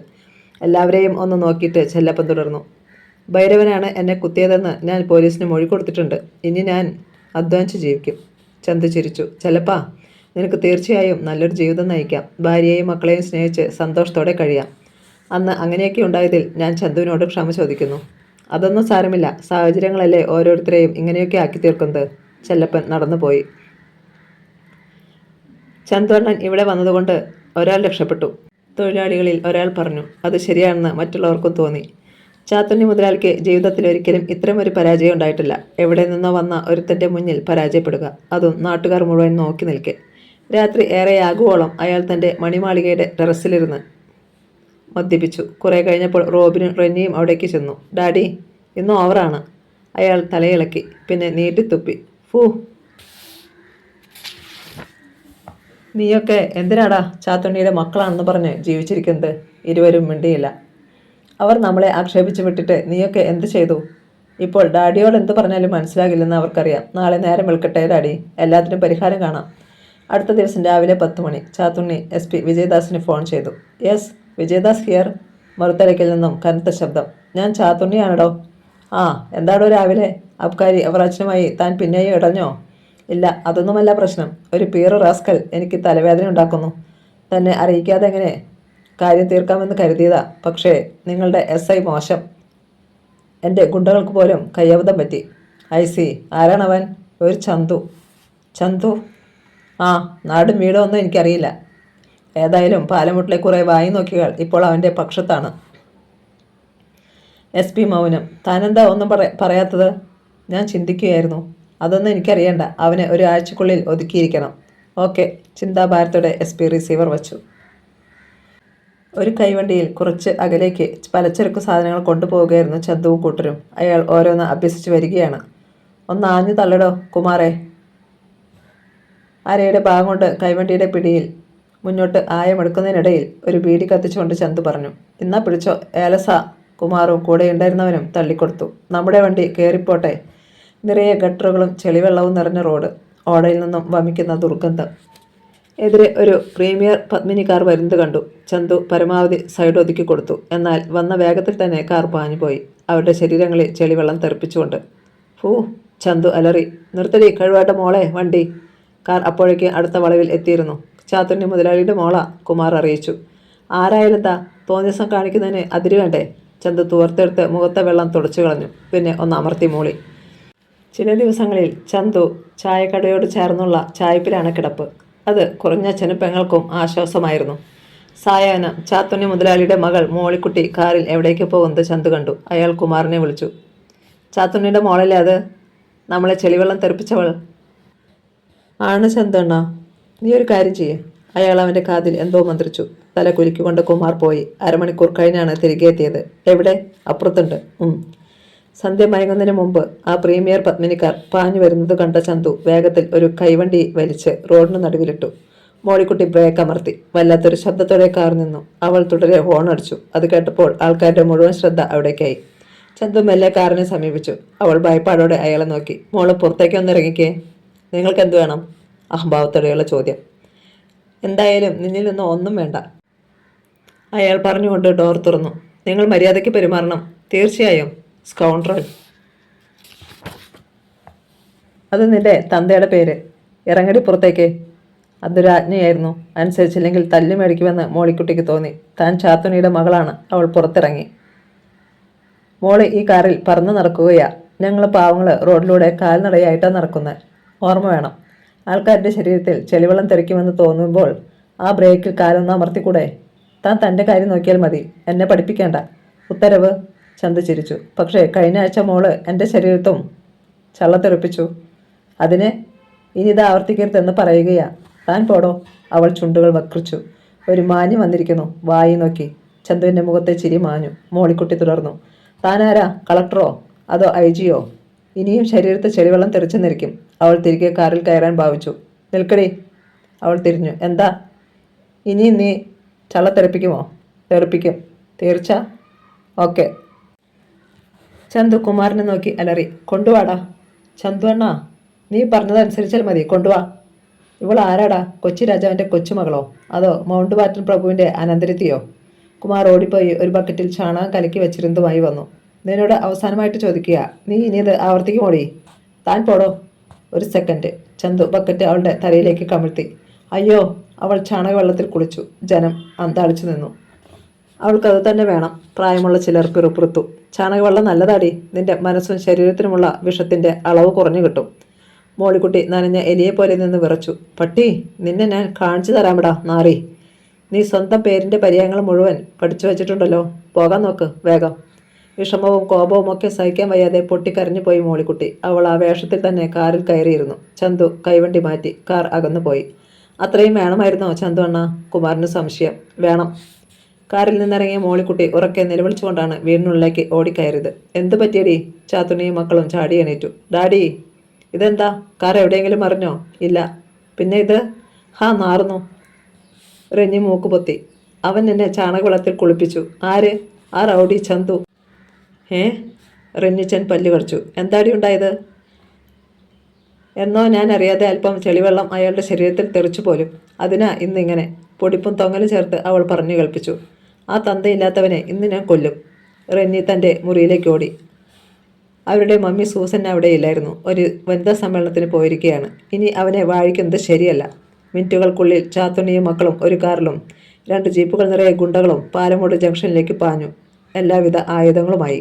എല്ലാവരെയും ഒന്ന് നോക്കിയിട്ട് ചെല്ലപ്പൻ തുടർന്നു. ഭൈരവനാണ് എന്നെ കുത്തിയതെന്ന് ഞാൻ പോലീസിന് മൊഴി കൊടുത്തിട്ടുണ്ട്. ഇനി ഞാൻ അധ്വാനിച്ച് ജീവിക്കും. ചന്തു ചിരിച്ചു. ചെല്ലപ്പാ, നിനക്ക് തീർച്ചയായും നല്ലൊരു ജീവിതം നയിക്കാം. ഭാര്യയെയും മക്കളെയും സ്നേഹിച്ച് സന്തോഷത്തോടെ കഴിയാം. അന്ന് അങ്ങനെയൊക്കെ ഉണ്ടായതിൽ ഞാൻ ചന്തുവിനോട് ക്ഷമ ചോദിക്കുന്നു. അതൊന്നും സാരമില്ല. സാഹചര്യങ്ങളല്ലേ ഓരോരുത്തരെയും ഇങ്ങനെയൊക്കെ ആക്കി തീർക്കുന്നത്. ചെല്ലപ്പൻ നടന്നുപോയി. ചന്തുവണ്ണൻ ഇവിടെ വന്നതുകൊണ്ട് ഒരാൾ രക്ഷപ്പെട്ടു. തൊഴിലാളികളിൽ ഒരാൾ പറഞ്ഞു. അത് ശരിയാണെന്ന് മറ്റുള്ളവർക്കും തോന്നി. ചാത്തുണ്ണി മുതലാളിക്ക് ജീവിതത്തിൽ ഒരിക്കലും ഇത്തരമൊരു പരാജയം ഉണ്ടായിട്ടില്ല. എവിടെ നിന്നോ വന്ന ഒരുത്തൻ്റെ മുന്നിൽ പരാജയപ്പെടുക, അതും നാട്ടുകാർ മുഴുവൻ നോക്കി നിൽക്കെ. രാത്രി ഏറെയാകുവോളം അയാൾ തൻ്റെ മണിമാളികയുടെ ടെറസിലിരുന്ന് മദ്യപിച്ചു. കുറെ കഴിഞ്ഞപ്പോൾ റോബിനും റെന്നിയും അവിടേക്ക് ചെന്നു. ഡാഡി, ഇന്നും ഓവറാണ്. അയാൾ തലയിളക്കി. പിന്നെ നീട്ടിത്തുപ്പി. ഫൂ, നീയൊക്കെ എന്തിനാടാ ചാത്തുണ്ണിയുടെ മക്കളാണെന്ന് പറഞ്ഞ് ജീവിച്ചിരിക്കുന്നത്? ഇരുവരും മിണ്ടിയില്ല. അവർ നമ്മളെ ആക്ഷേപിച്ച് വിട്ടിട്ട് നീയൊക്കെ എന്ത് ചെയ്തു? ഇപ്പോൾ ഡാഡിയോട് എന്ത് പറഞ്ഞാലും മനസ്സിലാകില്ലെന്ന് അവർക്കറിയാം. നാളെ നേരം വെളുക്കട്ടെ ഡാഡി, എല്ലാത്തിനും പരിഹാരം കാണാം. അടുത്ത ദിവസം രാവിലെ 10 മണി. ചാത്തുണ്ണി SP വിജയദാസിന് ഫോൺ ചെയ്തു. Yes, Vijayadas here. മറുതലയ്ക്കിൽ നിന്നും കനത്ത ശബ്ദം. ഞാൻ ചാത്തുണ്ണിയാണോ? ആ, എന്താണോ രാവിലെ? അബ്കാരി അവർ അച്ഛനുമായി താൻ പിന്നെയും ഇടഞ്ഞോ? ഇല്ല, അതൊന്നുമല്ല പ്രശ്നം. ഒരു പീറ് റാസ്കൽ എനിക്ക് തലവേദന ഉണ്ടാക്കുന്നു. തന്നെ അറിയിക്കാതെ എങ്ങനെ കാര്യം തീർക്കാമെന്ന് കരുതിയതാ. പക്ഷേ നിങ്ങളുടെ SI മോശം. എൻ്റെ ഗുണ്ടകൾക്ക് പോലും കയ്യബദ്ധം പറ്റി. സി, ആരാണവൻ? ഒരു ചന്തു. ചന്തു? ആ, നാടും വീടും ഒന്നും എനിക്കറിയില്ല. ഏതായാലും പാലമുട്ടിലെ കുറേ വായി നോക്കികൾ ഇപ്പോൾ അവൻ്റെ പക്ഷത്താണ്. SP മൗനം. താനെന്താ ഒന്നും പറയാത്തത്? ഞാൻ ചിന്തിക്കുകയായിരുന്നു. അതൊന്നും എനിക്കറിയണ്ട. അവനെ ഒരു ആഴ്ചക്കുള്ളിൽ ഒതുക്കിയിരിക്കണം. ഓക്കെ. ചിന്താഭാരത്തോടെ SP റിസീവർ വച്ചു. ഒരു കൈവണ്ടിയിൽ കുറച്ച് അകലേക്ക് പലചരക്ക് സാധനങ്ങൾ കൊണ്ടുപോവുകയായിരുന്നു ചന്തുവും കൂട്ടരും. അയാൾ ഓരോന്ന് അഭ്യസിച്ച് വരികയാണ്. ഒന്ന് ആഞ്ഞു തള്ളടോ കുമാറേ. അരയുടെ ഭാഗം കൊണ്ട് കൈവണ്ടിയുടെ പിടിയിൽ മുന്നോട്ട് ആയമെടുക്കുന്നതിനിടയിൽ ഒരു ബീഡി കത്തിച്ചുകൊണ്ട് ചന്തു പറഞ്ഞു. ഇന്നാ പിടിച്ചോ. ഏലസ. കുമാറും കൂടെ ഉണ്ടായിരുന്നവനും തള്ളിക്കൊടുത്തു. നമ്മുടെ വണ്ടി കയറിപ്പോട്ടെ. നിറയെ ഗട്ടറുകളും ചെളിവെള്ളവും നിറഞ്ഞ റോഡ്. ഓടയിൽ നിന്നും വമിക്കുന്ന ദുർഗന്ധം. എതിരെ ഒരു പ്രീമിയർ പത്മിനി കാർ വരുന്നത് കണ്ടു. ചന്തു പരമാവധി സൈഡ് ഒതുക്കി കൊടുത്തു. എന്നാൽ വന്ന വേഗത്തിൽ തന്നെ കാർ പാഞ്ഞുപോയി, അവരുടെ ശരീരങ്ങളിൽ ചെളിവെള്ളം തെറിപ്പിച്ചുകൊണ്ട്. ഫൂ, ചന്തു അലറി. നിർത്തടി കഴിവാട്ട മോളെ വണ്ടി. കാർ അപ്പോഴേക്ക് അടുത്ത വളവിൽ എത്തിയിരുന്നു. ചാത്തുണ്ണി മുതലാളിയുടെ മോള, കുമാർ അറിയിച്ചു. ആരായാലെന്താ, തോന്നിയസം കാണിക്കുന്നതിന് അതിര് വേണ്ടേ? ചന്തു തുവർത്തെടുത്ത് മുഖത്തെ വെള്ളം തുടച്ചു കളഞ്ഞു. പിന്നെ ഒന്ന് അമർത്തി മൂളി. ചില ദിവസങ്ങളിൽ ചന്തു ചായക്കടയോട് ചേർന്നുള്ള ചായപ്പിലാണ് കിടപ്പ്. അത് കുറഞ്ഞച്ഛനും പെങ്ങൾക്കും ആശ്വാസമായിരുന്നു. സായാഹ്നം ചാത്തുണ്ണി മുതലാളിയുടെ മകൾ മോളിക്കുട്ടി കാറിൽ എവിടേക്ക് പോകുന്നത് ചന്തു കണ്ടു. അയാൾ കുമാറിനെ വിളിച്ചു. ചാത്തുണ്ണിയുടെ മോളല്ലേ അത്? നമ്മളെ ചെളിവെള്ളം തെറിപ്പിച്ചവൾ? ആണ് ചന്തുണ്ണ. നീ ഒരു കാര്യം ചെയ്യേ. അയാൾ അവൻ്റെ കാതിൽ എന്തോ മന്ത്രിച്ചു. തല കുലുക്കിക്കൊണ്ട് കുമാർ പോയി. അരമണിക്കൂർ കഴിഞ്ഞാണ് തിരികെ എത്തിയത്. എവിടെ? അപ്പുറത്തുണ്ട്. സന്ധ്യ മയങ്ങുന്നതിന് മുമ്പ് ആ പ്രീമിയർ പത്മിനിക്കാർ പാഞ്ഞു വരുന്നത് കണ്ട ചന്തു വേഗത്തിൽ ഒരു കൈവണ്ടി വലിച്ച് റോഡിന് നടുവിലിട്ടു. മോളിക്കുട്ടി ബ്രേക്ക് അമർത്തി. വല്ലാത്തൊരു ശബ്ദത്തോടെ കാർ നിന്നു. അവൾ തുടരെ ഹോണടിച്ചു. അത് കേട്ടപ്പോൾ ആൾക്കാരുടെ മുഴുവൻ ശ്രദ്ധ അവിടേക്കായി. ചന്തു മെല്ലെ കാറിനെ സമീപിച്ചു. അവൾ ഭയപ്പാടോടെ അയാളെ നോക്കി. മോള് പുറത്തേക്ക് ഒന്നിറങ്ങിക്കേ. നിങ്ങൾക്ക് എന്ത് വേണം? അഹംഭാവത്തോടെയുള്ള ചോദ്യം. എന്തായാലും നിന്നിൽ നിന്ന് ഒന്നും വേണ്ട. അയാൾ പറഞ്ഞുകൊണ്ട് ഡോർ തുറന്നു. നിങ്ങൾ മര്യാദയ്ക്ക് പെരുമാറണം. തീർച്ചയായും. സ്കൗണ്ട്രൽ. അത് നിന്റെ തന്തയുടെ പേര്. ഇറങ്ങടി പുറത്തേക്ക്. അതൊരു ആജ്ഞയായിരുന്നു. അനുസരിച്ചില്ലെങ്കിൽ തല്ലു മേടിക്കുമെന്ന് മോളിക്കുട്ടിക്ക് തോന്നി. താൻ ചാത്തുണ്ണിയുടെ മകളാണ്. അവൾ പുറത്തിറങ്ങി. മോള് ഈ കാറിൽ പറന്നു നടക്കുകയാ. ഞങ്ങൾ പാവങ്ങൾ റോഡിലൂടെ കാൽനടയായിട്ടാണ് നടക്കുന്നത്. ഓർമ്മ വേണം. ആൾക്കാരുടെ ശരീരത്തിൽ ചെളിവെള്ളം തെറിക്കുമെന്ന് തോന്നുമ്പോൾ ആ ബ്രേക്കിൽ കാലൊന്ന് അമർത്തിക്കൂടെ? താൻ തൻ്റെ കാര്യം നോക്കിയാൽ മതി. എന്നെ പഠിപ്പിക്കേണ്ട. ഉത്തരവ്. ചന്തു ചിരിച്ചു. പക്ഷേ കഴിഞ്ഞ ആഴ്ച മോള് എൻ്റെ ശരീരത്തും ചള്ളത്തെറിപ്പിച്ചു. അതിന് ഇനിത് ആവർത്തിക്കരുതെന്ന് പറയുകയാ. താൻ പോടോ. അവൾ ചുണ്ടുകൾ വക്രിച്ചു. ഒരു മാന്യം വന്നിരിക്കുന്നു. വായി നോക്കി. ചന്തുവിൻ്റെ മുഖത്തെ ചിരി മാഞ്ഞു. മോളിക്കുട്ടി തുടർന്നു. താനാരാ? കളക്ടറോ അതോ IG യോ? ഇനിയും ശരീരത്ത് ചെളിവെള്ളം തെറിച്ചെന്നിരിക്കും. അവൾ തിരികെ കാറിൽ കയറാൻ ഭാവിച്ചു. നിൽക്കടി. അവൾ തിരിഞ്ഞു. എന്താ? ഇനി നീ ചള്ളത്തെറിപ്പിക്കുമോ? തെറിപ്പിക്കും. തീർച്ച? ഓക്കെ. ചന്തു കുമാരനെ നോക്കി അലറി. കൊണ്ടുവാടാ. ചന്തു അണ്ണാ, നീ പറഞ്ഞതനുസരിച്ചാൽ മതി. കൊണ്ടുവാ. ഇവൾ ആരാടാ? കൊച്ചി രാജാവിൻ്റെ കൊച്ചുമകളോ അതോ മൗണ്ട് ബാറ്റൻ പ്രഭുവിൻ്റെ അനന്തരത്തിയോ? കുമാർ ഓടിപ്പോയി ഒരു ബക്കറ്റിൽ ചാണകം കലക്കി വെച്ചിരുന്നതുമായി വന്നു. നിന്നോട് അവസാനമായിട്ട് ചോദിക്കുക, നീ ഇനിയത് ആവർത്തിക്കുമോടി? താൻ പോടോ. ഒരു സെക്കൻഡ്. ചന്തു ബക്കറ്റ് അവളുടെ തലയിലേക്ക് കമിഴ്ത്തി. അയ്യോ. അവൾ ചാണകവെള്ളത്തിൽ കുളിച്ചു. ജനം അന്താളിച്ചു നിന്നു. അവൾക്കത് തന്നെ വേണം. പ്രായമുള്ള ചിലർ പിറുപിറുത്തു. ചാണകവെള്ളം നല്ലതാടി. നിന്റെ മനസ്സും ശരീരത്തിനുമുള്ള വിഷത്തിൻ്റെ അളവ് കുറഞ്ഞു കിട്ടും. മോളിക്കുട്ടി നനഞ്ഞ എലിയെപ്പോലെ നിന്ന് വിറച്ചു. പട്ടി, നിന്നെ ഞാൻ കാണിച്ചു തരാമടാ നാറി. നീ സ്വന്തം പേരിൻ്റെ പര്യായങ്ങൾ മുഴുവൻ പഠിച്ചു വച്ചിട്ടുണ്ടല്ലോ. പോകാൻ നോക്ക് വേഗം. വിഷമവും കോപവും ഒക്കെ സഹിക്കാൻ വയ്യാതെ പൊട്ടിക്കരഞ്ഞു പോയി മോളിക്കുട്ടി. അവൾ ആ വേഷത്തിൽ തന്നെ കാറിൽ കയറിയിരുന്നു. ചന്തു കൈവണ്ടി മാറ്റി കാർ അകന്നുപോയി. അത്രയും വേണമായിരുന്നോ ചന്തു അണ്ണ? കുമാരന് സംശയം. വേണം. കാറിൽ നിന്നിറങ്ങിയ മോളിക്കുട്ടി ഉറക്കെ നിലവിളിച്ചുകൊണ്ടാണ് വീടിനുള്ളിലേക്ക് ഓടിക്കയറിയത്. എന്തു പറ്റിയടി? ചാത്തുണ്ണിയും മക്കളും ചാടി എണീറ്റു. ഡാഡി, ഇതെന്താ? കാർ എവിടെയെങ്കിലും മറിഞ്ഞോ? ഇല്ല. പിന്നെ ഇത്? ഹാ, നാറുന്നു. റെഞ്ഞി മൂക്കുപൊത്തി. അവൻ എന്നെ ചാണകവെള്ളത്തിൽ കുളിപ്പിച്ചു. ആര്? ആ റൗഡി ചന്തു. റെഞ്ഞിച്ചൻ പല്ലു കടിച്ചു. എന്താടി ഉണ്ടായത്? എന്നോ ഞാൻ അറിയാതെ അല്പം ചെളിവെള്ളം അയാളുടെ ശരീരത്തിൽ തെറിച്ചു പോലും. അതിനാ ഇന്നിങ്ങനെ. പൊടിപ്പും തൊങ്ങലും ചേർത്ത് അവൾ പറഞ്ഞു കേൾപ്പിച്ചു. ആ തന്തയില്ലാത്തവനെ ഇന്ന് ഞാൻ കൊല്ലും. റെന്നി തൻ്റെ മുറിയിലേക്ക് ഓടി. അവരുടെ മമ്മി സൂസൻ അവിടെയില്ലായിരുന്നു. ഒരു വനിതാ സമ്മേളനത്തിന് പോയിരിക്കുകയാണ്. ഇനി അവനെ വാഴിക്കുന്നത് ശരിയല്ല. മിനിറ്റുകൾക്കുള്ളിൽ ചാത്തുണ്ണിയും മക്കളും ഒരു കാറിലും 2 ജീപ്പുകൾ നിറയെ ഗുണ്ടകളും പാലമൂട് ജംഗ്ഷനിലേക്ക് പാഞ്ഞു. എല്ലാവിധ ആയുധങ്ങളുമായി.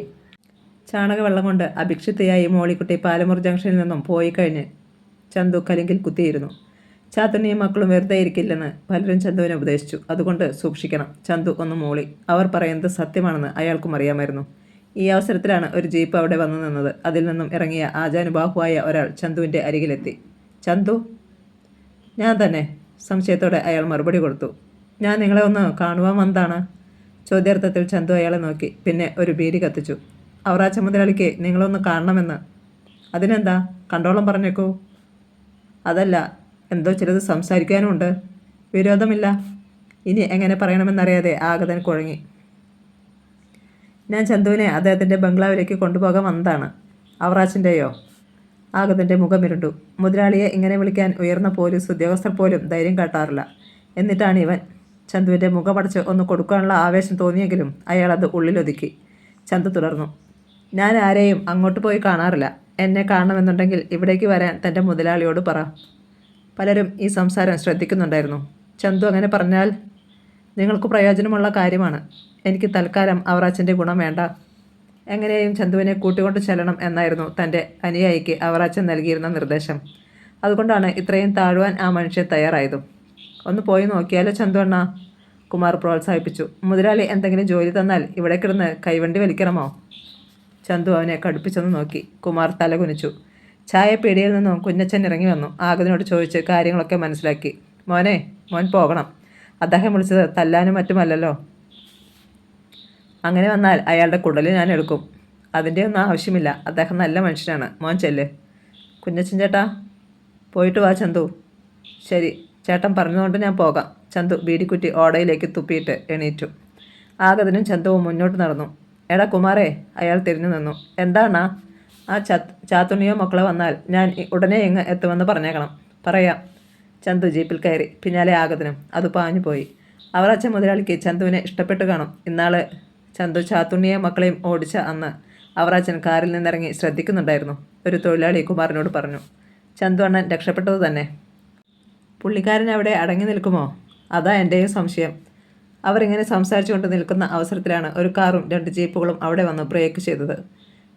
ചാണകവെള്ളം കൊണ്ട് അഭിക്ഷിതയായി മോളിക്കുട്ടി പാലമൂർ ജംഗ്ഷനിൽ നിന്നും പോയി കഴിഞ്ഞ് ചന്തു കലിങ്കിൽ കുത്തിയിരുന്നു. ചാത്തുണ്ണിയും മക്കളും വെറുതെ ഇരിക്കില്ലെന്ന് പലരും ചന്തുവിനെ ഉപദേശിച്ചു. അതുകൊണ്ട് സൂക്ഷിക്കണം. ചന്തു ഒന്ന് മൂളി. അവർ പറയുന്നത് സത്യമാണെന്ന് അയാൾക്കും അറിയാമായിരുന്നു. ഈ അവസരത്തിലാണ് ഒരു ജീപ്പ് അവിടെ വന്നു നിന്നത്. അതിൽ നിന്നും ഇറങ്ങിയ ആജാനുബാഹുവായ ഒരാൾ ചന്തുവിൻ്റെ അരികിലെത്തി. ചന്തു? ഞാൻ തന്നെ. സംശയത്തോടെ അയാൾ മറുപടി കൊടുത്തു. ഞാൻ നിങ്ങളെ ഒന്ന് കാണുവാൻ വന്നതാണ്. ചോദ്യാർത്ഥത്തിൽ ചന്തു അയാളെ നോക്കി. പിന്നെ ഒരു ബീഡി കത്തിച്ചു. അവറാച്ച മുതലാളിക്ക് നിങ്ങളൊന്ന് കാണണമെന്ന്. അതിനെന്താ? കണ്ടോളം പറഞ്ഞേക്കൂ. അതല്ല, എന്തോ ചിലത് സംസാരിക്കാനുമുണ്ട്. വിരോധമില്ല. ഇനി എങ്ങനെ പറയണമെന്നറിയാതെ ആഗതൻ കുഴങ്ങി. ഞാൻ ചന്തുവിനെ അദ്ദേഹത്തിൻ്റെ ബംഗ്ലാവിലേക്ക് കൊണ്ടുപോകാൻ വന്നതാണ്. അവറാച്ചിൻ്റെയോ? ആഗതൻ്റെ മുഖമിരുണ്ടു. മുതലാളിയെ ഇങ്ങനെ വിളിക്കാൻ ഉയർന്ന പോലീസ് ഉദ്യോഗസ്ഥർ പോലും ധൈര്യം കാട്ടാറില്ല. എന്നിട്ടാണ് ഇവൻ. ചന്തുവിൻ്റെ മുഖമടച്ച് ഒന്ന് കൊടുക്കാനുള്ള ആവേശം തോന്നിയെങ്കിലും അയാൾ അത് ഉള്ളിലൊതുക്കി. ചന്തു തുടർന്നു. ഞാൻ ആരെയും അങ്ങോട്ട് പോയി കാണാറില്ല. എന്നെ കാണണമെന്നുണ്ടെങ്കിൽ ഇവിടേക്ക് വരാൻ തൻ്റെ മുതലാളിയോട് പറ. പലരും ഈ സംസാരം ശ്രദ്ധിക്കുന്നുണ്ടായിരുന്നു. ചന്തു അങ്ങനെ പറഞ്ഞാൽ നിങ്ങൾക്ക് പ്രയോജനമുള്ള കാര്യമാണ്. എനിക്ക് തൽക്കാലം അവറാച്ചൻ്റെ ഗുണം വേണ്ട. എങ്ങനെയും ചന്തുവിനെ കൂട്ടിക്കൊണ്ട് ചെല്ലണം എന്നായിരുന്നു തൻ്റെ അനുയായിക്ക് അവറാച്ചൻ നൽകിയിരുന്ന നിർദ്ദേശം. അതുകൊണ്ടാണ് ഇത്രയും താഴുവാൻ ആ മനുഷ്യൻ തയ്യാറായതും. ഒന്ന് പോയി നോക്കിയാലോ ചന്തു അണ്ണ? കുമാർ പ്രോത്സാഹിപ്പിച്ചു. മുതലാളി എന്തെങ്കിലും ജോലി തന്നാൽ ഇവിടെ കിടന്ന് കൈവണ്ടി വലിക്കണമോ? ചന്തു അവനെ കടുപ്പിച്ചൊന്ന് നോക്കി. കുമാർ തലകുനിച്ചു. ചായപ്പീടിയിൽ നിന്നും കുഞ്ഞച്ചൻ ഇറങ്ങി വന്നു. ആഗതിനോട് ചോദിച്ച് കാര്യങ്ങളൊക്കെ മനസ്സിലാക്കി. മോൻ പോകണം. അദ്ദേഹം വിളിച്ചത് തല്ലാനും മറ്റുമല്ലല്ലോ. അങ്ങനെ വന്നാൽ അയാളുടെ കുടല് ഞാൻ എടുക്കും. അതിൻ്റെ ഒന്നും ആവശ്യമില്ല. അദ്ദേഹം നല്ല മനുഷ്യനാണ്. മോൻ ചെല്ല്. കുഞ്ഞച്ചൻ ചേട്ടാ? പോയിട്ട് വാ ചന്തു. ശരി, ചേട്ടൻ പറഞ്ഞതുകൊണ്ട് ഞാൻ പോകാം. ചന്തു ബീഡിക്കുറ്റി ഓടയിലേക്ക് തുപ്പിയിട്ട് എണീറ്റു. ആഗതിനും ചന്തുവും മുന്നോട്ട് നടന്നു. എടാ കുമാരേ, അയാൾ തിരിഞ്ഞു നിന്നു. എന്താണാ? ആ ചാത്തുണ്ണിയോ മക്കളെ വന്നാൽ ഞാൻ ഉടനെ ഇങ്ങ് എത്തുമെന്ന് പറഞ്ഞേക്കണം. പറയാം. ചന്തു ജീപ്പിൽ കയറി. പിന്നാലെ ആഗതനും. അത് പാഞ്ഞു പോയി. അവറാച്ചൻ മുതലാളിക്ക് ചന്തുവിനെ ഇഷ്ടപ്പെട്ട് കാണും. ഇന്നാള് ചന്തു ചാത്തുണ്ണിയെ മക്കളെയും ഓടിച്ച അന്ന് അവറാച്ചൻ കാറിൽ നിന്നിറങ്ങി ശ്രദ്ധിക്കുന്നുണ്ടായിരുന്നു. ഒരു തൊഴിലാളി കുമാരനോട് പറഞ്ഞു. ചന്തു അണ്ണൻ രക്ഷപ്പെട്ടത് തന്നെ. പുള്ളിക്കാരൻ അവിടെ അടങ്ങി നിൽക്കുമോ? അതാ എൻ്റെയും സംശയം. അവരിങ്ങനെ സംസാരിച്ചുകൊണ്ട് നിൽക്കുന്ന അവസരത്തിലാണ് ഒരു കാറും 2 ജീപ്പുകളും അവിടെ വന്ന് ബ്രേക്ക് ചെയ്തത്.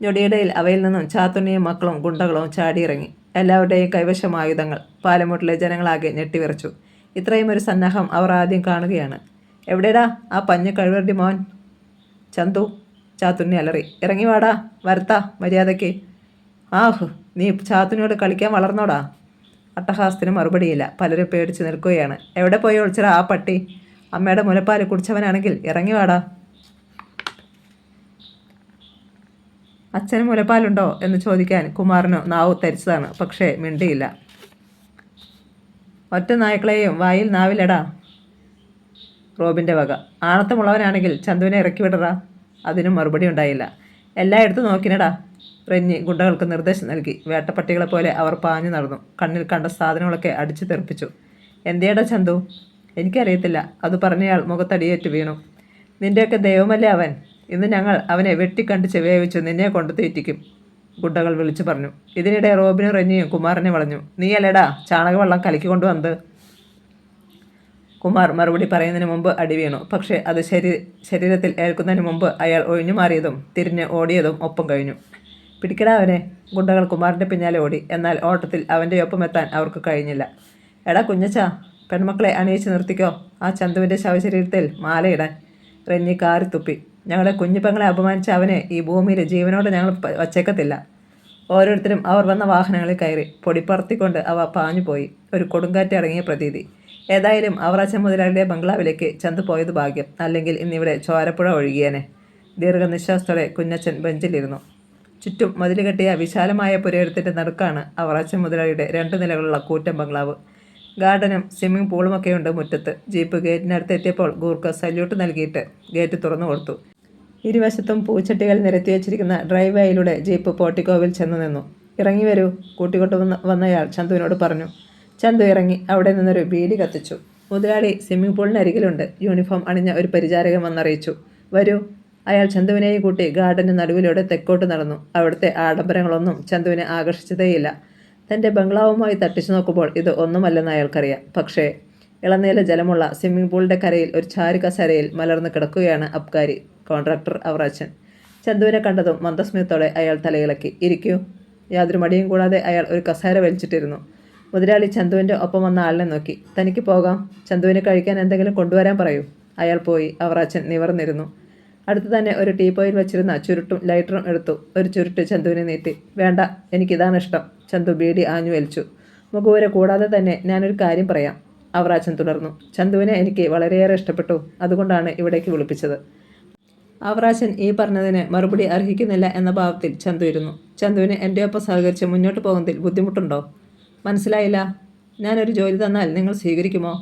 ഞൊടിയിടയിൽ അവയിൽ നിന്നും ചാത്തുണ്ണിയും മക്കളും ഗുണ്ടകളും ചാടിയിറങ്ങി. എല്ലാവരുടെയും കൈവശം ആയുധങ്ങൾ. പാലമൂട്ടിലെ ജനങ്ങളാകെ ഞെട്ടിവിറച്ചു. ഇത്രയും ഒരു സന്നാഹം അവർ ആദ്യം കാണുകയാണ്. എവിടെടാ ആ പഞ്ഞു കഴിവരുടെ മോൻ? ചന്തു, ചാത്തുണ്ണി അലറി. ഇറങ്ങി വാടാ, വരത്താ മര്യാദയ്ക്ക്. ആഹ്, നീ ചാത്തുണ്ണിയോട് കളിക്കാൻ വളർന്നോടാ? അട്ടഹാസത്തിന് മറുപടിയില്ല. പലരും പേടിച്ച് നിൽക്കുകയാണ്. എവിടെ പോയി ഒളിച്ചടാ ആ പട്ടി? അമ്മയുടെ മുലപ്പാല് കുടിച്ചവനാണെങ്കിൽ ഇറങ്ങി വാടാ. അച്ഛന് മുലപ്പാലുണ്ടോ എന്ന് ചോദിക്കാൻ കുമാരനു നാവ് തരിച്ചതാണ്. പക്ഷേ മിണ്ടിയില്ല. ഒറ്റ നായ്ക്കളെയും വായിൽ നാവിലടാ. റോബിൻ്റെ വക. ആണത്തമുള്ളവനാണെങ്കിൽ ചന്തുവിനെ ഇറക്കി വിടറാ. അതിനും മറുപടി ഉണ്ടായില്ല. എല്ലായിടത്തും നോക്കിനടാ. റെന്നി ഗുണ്ടകൾക്ക് നിർദ്ദേശം നൽകി. വേട്ടപ്പട്ടികളെ പോലെ അവർ പാഞ്ഞു നടന്നു. കണ്ണിൽ കണ്ട സാധനങ്ങളൊക്കെ അടിച്ചു തെറിപ്പിച്ചു. എന്തിയടാ ചന്തു? എനിക്കറിയത്തില്ല. അത് പറഞ്ഞയാൾ മുഖത്തടിയേറ്റ് വീണു. നിന്റെയൊക്കെ ദൈവമല്ലേ അവൻ? ഇന്ന് ഞങ്ങൾ അവനെ വെട്ടിക്കണ്ടിച്ച് വേവിച്ചു നിന്നെ കൊണ്ട് തീറ്റിക്കും, ഗുണ്ടകൾ വിളിച്ചു പറഞ്ഞു. ഇതിനിടെ റോബിനും റെന്നിയും കുമാറിനെ വളഞ്ഞു. നീയല്ലേടാ ചാണകവെള്ളം കലക്കി കൊണ്ടുവന്നത്? കുമാർ മറുപടി പറയുന്നതിന് മുമ്പ് അടി വീണു. പക്ഷേ അത് ശരീരത്തിൽ ഏൽക്കുന്നതിന് മുമ്പ് അയാൾ ഒഴിഞ്ഞു മാറിയതും തിരിഞ്ഞ് ഓടിയതും ഒപ്പം കഴിഞ്ഞു. പിടിക്കടാ അവനെ. ഗുണ്ടകൾ കുമാറിൻ്റെ പിന്നാലെ ഓടി. എന്നാൽ ഓട്ടത്തിൽ അവൻ്റെ ഒപ്പം എത്താൻ അവർക്ക് കഴിഞ്ഞില്ല. എടാ കുഞ്ഞച്ചാ, പെൺമക്കളെ അണിയിച്ച് നിർത്തിക്കോ. ആ ചന്തുവിൻ്റെ ശവശരീരത്തിൽ മാലയിടാൻ. റെന്നി കാറി തുപ്പി. ഞങ്ങളുടെ കുഞ്ഞുപെങ്ങളെ അപമാനിച്ച അവനെ ഈ ഭൂമിയിൽ ജീവനോടെ ഞങ്ങൾ വച്ചേക്കത്തില്ല. ഓരോരുത്തരും അവർ വന്ന വാഹനങ്ങളിൽ കയറി. പൊടിപ്പറത്തിക്കൊണ്ട് അവ പാഞ്ഞുപോയി. ഒരു കൊടുങ്കാറ്റ് ഇറങ്ങിയ പ്രതീതി. ഏതായാലും അവറാച്ചൻ മുതലാളിയുടെ ബംഗ്ലാവിലേക്ക് ചന്തു പോയത് ഭാഗ്യം. അല്ലെങ്കിൽ ഇന്നിവിടെ ചോരപ്പുഴ ഒഴുകിയേനെ. ദീർഘനിശ്വാസത്തോടെ കുഞ്ഞച്ചൻ ബെഞ്ചിലിരുന്നു. ചുറ്റും മതിൽ കെട്ടിയ വിശാലമായ പുരയിടത്തിൻ്റെ നടുക്കാണ് അവറാച്ചൻ മുതലാളിയുടെ 2 നിലകളുള്ള കൂറ്റൻ ബംഗ്ലാവ്. ഗാർഡനും സ്വിമ്മിംഗ് പൂളുമൊക്കെയുണ്ട് മുറ്റത്ത്. ജീപ്പ് ഗേറ്റിനടുത്ത് എത്തിയപ്പോൾ ഗൂർഖ സല്യൂട്ട് നൽകിയിട്ട് ഗേറ്റ് തുറന്നു കൊടുത്തു. ഇരുവശത്തും പൂച്ചട്ടികൾ നിരത്തി വച്ചിരിക്കുന്ന ഡ്രൈവ് വേയിലൂടെ ജീപ്പ് പോർട്ടിക്കോവിൽ ചെന്നു നിന്നു. ഇറങ്ങി വരൂ, കൂട്ടിക്കൊണ്ടു വന്നയാൾ ചന്തുവിനോട് പറഞ്ഞു. ചന്തു ഇറങ്ങി അവിടെ നിന്നൊരു ബീഡി കത്തിച്ചു. മുതലാളി സ്വിമ്മിംഗ് പൂളിനരികിലുണ്ട്. യൂണിഫോം അണിഞ്ഞ ഒരു പരിചാരകൻ വന്നറിയിച്ചു. വരൂ. അയാൾ ചന്തുവിനെയും കൂട്ടി ഗാർഡന് നടുവിലൂടെ തെക്കോട്ട് നടന്നു. അവിടുത്തെ ആഡംബരങ്ങളൊന്നും ചന്തുവിനെ ആകർഷിച്ചതേയില്ല. തൻ്റെ ബംഗ്ലാവുമായി തട്ടിച്ചു നോക്കുമ്പോൾ ഇത് ഒന്നുമല്ലെന്ന് അയാൾക്കറിയാം. പക്ഷേ ഇളനീല ജലമുള്ള സ്വിമ്മിംഗ് പൂളിൻ്റെ കരയിൽ ഒരു ചാരു കസേരയിൽ മലർന്ന് കിടക്കുകയാണ് അബ്കാരി കോൺട്രാക്ടർ അവറാച്ചൻ. ചന്തുവിനെ കണ്ടതും മന്ദസ്മിതത്തോടെ അയാൾ തലയിളക്കി. ഇരിക്കൂ. യാതൊരു മടിയും കൂടാതെ അയാൾ ഒരു കസേര വലിച്ചിട്ടിരുന്നു. മുതലാളി ചന്തുവിൻ്റെ ഒപ്പം വന്ന ആളിനെ നോക്കി. തനിക്ക് പോകാം. ചന്തുവിന് കഴിക്കാൻ എന്തെങ്കിലും കൊണ്ടുവരാൻ പറയൂ. അയാൾ പോയി. അവറാച്ചൻ നിവർന്നിരുന്നു. അടുത്ത് തന്നെ ഒരു ടീപ്പോയിൽ വെച്ചിരുന്ന ചുരുട്ടും ലൈറ്ററും എടുത്തു. ഒരു ചുരുട്ട് ചന്തുവിനെ നീട്ടി. വേണ്ട, എനിക്കിതാണ് ഇഷ്ടം. ചന്തു ബീഡി ആഞ്ഞു വലിച്ചു. മുഖവുര കൂടാതെ തന്നെ ഞാനൊരു കാര്യം പറയാം, അവറാച്ചൻ തുടർന്നു. ചന്തുവിനെ എനിക്ക് വളരെയേറെ ഇഷ്ടപ്പെട്ടു. അതുകൊണ്ടാണ് ഇവിടേക്ക് വിളിപ്പിച്ചത്. അവറാച്ചൻ ഈ പറഞ്ഞതിന് മറുപടി അർഹിക്കുന്നില്ല എന്ന ഭാവത്തിൽ ചന്തു ഇരുന്നു. ചന്തുവിന് എൻ്റെ ഒപ്പം സഹകരിച്ച് മുന്നോട്ട് പോകുന്നതിൽ ബുദ്ധിമുട്ടുണ്ടോ? മനസ്സിലായില്ല. ഞാനൊരു ജോലി തന്നാൽ നിങ്ങൾ സ്വീകരിക്കുമോ?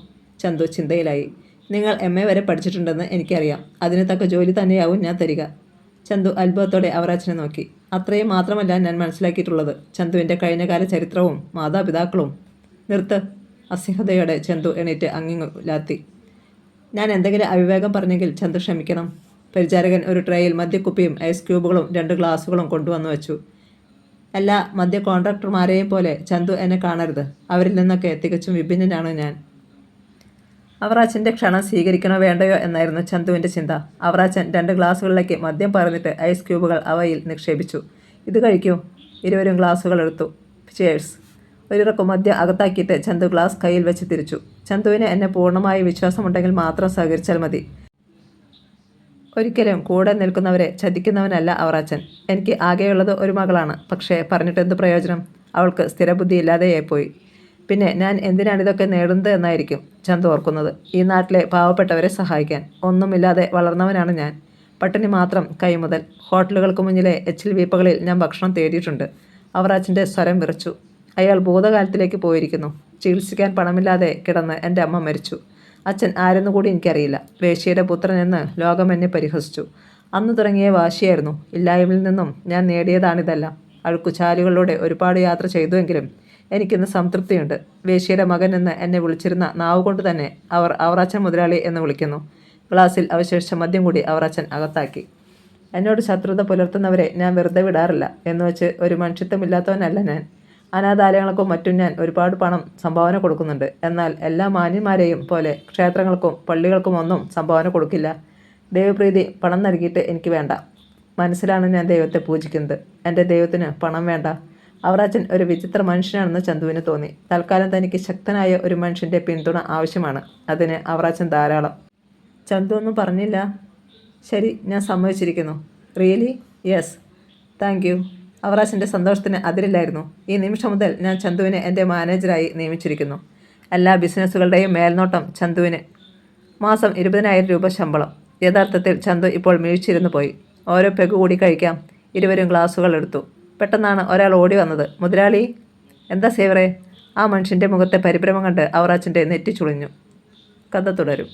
ചന്തു ചിന്തയിലായി. നിങ്ങൾ MA വരെ പഠിച്ചിട്ടുണ്ടെന്ന് എനിക്കറിയാം. അതിന് തക്ക ജോലി തന്നെയാവും ഞാൻ തരിക. ചന്തു അത്ഭുതത്തോടെ അവറാച്ചനെ നോക്കി. അത്രയും മാത്രമല്ല ഞാൻ മനസ്സിലാക്കിയിട്ടുള്ളത്. ചന്തുവിൻ്റെ കഴിഞ്ഞകാല ചരിത്രവും മാതാപിതാക്കളും. നിർത്ത്. അസഹ്യതയോടെ ചന്തു എണീറ്റ് അങ്ങിങ്ങുലാത്തി. ഞാൻ എന്തെങ്കിലും അവിവേകം പറഞ്ഞെങ്കിൽ ചന്തു ക്ഷമിക്കണം. പരിചാരകൻ ഒരു ട്രേയിൽ മദ്യക്കുപ്പിയും ഐസ് ക്യൂബുകളും 2 ഗ്ലാസുകളും കൊണ്ടുവന്നു വെച്ചു. എല്ലാ മദ്യ കോൺട്രാക്ടർമാരെയും പോലെ ചന്തു എന്നെ കാണരുത്. അവരിൽ നിന്നൊക്കെ തികച്ചും വിഭിന്നനാണ് ഞാൻ. അവറാച്ചൻ്റെ ക്ഷണം സ്വീകരിക്കണോ വേണ്ടയോ എന്നായിരുന്നു ചന്തുവിൻ്റെ ചിന്ത. അവറാച്ചൻ 2 ഗ്ലാസുകളിലേക്ക് മദ്യം പറഞ്ഞിട്ട് ഐസ് ക്യൂബുകൾ അവയിൽ നിക്ഷേപിച്ചു. ഇത് കഴിക്കൂ. ഇരുവരും ഗ്ലാസുകൾ എടുത്തു. ചേഴ്സ്. ഒരിറക്കു മദ്യം അകത്താക്കിയിട്ട് ചന്തു ഗ്ലാസ് കയ്യിൽ വെച്ച് തിരിച്ചു. ചന്തുവിന് എന്നെ പൂർണ്ണമായി വിശ്വാസമുണ്ടെങ്കിൽ മാത്രം സഹകരിച്ചാൽ മതി. ഒരിക്കലും കൂടെ നിൽക്കുന്നവരെ ചതിക്കുന്നവനല്ല അവറാച്ചൻ. എനിക്ക് ആകെയുള്ളത് ഒരു മകളാണ്. പക്ഷേ പറഞ്ഞിട്ട് എന്ത് പ്രയോജനം? അവൾക്ക് സ്ഥിരബുദ്ധിയില്ലാതെയായിപ്പോയി. പിന്നെ ഞാൻ എന്തിനാണിതൊക്കെ നേടുന്നത് എന്നായിരിക്കും ചന്തു ഓർക്കുന്നത്. ഈ നാട്ടിലെ പാവപ്പെട്ടവരെ സഹായിക്കാൻ. ഒന്നുമില്ലാതെ വളർന്നവനാണ് ഞാൻ. പട്ടിണി മാത്രം കൈമുതൽ. ഹോട്ടലുകൾക്ക് മുന്നിലെ എച്ചിൽ വീപ്പകളിൽ ഞാൻ ഭക്ഷണം തേടിയിട്ടുണ്ട്. അവറാച്ചൻ്റെ സ്വരം വിറച്ചു. അയാൾ ഭൂതകാലത്തിലേക്ക് പോയിരിക്കുന്നു. ചികിത്സിക്കാൻ പണമില്ലാതെ കിടന്ന് എൻ്റെ അമ്മ മരിച്ചു. അച്ഛൻ ആരെന്നുകൂടി എനിക്കറിയില്ല. വേശ്യയുടെ പുത്രൻ എന്ന് ലോകം എന്നെ പരിഹസിച്ചു. അന്ന് തുടങ്ങിയ വാശിയായിരുന്നു. ഇല്ലായ്മയിൽ നിന്നും ഞാൻ നേടിയതാണിതെല്ലാം. അഴുക്കുചാലുകളിലൂടെ ഒരുപാട് യാത്ര ചെയ്തുവെങ്കിലും എനിക്കിന്ന് സംതൃപ്തിയുണ്ട്. വേശ്യയുടെ മകൻ എന്ന് എന്നെ വിളിച്ചിരുന്ന നാവുകൊണ്ട് തന്നെ അവർ അവറാച്ചൻ മുതലാളി എന്ന് വിളിക്കുന്നു. ഗ്ലാസ്സിൽ അവശേഷിച്ച മദ്യം കൂടി അവറാച്ചൻ അകത്താക്കി. എന്നോട് ശത്രുത പുലർത്തുന്നവരെ ഞാൻ വെറുതെ വിടാറില്ല. എന്നുവെച്ച് ഒരു മനുഷ്യത്വമില്ലാത്തവനല്ല ഞാൻ. അനാഥാലയങ്ങൾക്കും മറ്റും ഞാൻ ഒരുപാട് പണം സംഭാവന കൊടുക്കുന്നുണ്ട്. എന്നാൽ എല്ലാ മാന്യന്മാരെയും പോലെ ക്ഷേത്രങ്ങൾക്കും പള്ളികൾക്കും ഒന്നും സംഭാവന കൊടുക്കില്ല. ദൈവപ്രീതി പണം നൽകിയിട്ട് എനിക്ക് വേണ്ട. മനസ്സിലാണ് ഞാൻ ദൈവത്തെ പൂജിക്കുന്നത്. എൻ്റെ ദൈവത്തിന് പണം വേണ്ട. അവറാച്ചൻ ഒരു വിചിത്ര മനുഷ്യനാണെന്ന് ചന്തുവിന് തോന്നി. തൽക്കാലം തനിക്ക് ശക്തനായ ഒരു മനുഷ്യൻ്റെ പിന്തുണ ആവശ്യമാണ്. അതിന് അവറാച്ചൻ ധാരാളം. ചന്തു ഒന്നും പറഞ്ഞില്ല. ശരി, ഞാൻ സമ്മതിച്ചിരിക്കുന്നു. റിയലി? Yes, thank you. അവറാച്ചൻ്റെ സന്തോഷത്തിന് അതിരില്ലായിരുന്നു. ഈ നിമിഷം മുതൽ ഞാൻ ചന്തുവിനെ എൻ്റെ മാനേജറായി നിയമിച്ചിരിക്കുന്നു. എല്ലാ ബിസിനസ്സുകളുടെയും മേൽനോട്ടം ചന്തുവിന്. മാസം 20,000 രൂപ ശമ്പളം. യഥാർത്ഥത്തിൽ ചന്തു ഇപ്പോൾ വീഴ്ചിരുന്നു പോയി. ഓരോ പെഗ് കൂടി കഴിക്കാം. ഇരുവരും ഗ്ലാസുകൾ എടുത്തു. പെട്ടെന്നാണ് ഒരാൾ ഓടി വന്നത്. മുതലാളി. എന്താ സേവറേ? ആ മനുഷ്യൻ്റെ മുഖത്തെ പരിഭ്രമം കണ്ട് അവറാച്ചൻ്റെ നെറ്റി ചുളിഞ്ഞു. കഥ തുടരും.